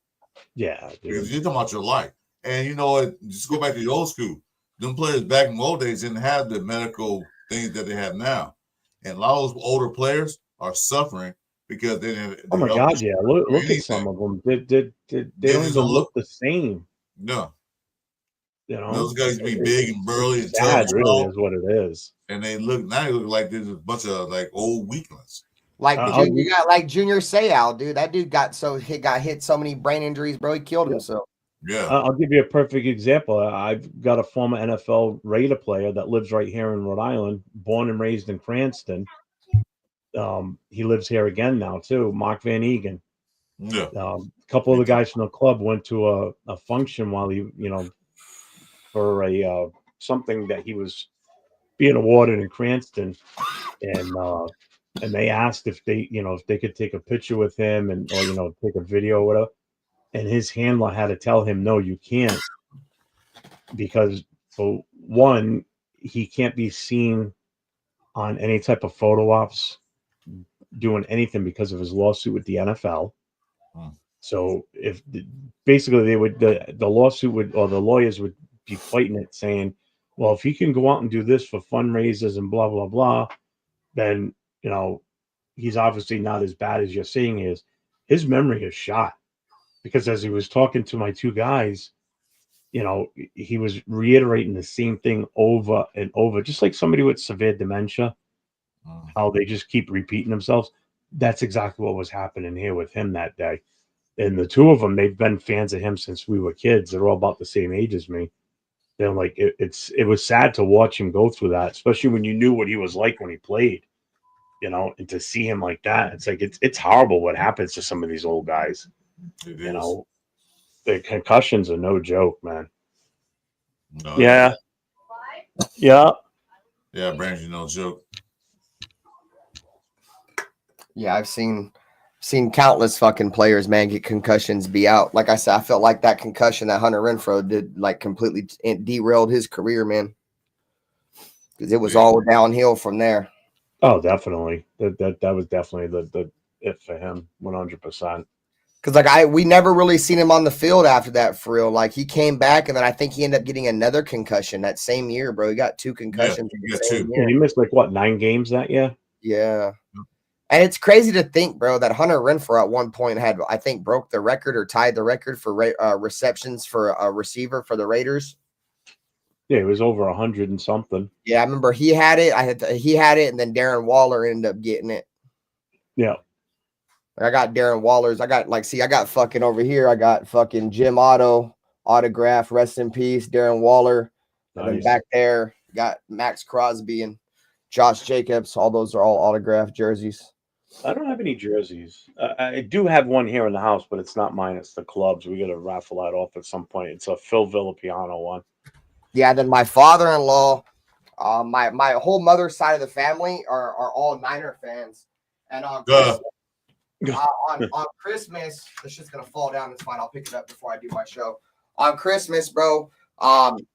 Yeah, Because dude. you're talking about your life. And you know what? Just go back to the old school. Them players back in the old days didn't have the medical things that they have now. And a lot of those older players are suffering because they didn't. Oh my God, yeah. Look at some of them. They don't just even don't look the same. No. You know, Those guys be big and burly and it's tough and sad, really, strong. is what it is. And they look like there's a bunch of like old weaklings. Like I'll you got like Junior Seau, dude. That dude got hit so many brain injuries, bro. He killed himself. Yeah. I'll give you a perfect example. I've got a former NFL Raider player that lives right here in Rhode Island, born and raised in Cranston. He lives here again now too. Mark Van Egan. Yeah. A couple of the guys from the club went to a function while he, for a something that he was being awarded in Cranston, and they asked if they could take a picture with him or take a video or whatever. And his handler had to tell him, no, you can't, because for one, he can't be seen on any type of photo ops doing anything because of his lawsuit with the NFL. So if basically the lawsuit would, or the lawyers would be fighting it, saying, well, if he can go out and do this for fundraisers and blah blah blah, then he's obviously not as bad as you're saying he is. His memory is shot, because as he was talking to my two guys, he was reiterating the same thing over and over, just like somebody with severe dementia, how they just keep repeating themselves. That's exactly what was happening here with him that day. And the two of them, they've been fans of him since we were kids. They're all about the same age as me. They're like, it was sad to watch him go through that, especially when you knew what he was like when he played, and to see him like that. It's like, it's horrible what happens to some of these old guys. It is. The concussions are no joke, man. No, Yeah. Yeah. Yeah, Brandon, no joke. Yeah, I've seen countless fucking players, man, get concussions, be out. Like I said, I felt like that concussion that Hunter Renfrow did, like, completely derailed his career, man, because it was all downhill from there. Oh, definitely. That was definitely the it for him, 100%. Because we never really seen him on the field after that, for real. Like, he came back, and then I think he ended up getting another concussion that same year, bro. He got 2 concussions. Yeah, he got 2. Yeah, he missed 9 games that year. Yeah. And it's crazy to think, bro, that Hunter Renfrow at one point had, I think, broke the record or tied the record for receptions for a receiver for the Raiders. Yeah, it was over 100 and something. Yeah, I remember he had it. He had it, and then Darren Waller ended up getting it. Yeah. I got Darren Waller's. I got fucking over here. I got fucking Jim Otto autograph. Rest in peace, Darren Waller. Nice. And then back there, got Max Crosby and Josh Jacobs. All those are all autographed jerseys. I don't have any jerseys. I do have one here in the house, but it's not mine. It's the club's. We got to raffle that off at some point. It's a Phil Villapiano one. Yeah, then my father-in-law, my whole mother's side of the family are all Niner fans. And on Christmas, On Christmas, the shit's gonna fall down. It's fine. I'll pick it up before I do my show. On Christmas, bro,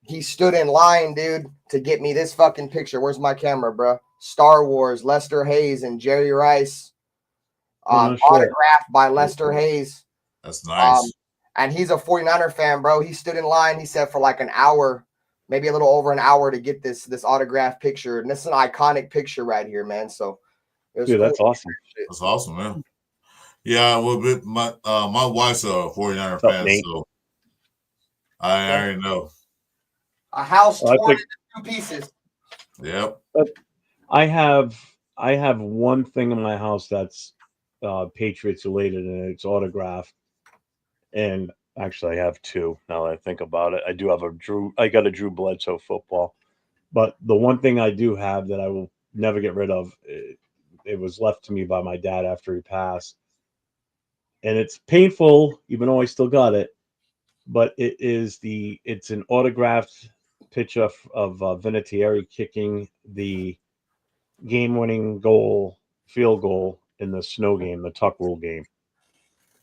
he stood in line, dude, to get me this fucking picture. Where's my camera, bro? Star Wars, Lester Hayes and Jerry Rice, autographed by Lester Hayes. That's nice. And he's a 49er fan, bro. He stood in line. He said for like an hour, maybe a little over an hour, to get this autographed picture. And this is an iconic picture right here, man. So, it was Dude, that's awesome. That's awesome, man. Yeah, well, my wife's a 49er fan, Nate? so I already know. A house I torn think- into 2 pieces. Yep. I have one thing in my house that's Patriots related, and it's autographed. And actually, I have 2 now that I think about it. I do have I got a Drew Bledsoe football, but the one thing I do have that I will never get rid of, it was left to me by my dad after he passed, and it's painful, even though I still got it. But it's an autographed picture of Vinatieri kicking the game-winning field goal in the snow game, the Tuck Rule game.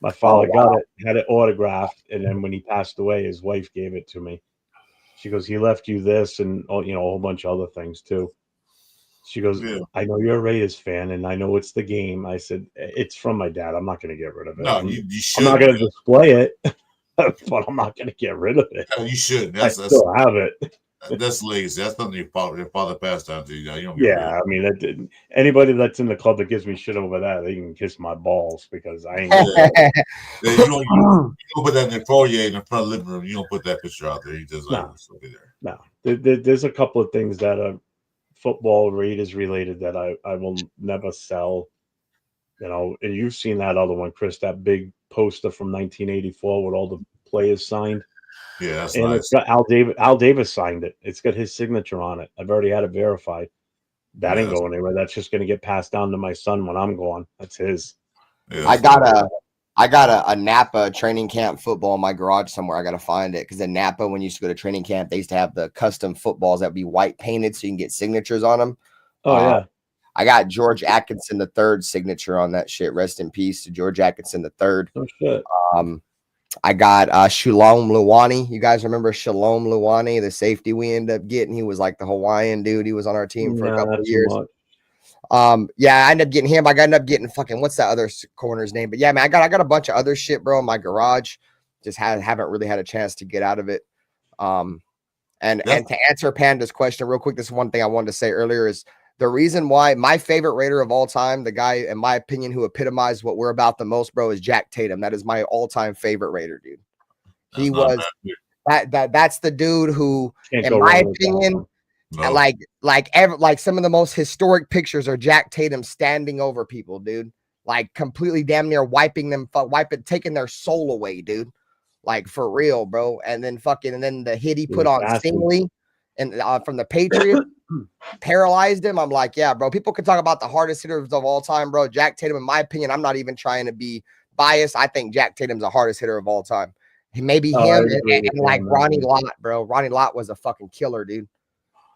My father got it, had it autographed, and then when he passed away, his wife gave it to me. She goes, "He left you this, and a whole bunch of other things too." She goes, Yeah. "I know you're a Raiders fan, and I know it's the game." I said, "It's from my dad. I'm not going to get rid of it. No, I'm you should. not going to display it, but I'm not going to get rid of it. You should. I still have it." That's legacy. That's something your father passed down to you. You don't get rid of Yeah, I mean, anybody that's in the club that gives me shit over that, they can kiss my balls because I ain't. Yeah, you don't put that in the foyer in the front of the living room. You don't put that picture out there. You just like it's over there. No, there's a couple of things that are football Raiders related that I will never sell. And you've seen that other one, Chris, that big poster from 1984 with all the players signed. Yeah, that's And nice. it's got Al Davis signed it. It's got his signature on it. I've already had it verified. That ain't going anywhere. That's just going to get passed down to my son when I'm gone. That's his. Yeah, I got a Napa training camp football in my garage somewhere. I got to find it because in Napa, when you used to go to training camp, they used to have the custom footballs that would be white painted so you can get signatures on them. Oh, yeah. I got George Atkinson III signature on that shit. Rest in peace to George Atkinson III. Oh, shit. I got Shalom Luwani. You guys remember Shalom Luwani, the safety we ended up getting? He was like the Hawaiian dude. He was on our team for a couple of years. Yeah, I ended up getting him. I ended up getting fucking what's that other corner's name? But yeah, man, I got a bunch of other shit, bro, in my garage. Just haven't really had a chance to get out of it. And to answer Panda's question real quick, this is one thing I wanted to say earlier is the reason why my favorite Raider of all time, the guy, in my opinion, who epitomized what we're about the most, bro, is Jack Tatum. That is my all-time favorite Raider, dude. He was that's the dude who, in my opinion, like some of the most historic pictures are Jack Tatum standing over people, dude. Like completely damn near taking their soul away, dude. Like for real, bro. And then the hit he put on Stingley and from the Patriots paralyzed him. I'm like, yeah, bro. People can talk about the hardest hitters of all time, bro. Jack Tatum, in my opinion, I'm not even trying to be biased. I think Jack Tatum's the hardest hitter of all time. Maybe him and like Ronnie Lott, bro. Ronnie Lott was a fucking killer, dude.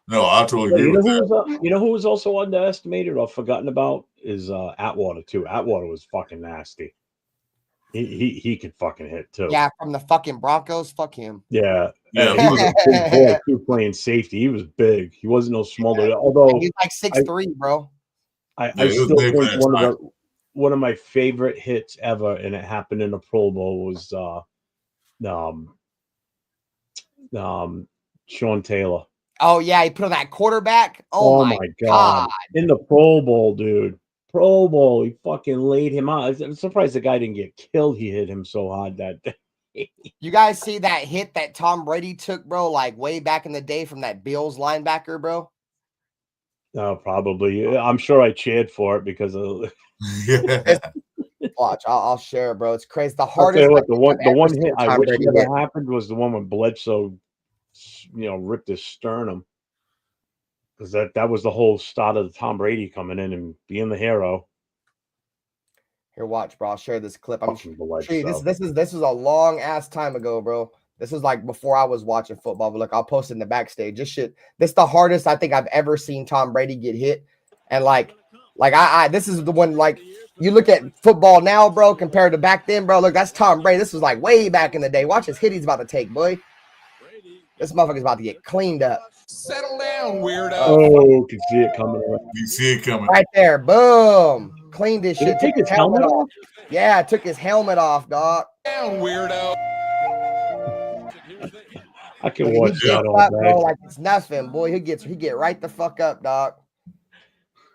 No, I totally agree with that. You know who was also underestimated or forgotten about is Atwater too. Atwater was fucking nasty. He could fucking hit too. Yeah, from the fucking Broncos. Fuck him. Yeah. He was a big boy too, playing safety. He was big. He wasn't no small dude. Although he's like 6'3", bro. I still think one of my favorite hits ever, and it happened in the Pro Bowl, was Sean Taylor. Oh yeah, he put on that quarterback. Oh my god. In the Pro Bowl, dude. Pro Bowl, he fucking laid him out. I'm surprised the guy didn't get killed. He hit him so hard that day. You guys see that hit that Tom Brady took, bro, like way back in the day from that Bills linebacker, bro? No, probably. I'm sure I cheered for it because of Watch, I'll share, bro. It's crazy. The hardest. The one hit I wish never happened was the one when Bledsoe, ripped his sternum. Because that was the whole start of Tom Brady coming in and being the hero. Here, watch, bro. I'll share this clip. This is a long ass time ago, bro. This is like before I was watching football. But look, I'll post it in the backstage. This is the hardest I think I've ever seen Tom Brady get hit. And like I this is the one, like You look at football now, bro, compared to back then, bro. Look, that's Tom Brady. This was like way back in the day. Watch his hit he's about to take, boy. This motherfucker's about to get cleaned up. Settle down, weirdo. Oh, can see it coming around. You see it coming. Right there, boom. Cleaned his Did shit. it take Took his helmet off? Yeah, took his helmet off, dog. Down, weirdo. I can He watch gets that all up, bro, day. like it's nothing, boy. He get right the fuck up, dog.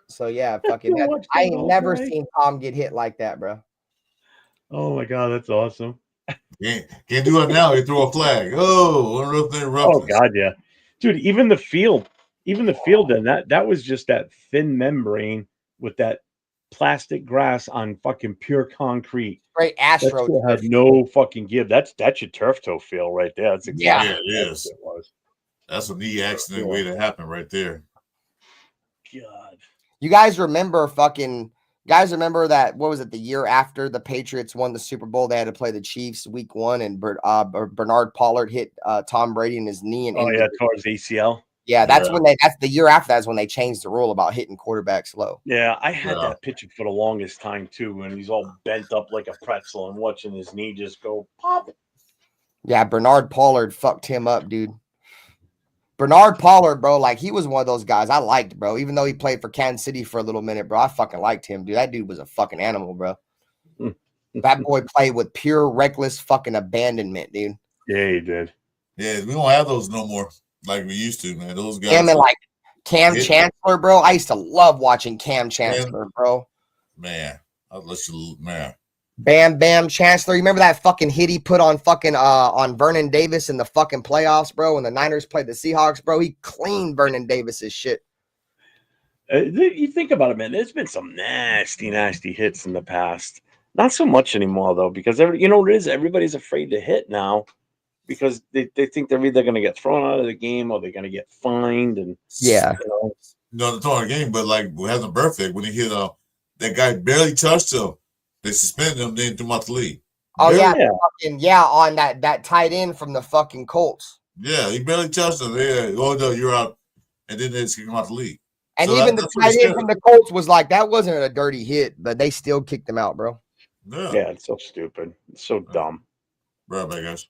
So yeah, fucking. can watch I that ain't all never day. seen Tom get hit like that, bro. Oh my god, that's awesome. Can't do it now. You throw a flag. Oh, Oh god, yeah, dude. Even the field, then that was just that thin membrane with that plastic grass on fucking pure concrete. Great That Astro. shit had no fucking give. That's your turf toe feel right there. That's Yeah. exactly Yeah, it what is. it was. That's a knee accident way to happen right there. God. You guys remember that, what was it, the year after the Patriots won the Super Bowl, they had to play the Chiefs week 1, and Bernard Pollard hit Tom Brady in his knee. And Oh yeah, towards ACL. yeah, that's Yeah. when that's the year after that's when they changed the rule about hitting quarterbacks low. Yeah, I had Yeah. that picture for the longest time too, and he's all bent up like a pretzel and watching his knee just go pop. Yeah, Bernard Pollard fucked him up, dude. Bernard Pollard, bro, like he was one of those guys I liked, bro. Even though he played for Kansas City for a little minute, bro, I fucking liked him, dude. That dude was a fucking animal, bro. That boy played with pure reckless fucking abandonment, dude. Yeah, he did. Yeah, we don't have those no more like we used to, man. Those guys. Him and like Cam Yeah. Chancellor, bro. I used to love watching Cam Chancellor, bro. Man, I'll let you, man. Bam Bam Chancellor. You remember that fucking hit he put on fucking on Vernon Davis in the fucking playoffs, bro? When the Niners played the Seahawks, bro, he cleaned Vernon Davis's shit. You think about it, man. There's been some nasty hits in the past. Not so much anymore though, because you know what it is. Everybody's afraid to hit now because they think they're either going to get thrown out of the game or they're going to get fined. And Yeah. you know, No, they're throwing a game, but like Hasn't Perfect when he hit that guy barely touched him. They suspended him, then threw him out the league. Oh Barely- yeah, yeah. fucking yeah, on that tight end from the fucking Colts. Yeah, he barely touched him. Yeah, oh no, you're out, and then they just kicked him out the league. And So even the that's what tight it's end from the Colts was like, that wasn't a dirty hit, but they still kicked him out, bro. Yeah, Yeah, it's so stupid. It's so dumb. right back, guys.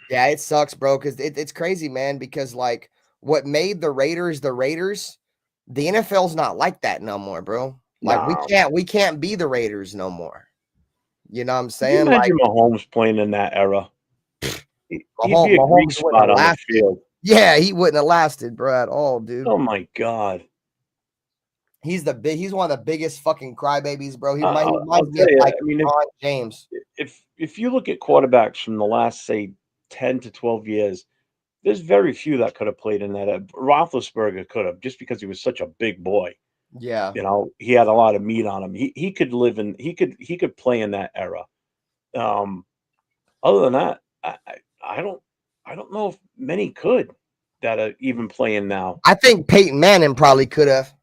Yeah, it sucks, bro, because it's crazy, man, because like what made the Raiders, the NFL's not like that no more, bro. Like No. we can't be the Raiders no more. You know what I'm Can you saying? Like imagine Mahomes playing in that era? He'd Mahomes- be a Mahomes Greek wouldn't spot have on the lasted. field. yeah, he wouldn't have lasted, bro, at all, dude. Oh my god. He's one of the biggest fucking crybabies, bro. He I'll reminds me tell of you, like I mean, LeBron James. if you look at quarterbacks from the last, say, 10 to 12 years, there's very few that could have played in that. Roethlisberger could have, just because he was such a big boy. Yeah. You know, he had a lot of meat on him. He could live in he could play in that era. Other than that, I don't know if many could that are even playing now. I think Peyton Manning probably could have.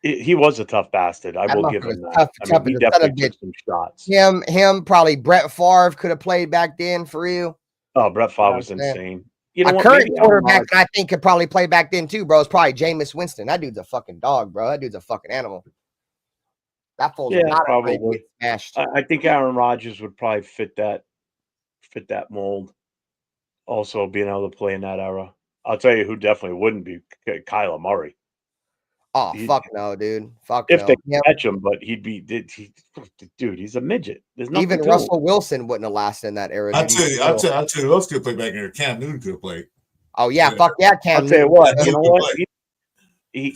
He was a tough bastard. I That will give motherfucker's him that. tough- I tough mean, he as a son of a definitely took some shots. Him, probably Brett Favre could have played back then for you. Oh, Brett Favre know was what I'm saying? insane. You know A what? current Maybe Aaron quarterback Rodgers- that I think could probably play back then too, bro. Is probably Jameis Winston. That dude's a fucking dog, bro. That dude's a fucking animal. That fool's Yeah, not afraid to probably. get smashed. I think Aaron Rodgers would probably fit that mold. Also, being able to play in that era. I'll tell you who definitely wouldn't be Kyler Murray. Oh he- fuck no, dude. Fuck If no. they Him- catch him, but dude, he's a midget. There's nothing even to Russell him. Wilson wouldn't have lasted in that era. I'll dude. tell you who else could play back here. Cam Newton could have played. Oh yeah, Yeah. fuck yeah, Cam. I'll tell you Newton. what, He you know could what? play. He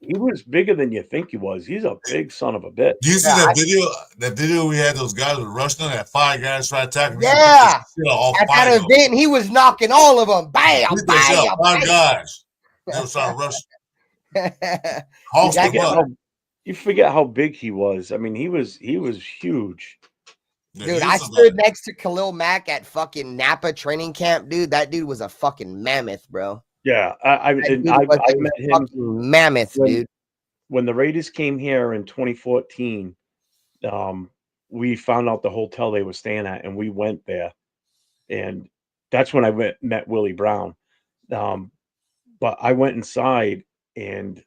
He was bigger than you think he was. He's a big son of a bitch. Do you see Yeah, that video? That video we had those guys with rushing on that 5 guys trying to tackle him. Yeah. All At 5 that of them. event, he was knocking all of them. Bam, Look at that shit, bam, 5 bam. guys. They was trying to rush. Yeah, Host You them Forget up. how- you forget how big he was. I mean, he was huge. Yeah, dude, he's I somebody. stood next to Khalil Mack at fucking Napa training camp, dude. That dude was a fucking mammoth, bro. Yeah, I That and dude I was a met him fucking mammoth, when- dude. when the Raiders came here in 2014. We found out the hotel they were staying at, and we went there, and that's when I met Willie Brown. But I went inside, and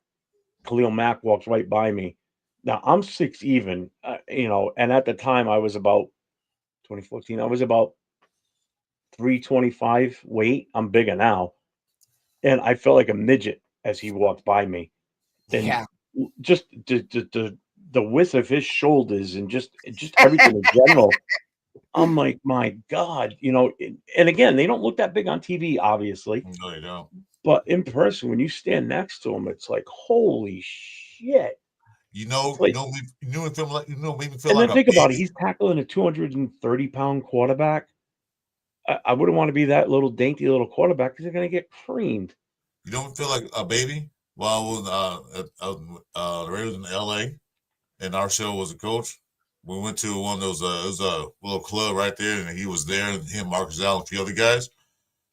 Khalil Mack walks right by me. Now I'm 6 even, and at the time I was about 2014. I was about 325 weight. I'm bigger now, and I felt like a midget as he walked by me. And Yeah. just the width of his shoulders and just everything in general. I'm like, my God, and again, they don't look that big on TV, obviously, No, you don't. but in person, when you stand next to him, it's like, holy shit. You know, Like- made me feel And like then a think about it. baby. He's tackling a 230-pound quarterback. I wouldn't want to be that little dainty little quarterback because they're going to get creamed. You don't feel like a baby while I was the Raiders in L.A. and our show was a coach. We went to one of those. It was a little club right there, and he was there, and him, Marcus Allen, a few other guys.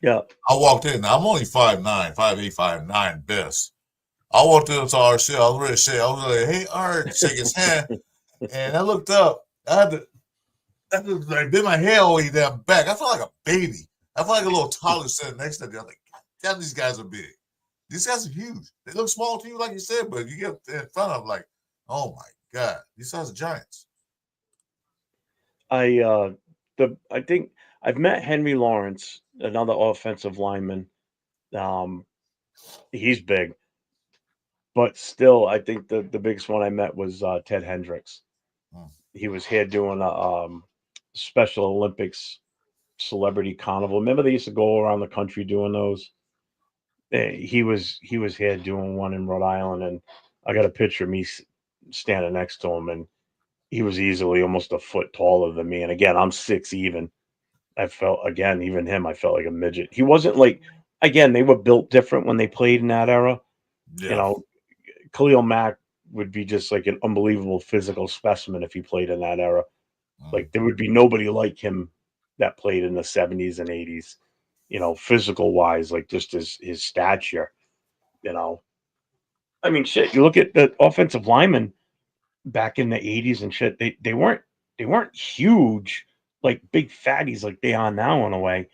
Yeah. I walked in. Now I'm only 5'9", 5'8", 5'9", best. I walked into our show. I was ready to shake. I was like, "Hey, Art," shake his hand, and I looked up. I was like, did my hair all the way down back. I felt like a baby. I felt like a little toddler sitting next to me. I'm like, God damn, these guys are big. These guys are huge. They look small to you, like you said, but you get in front of them, like, oh my God, these guys are giants. I think I've met Henry Lawrence, another offensive lineman. He's big, but still, I think the biggest one I met was Ted Hendricks. Hmm. He was here doing a Special Olympics celebrity carnival. Remember they used to go around the country doing those. He was here doing one in Rhode Island, and I got a picture of me standing next to him, and he was easily almost a foot taller than me. And again, I'm 6 even. I felt even him, I felt like a midget. He wasn't like, again, they were built different when they played in that era. Yeah. Khalil Mack would be just like an unbelievable physical specimen if he played in that era. Like there would be nobody like him that played in the 70s and 80s, physical wise, like just his stature, I mean, shit, you look at the offensive linemen back in the 80s and shit, they weren't huge, like big fatties like they are now in a way.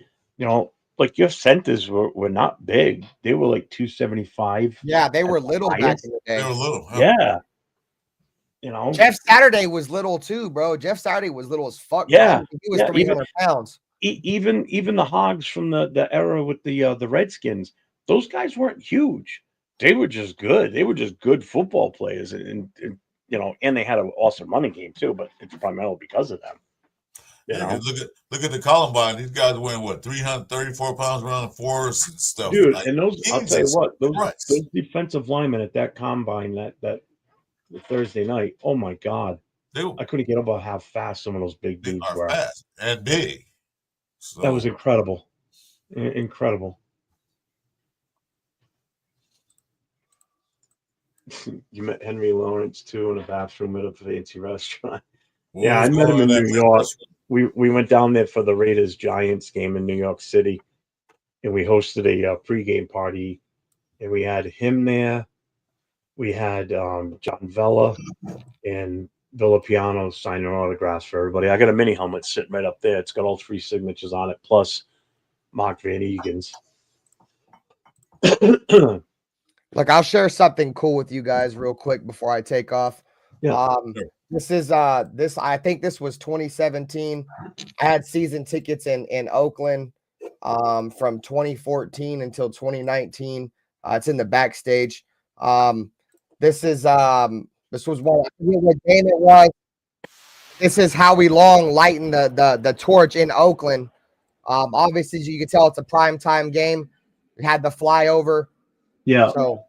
Like your centers were not big. They were like 275. Yeah, they were little back highest. in the They day. were little. Huh? Yeah. Jeff Saturday was little too, bro. Jeff Saturday was little as fuck. Yeah. Bro. He was Yeah, 300 pounds. Even the Hogs from the era with the Redskins, those guys weren't huge. They were just good. They were just good football players, and and they had an awesome running game too. But it's primarily because of them. Yeah, look at the Columbine. These guys weighing what 334 pounds running fours and stuff. Dude, like, and those I'll tell you what, those Christ. defensive linemen at that combine that Thursday night, oh my God. I couldn't get over how fast some of those big They dudes are were. fast and big. So, That was incredible. Incredible. You met Henry Lawrence too in a bathroom at a fancy restaurant. Yeah, I met him in New York. We went down there for the Raiders Giants game in New York City, and we hosted a pregame party, and we had him there. We had John Vella and Villapiano signing autographs for everybody. I got a mini helmet sitting right up there. It's got all 3 signatures on it, plus Mark Van Egan's. Look, I'll share something cool with you guys real quick before I take off. Yeah. This is I think this was 2017. I had season tickets in Oakland from 2014 until 2019. It's in the backstage. This was one, I forget what game it was. This is Howie Long lighting the torch in Oakland. Obviously, you can tell it's a primetime game. It had the flyover. Yeah. So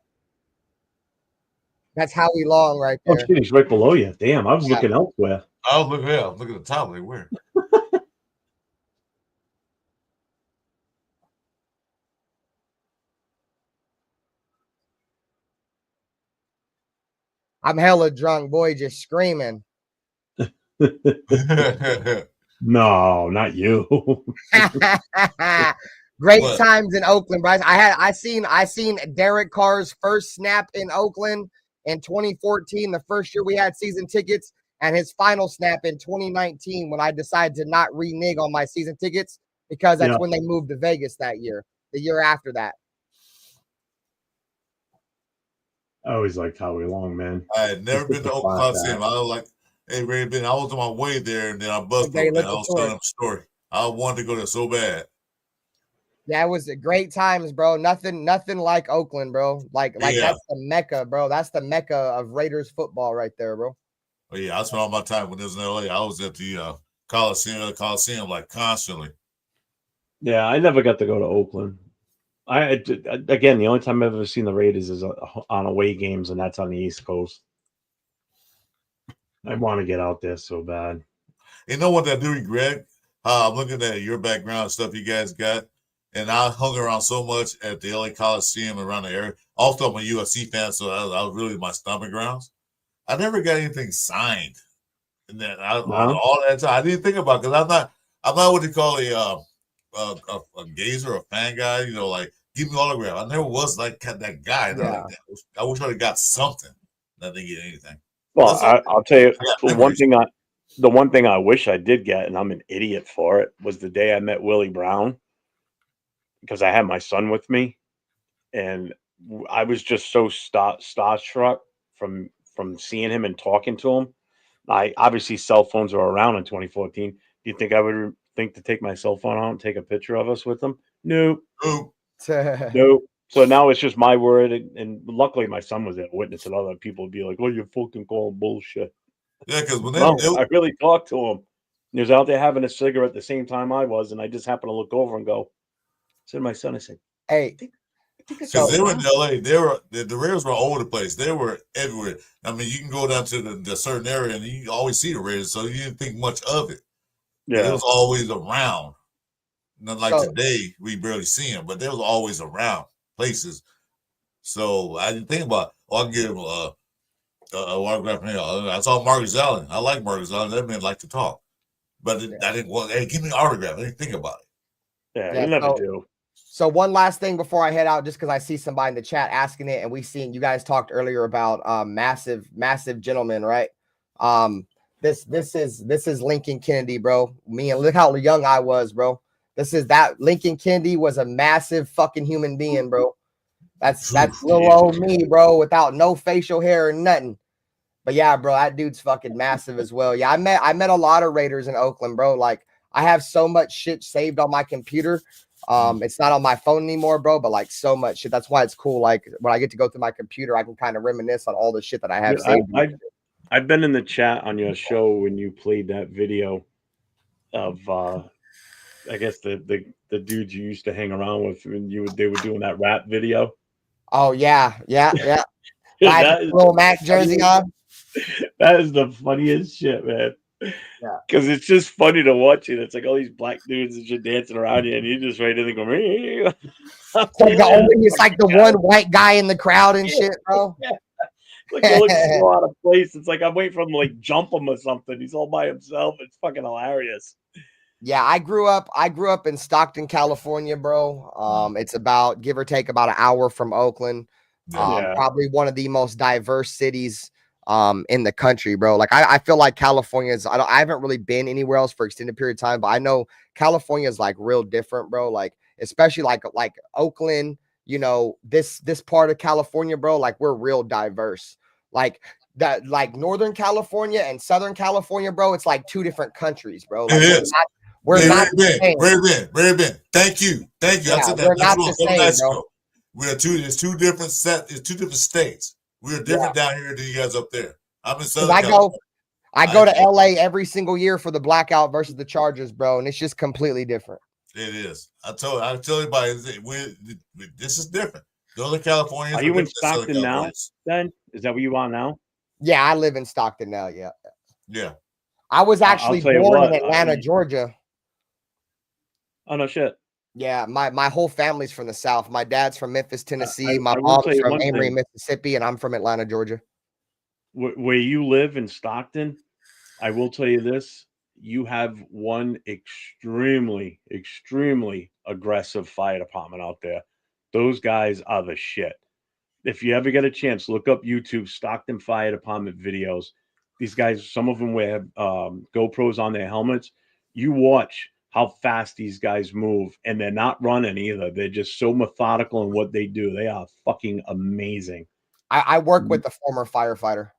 that's Howie Long right Oh, there. shit, he's right below you. Damn, I was looking elsewhere. I was looking at the top. Like, where? I'm hella drunk, boy, just screaming. No, not you. Great What? times in Oakland, Bryce. I seen Derek Carr's first snap in Oakland in 2014, the first year we had season tickets, and his final snap in 2019 when I decided to not renege on my season tickets because that's when they moved to Vegas that year, the year after that. I always liked Howie Long, man. I had never He's been such to a Oakland class Coliseum. act. I was like, hey, Ray Ben, I was on my way there, and then I buzzed Okay, up, man. let I the was tour. telling him a story. I wanted to go there so bad. Yeah, it was a great times, bro. Nothing like Oakland, bro. Like Yeah. that's the Mecca, bro. That's the Mecca of Raiders football right there, bro. Oh, yeah, I spent all my time when it was in LA. I was at the Coliseum like constantly. Yeah, I never got to go to Oakland. Again, the only time I've ever seen the Raiders is on away games, and that's on the East Coast. I want to get out there so bad. You know what I do regret? I'm looking at your background and stuff you guys got, and I hung around so much at the LA Coliseum around the area. Also, I'm a UFC fan, so I was really my stomping grounds. I never got anything signed, and then all that time I didn't think about because I'm not what they call a gazer or a fan guy. You know, like give me autograph. I never was like that guy. Yeah. I wish I'd have got something. I didn't get anything. Well, I'll tell you Yeah, the one thing I wish I did get, and I'm an idiot for it, was the day I met Willie Brown, because I had my son with me, and I was just so starstruck from seeing him and talking to him. I obviously cell phones were around in 2014. Do you think I would think to take my cell phone out and take a picture of us with him? Nope. Ooh. Nope. So now it's just my word, and luckily my son was there to witness it. Other people would be like, "Well, you're fucking calling bullshit." Yeah, because when I really talked to him. He was out there having a cigarette at the same time I was, and I just happened to look over and go, said to my son, I said, Hey, because they were in LA, the Raiders were all over the place. They were everywhere. I mean, you can go down to the certain area and you always see the Raiders, so you didn't think much of it. It yeah, was always around. Not like today, we barely see them, but they was always around places. So I didn't think about, I can give him a autograph. I saw Marcus Allen. I like Marcus Allen. That man like to talk, but I didn't want. Hey, give me an autograph. I didn't think about it. yeah, you never do. So one last thing before I head out, just because I see somebody in the chat asking it, and we seen you guys talked earlier about massive gentlemen, right? This is Lincoln Kennedy, bro. Me, and look how young I was, bro. This is that Lincoln Kennedy was a massive fucking human being, bro. That's little old me, bro, without no facial hair or nothing. But yeah, bro, that dude's fucking massive as well. Yeah, I met a lot of Raiders in Oakland, bro. Like I have so much shit saved on my computer. It's not on my phone anymore, bro, but like so much shit. That's why it's cool. Like when I get to go through my computer, I can kind of reminisce on all the shit that I have saved. I've been in the chat on your show when you played that video of I guess the dudes you used to hang around with when they were doing that rap video. Oh yeah. That is little Mac jersey on. That is the funniest shit, man. Yeah, because it's just funny to watch it. It's like all these black dudes and shit dancing around you, and you just right in and go. It's like the one white guy in the crowd and shit, bro. Yeah. Like he looks so out of place. It's like I'm waiting for him to like jump him or something. He's all by himself. It's fucking hilarious. Yeah, I grew up in Stockton, California, bro. It's about give or take about an hour from Oakland. Probably one of the most diverse cities in the country, bro. Like I feel like California is I haven't really been anywhere else for extended period of time, but I know California is like real different, bro. Like especially like Oakland, you know, this part of California, bro, like we're real diverse. Like that, like Northern California and Southern California, bro, it's like two different countries, bro. Like, it is. We're not the same. Very been. Thank you. Yeah, we're not the same, bro. It's two different states. We're different down here than you guys up there. I'm in Southern California. I go to LA every single year for the blackout versus the Chargers, bro, and it's just completely different. It is. I tell everybody, this is different. Northern California. Are you in Stockton now? Then is that where you are now? Yeah, I live in Stockton now. Yeah. Yeah. I was actually born in Atlanta, Georgia. Oh no shit. Yeah, my whole family's from the South. My dad's from Memphis, Tennessee. My mom's from Amory, Mississippi, and I'm from Atlanta, Georgia. Where you live in Stockton, I will tell you this: you have one extremely aggressive fire department out there. Those guys are the shit. If you ever get a chance, look up YouTube Stockton Fire Department videos. These guys, some of them wear GoPros on their helmets. You watch how fast these guys move, and they're not running either. They're just so methodical in what they do. They are fucking amazing. I work with the former firefighter.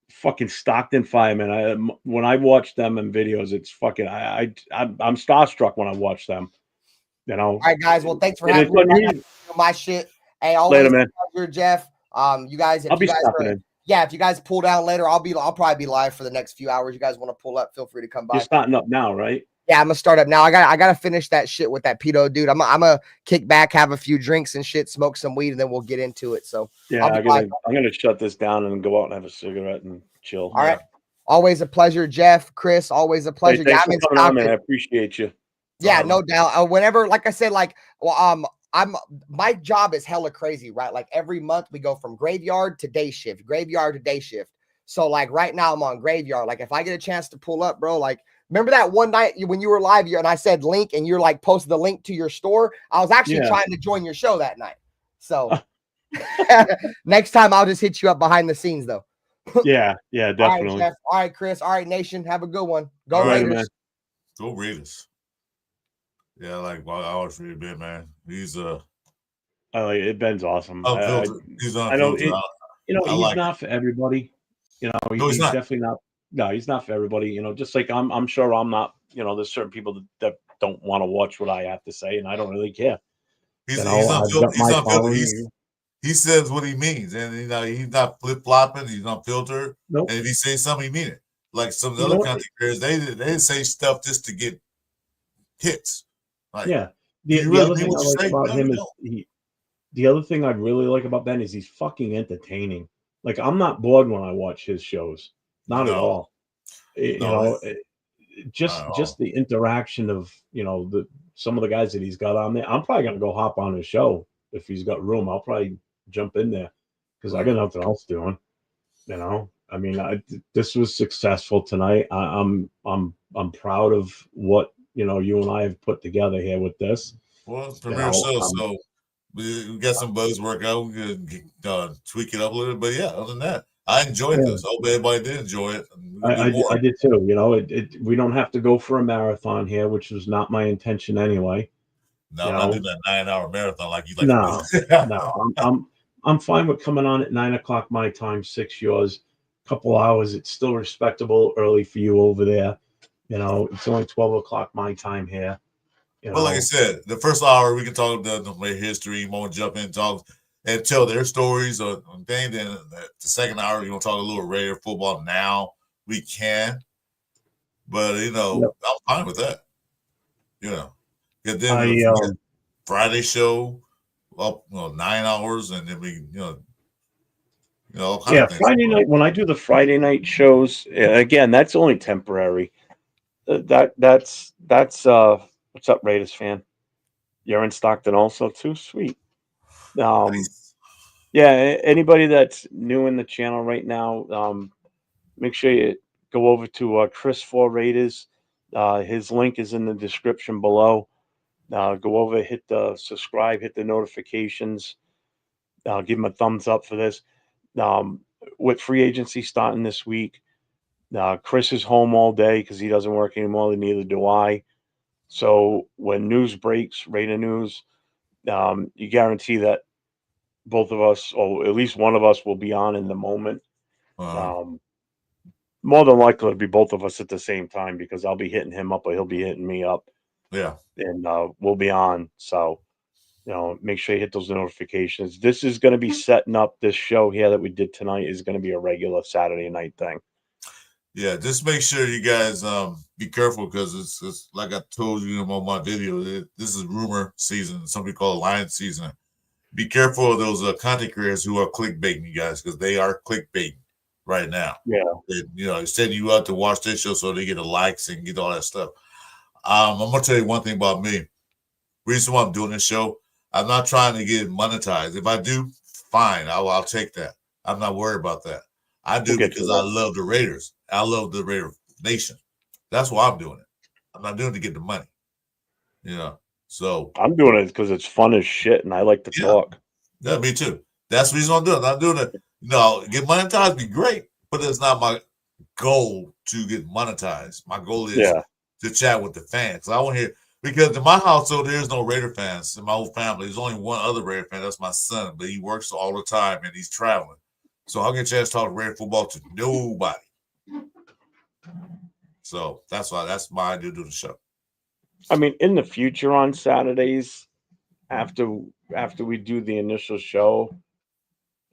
Fucking Stockton firemen. When I watch them in videos, it's fucking. I'm starstruck when I watch them. You know. All right, guys. Well, thanks for And having it's me. unusual. My shit. Hey, always Later, man. pleasure, Jeff. You guys, I'll if be you guys stopping are, in. yeah, if you guys pull down later, I'll probably be live for the next few hours. You guys want to pull up? Feel free to come by. You're starting up now, right? Yeah, I'm gonna start up now. I gotta finish that shit with that pedo dude. I'm gonna kick back, have a few drinks and shit, smoke some weed, and then we'll get into it. So Yeah, I'm gonna shut this down and go out and have a cigarette and chill. All right. Always a pleasure, Jeff, Chris. Always a pleasure. Hey, thanks yeah, for coming on, man. I appreciate you. Yeah, no doubt. Whenever, like I said, like, well, my job is hella crazy, right? Like every month we go from graveyard to day shift. So like right now I'm on graveyard. Like if I get a chance to pull up, bro, like remember that one night when you were live and I said link and you're like posted the link to your store? I was actually trying to join your show that night. So next time I'll just hit you up behind the scenes though. Yeah, definitely. All right, Jeff. All right, Chris. All right, Nation. Have a good one. Go Raiders. Man. Go Raiders. Yeah, like I always really Ben, man. He's I like it. Ben's awesome. He's I know unfiltered. he's not for everybody. You know, he's not. definitely not. No, he's not for everybody. You know, just like I'm sure I'm not. You know, there's certain people that don't want to watch what I have to say, and I don't really care. He's unfiltered. He says what he means, and you know he's not flip flopping. He's not filtered. Nope. And if he says something, he mean it. Like some of the other content creators, they say stuff just to get hits. Like, yeah. The other thing I like about him is the other thing I really like about Ben is he's fucking entertaining. Like I'm not bored when I watch his shows, not at all. Just the interaction of some of the guys that he's got on there. I'm probably gonna go hop on his show if he's got room. I'll probably jump in there because I got nothing else doing. You know, I mean, this was successful tonight. I'm proud of what you and I have put together here with this. Well, it's premiere show, so we got some buzz work out. We could tweak it up a little bit, but yeah, other than that, I enjoyed this. I hope everybody did enjoy it. I did too. You know, we don't have to go for a marathon here, which was not my intention anyway. No, I'm not doing that 9-hour marathon like you like. No, I'm fine with coming on at 9 o'clock my time, 6 yours. Couple hours, it's still respectable. Early for you over there. You know, it's only 12 o'clock my time here. Well, like I said, the first hour we can talk about the history, more jump in, talk and tell their stories or thing. Then the second hour, you're gonna talk a little Raider football. Now we can, but I'm fine with that. And then Friday show up 9 hours, and then we Friday night when I do the Friday night shows again, that's only temporary. That's what's up, Raiders fan? You're in Stockton also too? Sweet. Nice. Yeah, anybody that's new in the channel right now, make sure you go over to Chris 4 Raiders. His link is in the description below. Go over, hit the subscribe, hit the notifications. Give him a thumbs up for this. With free agency starting this week, Chris is home all day because he doesn't work anymore, and neither do I. So when news breaks, Raider news, you guarantee that both of us, or at least one of us, will be on in the moment. More than likely, it'll be both of us at the same time because I'll be hitting him up or he'll be hitting me up. Yeah. And we'll be on. So, make sure you hit those notifications. This is going to be setting up this show here that we did tonight is going to be a regular Saturday night thing. Yeah, just make sure you guys be careful because it's like I told you on my video. This is rumor season. Some people call it lion season. Be careful of those content creators who are clickbaiting you guys because they are clickbaiting right now. Yeah, sending you out to watch this show so they get the likes and get all that stuff. I'm gonna tell you one thing about me. Reason why I'm doing this show, I'm not trying to get monetized. If I do, fine, I'll take that. I'm not worried about that. I do because I love the Raiders. I love the Raider Nation. That's why I'm doing it. I'm not doing it to get the money. So I'm doing it because it's fun as shit and I like to talk. Yeah, me too. That's the reason I'm doing it. I'm doing it. Get monetized be great, but it's not my goal to get monetized. My goal is to chat with the fans. I want to hear because in my household there's no Raider fans in my whole family. There's only one other Raider fan. That's my son, but he works all the time and he's traveling. So I'll get a chance to talk Raider football to nobody. So that's why I do the show. I mean, in the future on Saturdays, after we do the initial show,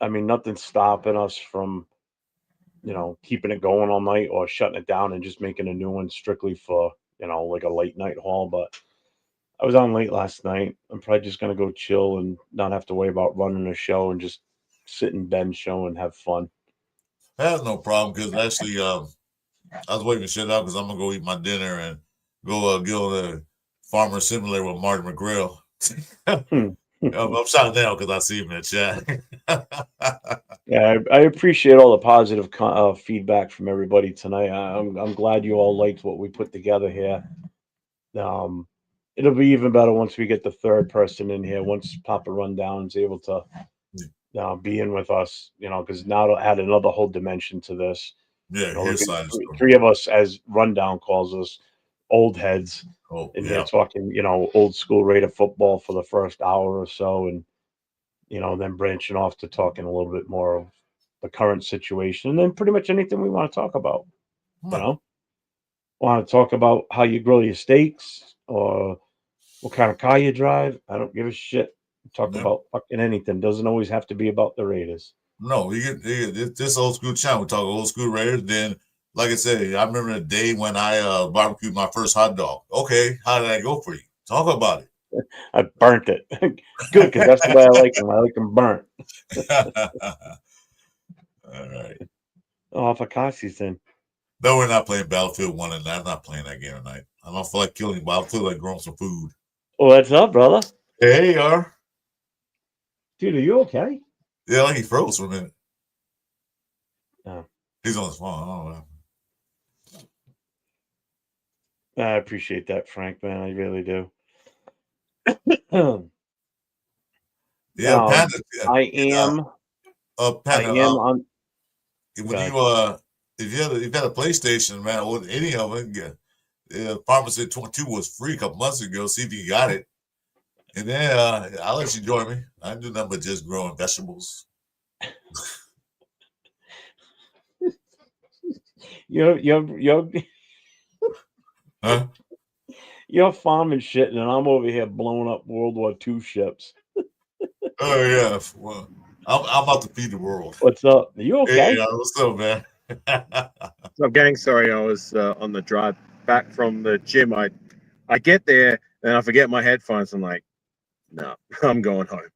I mean, nothing's stopping us from, keeping it going all night or shutting it down and just making a new one strictly for, like a late night haul. But I was on late last night. I'm probably just gonna go chill and not have to worry about running a show and just sit in Ben's show and have fun. That's no problem because actually, I was waiting to shut out because I'm gonna go eat my dinner and go get on the Farmer Simulator with Marty McGrail. I'm shouting down because I see him in the chat. Yeah, I appreciate all the positive feedback from everybody tonight. I'm glad you all liked what we put together here. It'll be even better once we get the third person in here. Once Papa Rundown's able to be in with us, because now it'll add another whole dimension to this. Yeah, his side is three of us, as Rundown calls us, old heads. And here talking, old school Raider football for the first hour or so, and then branching off to talking a little bit more of the current situation, and then pretty much anything we want to talk about. Want to talk about how you grill your steaks or what kind of car you drive? I don't give a shit. Talk about fucking anything. Doesn't always have to be about the Raiders. No, you get this old school channel. We talk old school Raiders. Then, like I said, I remember the day when I barbecued my first hot dog. Okay, how did that go for you? Talk about it. I burnt it. Good, because that's the way I like them. I like them burnt. All right. Oh, Fakasi's then. No, we're not playing Battlefield 1 tonight. I'm not playing that game tonight. I don't feel like killing, but I feel like growing some food. What's up, brother? Hey, dude, are you okay? Yeah, like he froze for a minute. Oh. He's on his phone. I don't know. I appreciate that, Frank, man. I really do. Yeah, Panda. I am. Panda, I am on. When if you had a PlayStation, man, or any of it, Farmer said 22 was free a couple months ago. See if you got it, and then I'll let you join me. I do nothing but just growing vegetables. Huh? You're farming shit, and I'm over here blowing up World War II ships. Oh yeah, well, I'm about to feed the world. What's up? Are you okay? Hey, what's up, man? So, gang, sorry, I was on the drive back from the gym. I get there and I forget my headphones. I'm like, no, I'm going home.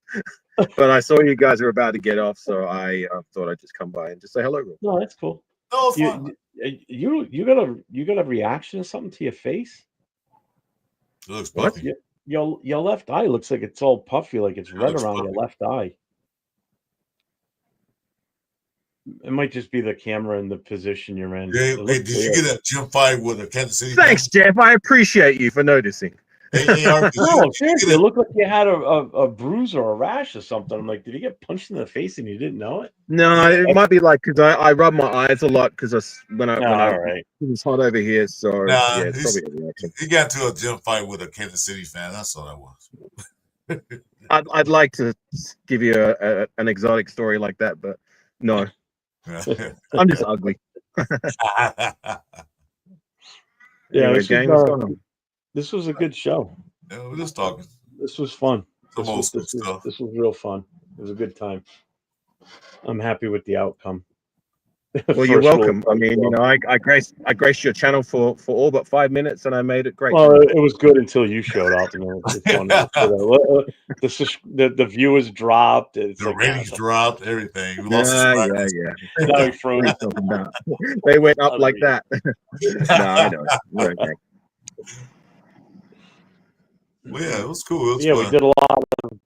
But I saw you guys were about to get off, so I thought I'd just come by and just say hello. No, that's cool. No, it's fine. You got a reaction to something to your face? It looks puffy. Your left eye looks like it's all puffy, like it's red around your left eye. It might just be the camera and the position you're in. Yeah, did you get a gym fight with a Kansas City? Thanks, Jeff. I appreciate you for noticing. No, seriously, it looked like you had a bruise or a rash or something. I'm like, did you get punched in the face and you didn't know it? No, it might be like because I rub my eyes a lot because when all right. It's hot over here, so Nah, yeah, it's probably a reaction. He got into a gym fight with a Kansas City fan. That's all that was. I'd like to give you an exotic story like that, but no, I'm just ugly. Yeah, Anyway, this was a good show. Yeah, we're just talking. This was fun. Some old school stuff. This was real fun. It was a good time. I'm happy with the outcome. Well, you're welcome. I mean, I graced your channel for all but 5 minutes, and I made it great. Well, it was good until you showed up. The viewers dropped. It's the ratings dropped. Everything. We lost yeah. Now he froze. They went up like that. No, I know. Okay. Well, yeah, it was cool. We did a lot of.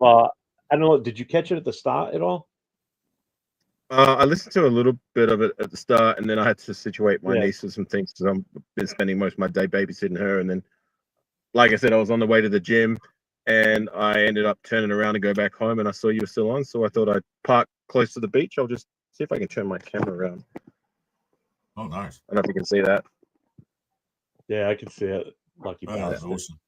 I don't know. Did you catch it at the start at all? I listened to a little bit of it at the start, and then I had to situate my niece with some things because I've been spending most of my day babysitting her. And then, like I said, I was on the way to the gym, and I ended up turning around to go back home, and I saw you were still on, so I thought I'd park close to the beach. I'll just see if I can turn my camera around. Oh, nice. I don't know if you can see that. Yeah, I can see it. Lucky bastard. Awesome.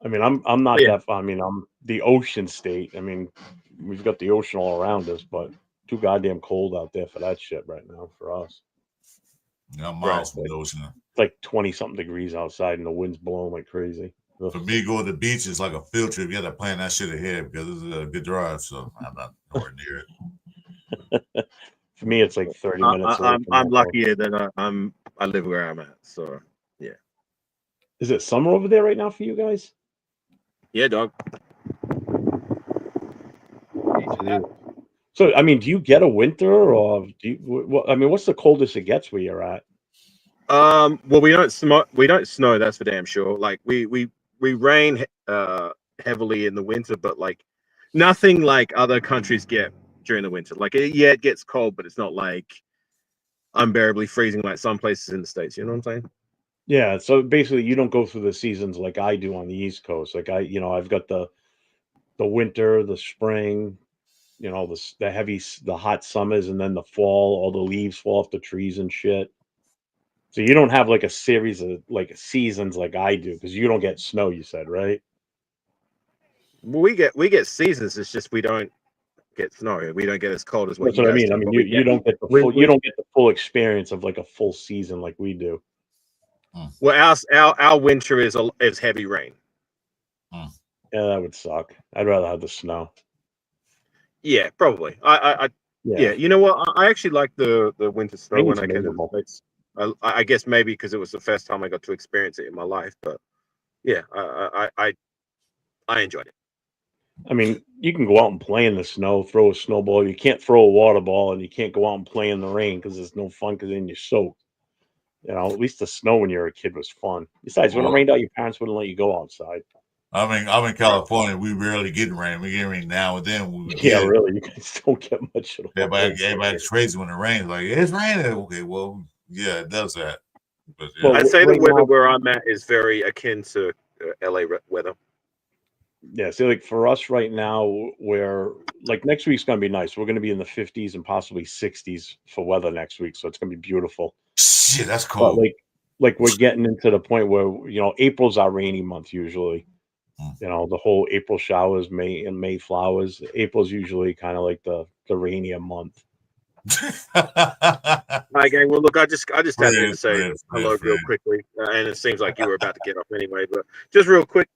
I mean, I'm not that. I mean, I'm the ocean state. I mean, we've got the ocean all around us, but too goddamn cold out there for that shit right now for us. Yeah, I'm miles from the ocean. It's like 20 something degrees outside and the wind's blowing like crazy. Ugh. For me, going to the beach is like a field trip. You got to plan that shit ahead because it's a good drive. So I'm not nowhere near it. For me, it's like 30 minutes. I'm luckier that I live where I'm at. So yeah. Is it summer over there right now for you guys? Yeah, dog. So I mean, do you get a winter or do you? I mean, what's the coldest it gets where you're at? Well, we don't snow. That's for damn sure. Like we rain heavily in the winter, but like nothing like other countries get during the winter. Like it gets cold, but it's not like unbearably freezing like some places in the States. You know what I'm saying? Yeah. So basically, you don't go through the seasons like I do on the East Coast. Like I've got the winter, the spring, the hot summers, and then the fall. All the leaves fall off the trees and shit. So you don't have like a series of like seasons like I do because you don't get snow. You said, right? Well, we get seasons. It's just we don't get snow. We don't get as cold as what That's you what I guys mean. do, I mean, but you don't get the full you don't get the full experience of like a full season like we do. Well, our winter is heavy rain. Yeah, that would suck. I'd rather have the snow. Yeah, probably. Yeah. You know what? I actually like the winter snow when I came to the States. I guess maybe because it was the first time I got to experience it in my life, but yeah, I enjoyed it. I mean, you can go out and play in the snow, throw a snowball. You can't throw a water ball, and you can't go out and play in the rain because it's no fun because then you're soaked. At least the snow when you were a kid was fun. Besides, when it rained out, your parents wouldn't let you go outside. I mean, I'm in California. We rarely get rain. We get rain now and then. Really, you guys don't get much at all. Everybody's crazy when it rains. Like, it's raining. Okay, well, yeah, it does that. But, yeah. Well, I'd say the right weather now- where I'm at is very akin to LA weather. Yeah, see, like for us right now, where like next week's gonna be nice. We're gonna be in the 50s and possibly 60s for weather next week, so it's gonna be beautiful. Shit, that's But cold. like we're getting into the point where April's our rainy month usually. The whole April showers, May flowers. April's usually kind of like the rainier month. Hi, gang. Well, look, I just tapped in to say Friends, hello real friends. quickly, and it seems like you were about to get off anyway. But just real quick,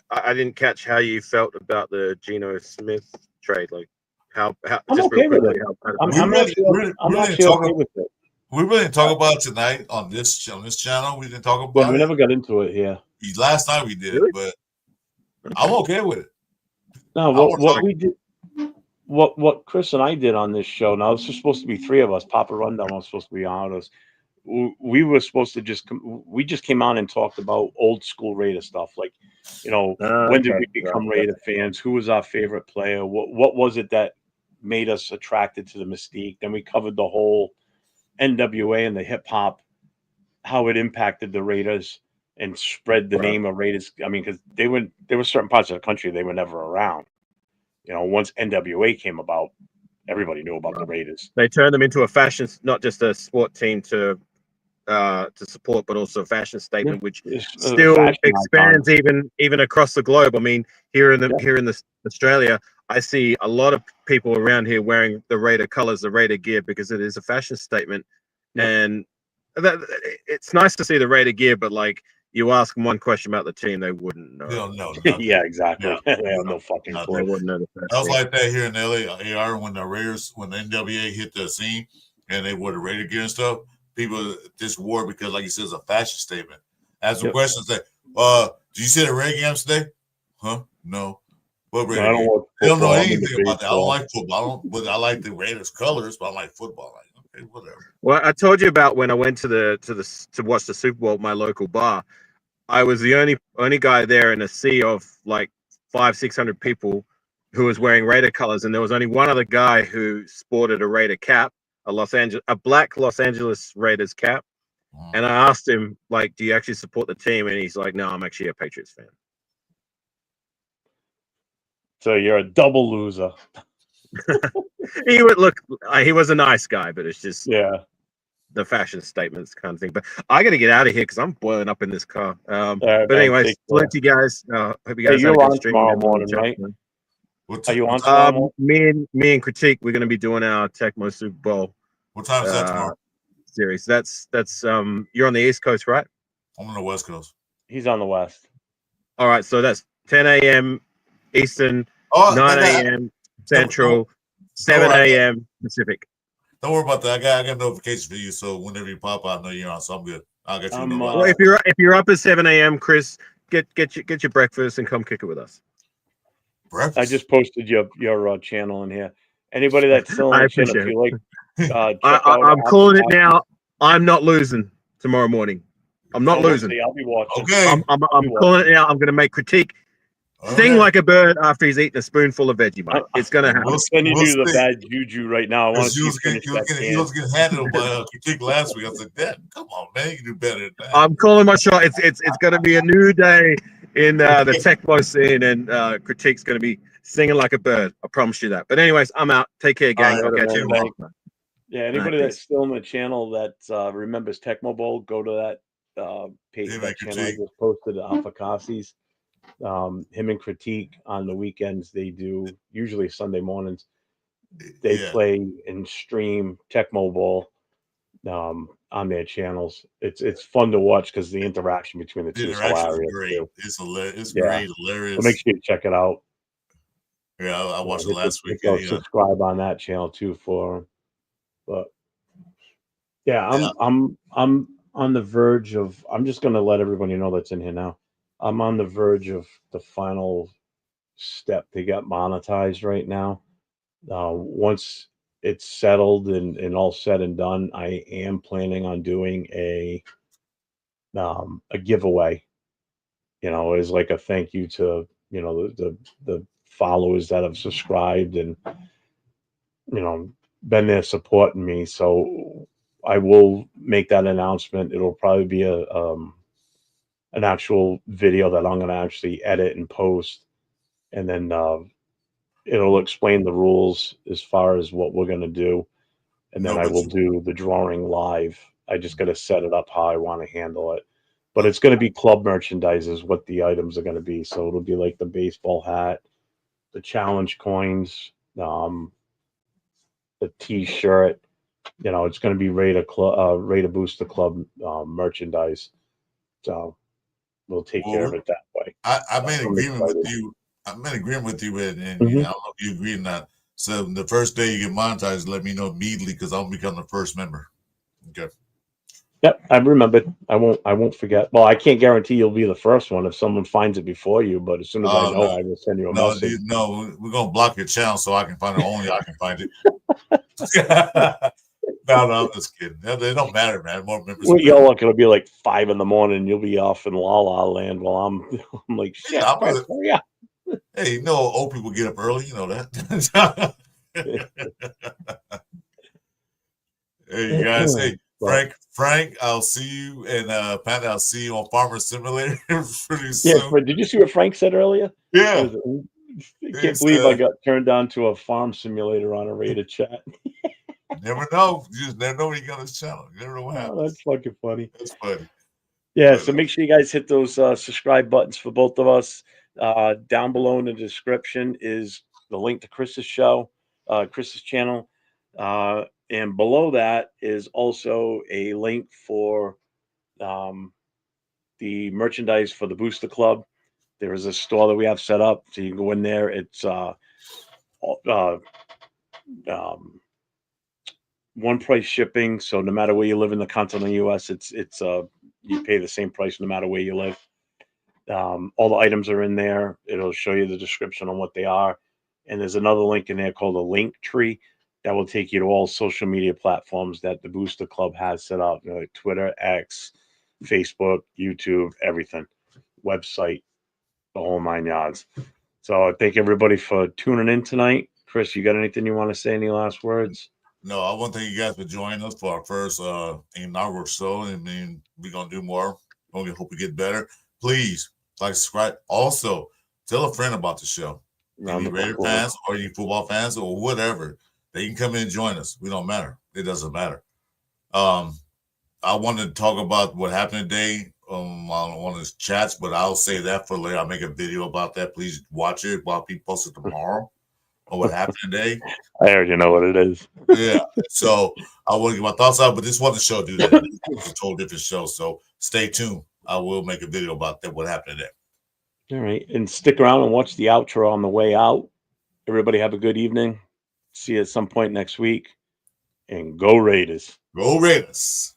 I didn't catch how you felt about the Geno Smith trade. Like, how I'm just okay real with quickly. it. How I'm actually okay with it. We really didn't talk about it tonight on this channel. We didn't talk Yeah, about we it. never got into it here. Last night we did, Really? but I'm okay with it. No, I was what like- we did, what Chris and I did on this show. Now this was supposed to be three of us. Papa Rundown was supposed to be on us. We were supposed to we just came on and talked about old school Raider stuff, like when did we become Raider fans? Who was our favorite player? What was it that made us attracted to the mystique? Then we covered the whole NWA and the hip hop, how it impacted the Raiders and spread the name of Raiders. I mean, because there were certain parts of the country they were never around. Once NWA came about, everybody knew about the Raiders. they turned them into a fashion, not just a sport team to support, but also a fashion statement, which It's a still fashion expands icon. even across the globe. I mean, here in Australia, I see a lot of people around here wearing the Raider colors, the Raider gear, because it is a fashion statement, and it's nice to see the Raider gear. But like, you ask them one question about the team, they wouldn't know. They don't know. Yeah, exactly. No, they have no fucking no, clue. They wouldn't know the first That was team. like that here in LA when the Raiders, when the NWA hit the scene and they wore the Raider gear and stuff, people just wore it because, like you said, it's a fashion statement. Ask them questions like, did you see the Raider games today? Huh? No. What Raider game? They don't know anything about that. I don't like football. But I like the Raiders colors, but I like football. Like, okay, whatever. Well, I told you about when I went to watch the Super Bowl at my local bar. I was the only guy there in a sea of like 500-600 people who was wearing Raider colors, and there was only one other guy who sported a Raider cap, a black Los Angeles Raiders cap. And I asked him, like, do you actually support the team? And he's like, no, I'm actually a Patriots fan. So you're a double loser. He was a nice guy, but it's just the fashion statements kind of thing. But I got to get out of here because I'm boiling up in this car. But anyways, let you guys. Hope you guys you're have a on good stream. tomorrow morning, right? What, Are you on what, time, tomorrow? Me and Critique, we're going to be doing our Tecmo Super Bowl what time is that tomorrow? series. That's you're on the East Coast, right? I'm on the West Coast. He's on the West. All right, so that's 10 a.m. Eastern, Oh, 9 a.m. Central, 7 a.m. Pacific. Don't worry about that. I got notifications for you, so whenever you pop out, I know you're on. So I'm good. I'll get you. Well, if you're up at 7 a.m., Chris, get your breakfast and come kick it with us. Breakfast. I just posted your channel in here. Anybody that's still I on the channel, if appreciate you like, check I'm out calling it now. I'm not losing tomorrow morning. I'm not losing. I'll be watching. Okay. I'm calling it now. I'm going to make Critique sing like a bird after he's eaten a spoonful of Vegemite. It's going to happen. I'm sending you the bad juju right now. I want to He was getting handled by Critique last week. I was like, "Dad, come on, man, you can do better than that." I'm calling my shot. It's going to be a new day in the Tecmo scene, and Critique's going to be singing like a bird. I promise you that. But anyways, I'm out. Take care, gang. I'll catch you tomorrow. Yeah, anybody that's still on the channel that remembers Tecmo Bowl, go to that page. Yeah, That channel I Critique. just posted Alpha Cassi's. Him and Critique on the weekends, they do usually Sunday mornings. They play and stream Tecmo Bowl on their channels. It's fun to watch because the interaction between the two is hilarious. Great. It's hilarious. It's Yeah. great, hilarious. So make sure you check it out. Yeah, I watched it last week. Subscribe on that channel too for him. But yeah, I'm on the verge of. I'm just gonna let everybody know that's in here now. I'm on the verge of the final step to get monetized right now. Once it's settled and all said and done, I am planning on doing a giveaway. You know, as like a thank you to the followers that have subscribed and been there supporting me. So I will make that announcement. It'll probably be an actual video that I'm going to actually edit and post, and then it'll explain the rules as far as what we're going to do, and then I will do the drawing live. I just got to set it up how I want to handle it, but it's going to be club merchandise is what the items are going to be. So it'll be like the baseball hat, the challenge coins, the T-shirt. It's going to be Raider Booster Club merchandise. So we'll take care of it that way. I made an agreement with you. I'm in agreement with you, and I don't know if you agree or not. So the first day you get monetized, let me know immediately because I'll become the first member. Okay. Yep, I remembered. I won't forget. Well, I can't guarantee you'll be the first one if someone finds it before you, but as soon as I know, I will send you a message. No, we're gonna block your channel so I can find it. Only I can find it. No, I'm just kidding. They don't matter, man. More members. Well, y'all look, it'll be like 5 a.m. and you'll be off in La La Land while I'm like, shit. Yeah, hey, old people get up early. You know that. Hey, you guys. Hey, Frank, I'll see you, and Pat, I'll see you on Farmer Simulator pretty soon. Yeah, did you see what Frank said earlier? Yeah. I can't believe I got turned on to a farm simulator on a Raider chat. Never know. You just never know when you got his channel. You never know what happens. That's fucking funny. That's funny. Yeah, so make sure you guys hit those subscribe buttons for both of us. Down below in the description is the link to Chris's show, Chris's channel. And below that is also a link for the merchandise for the Booster Club. There is a store that we have set up, so you can go in there. It's one price shipping, so no matter where you live in the continental U.S., it's you pay the same price no matter where you live. All the items are in there. It'll show you the description on what they are, and there's another link in there called a link tree that will take you to all social media platforms that the Booster Club has set up, like Twitter, X, Facebook, YouTube, everything, website, the whole 9 yards. So I thank everybody for tuning in tonight. Chris, you got anything you want to say? Any last words? No, I want to thank you guys for joining us for our first inaugural show. I mean, we're going to do more. We hope we get better. Please, subscribe. Also, tell a friend about the show. Any Raider fans or any football fans or whatever. They can come in and join us. We don't matter. It doesn't matter. I wanted to talk about what happened today on one of the chats, but I'll say that for later. I'll make a video about that. Please watch it while people post it tomorrow. on what happened today. I already know what it is. Yeah. So I want to get my thoughts out, but this wasn't a show, dude. It was a total different show. So stay tuned. I will make a video about that. What happened today. All right. And stick around and watch the outro on the way out. Everybody have a good evening. See you at some point next week. And go Raiders. Go Raiders.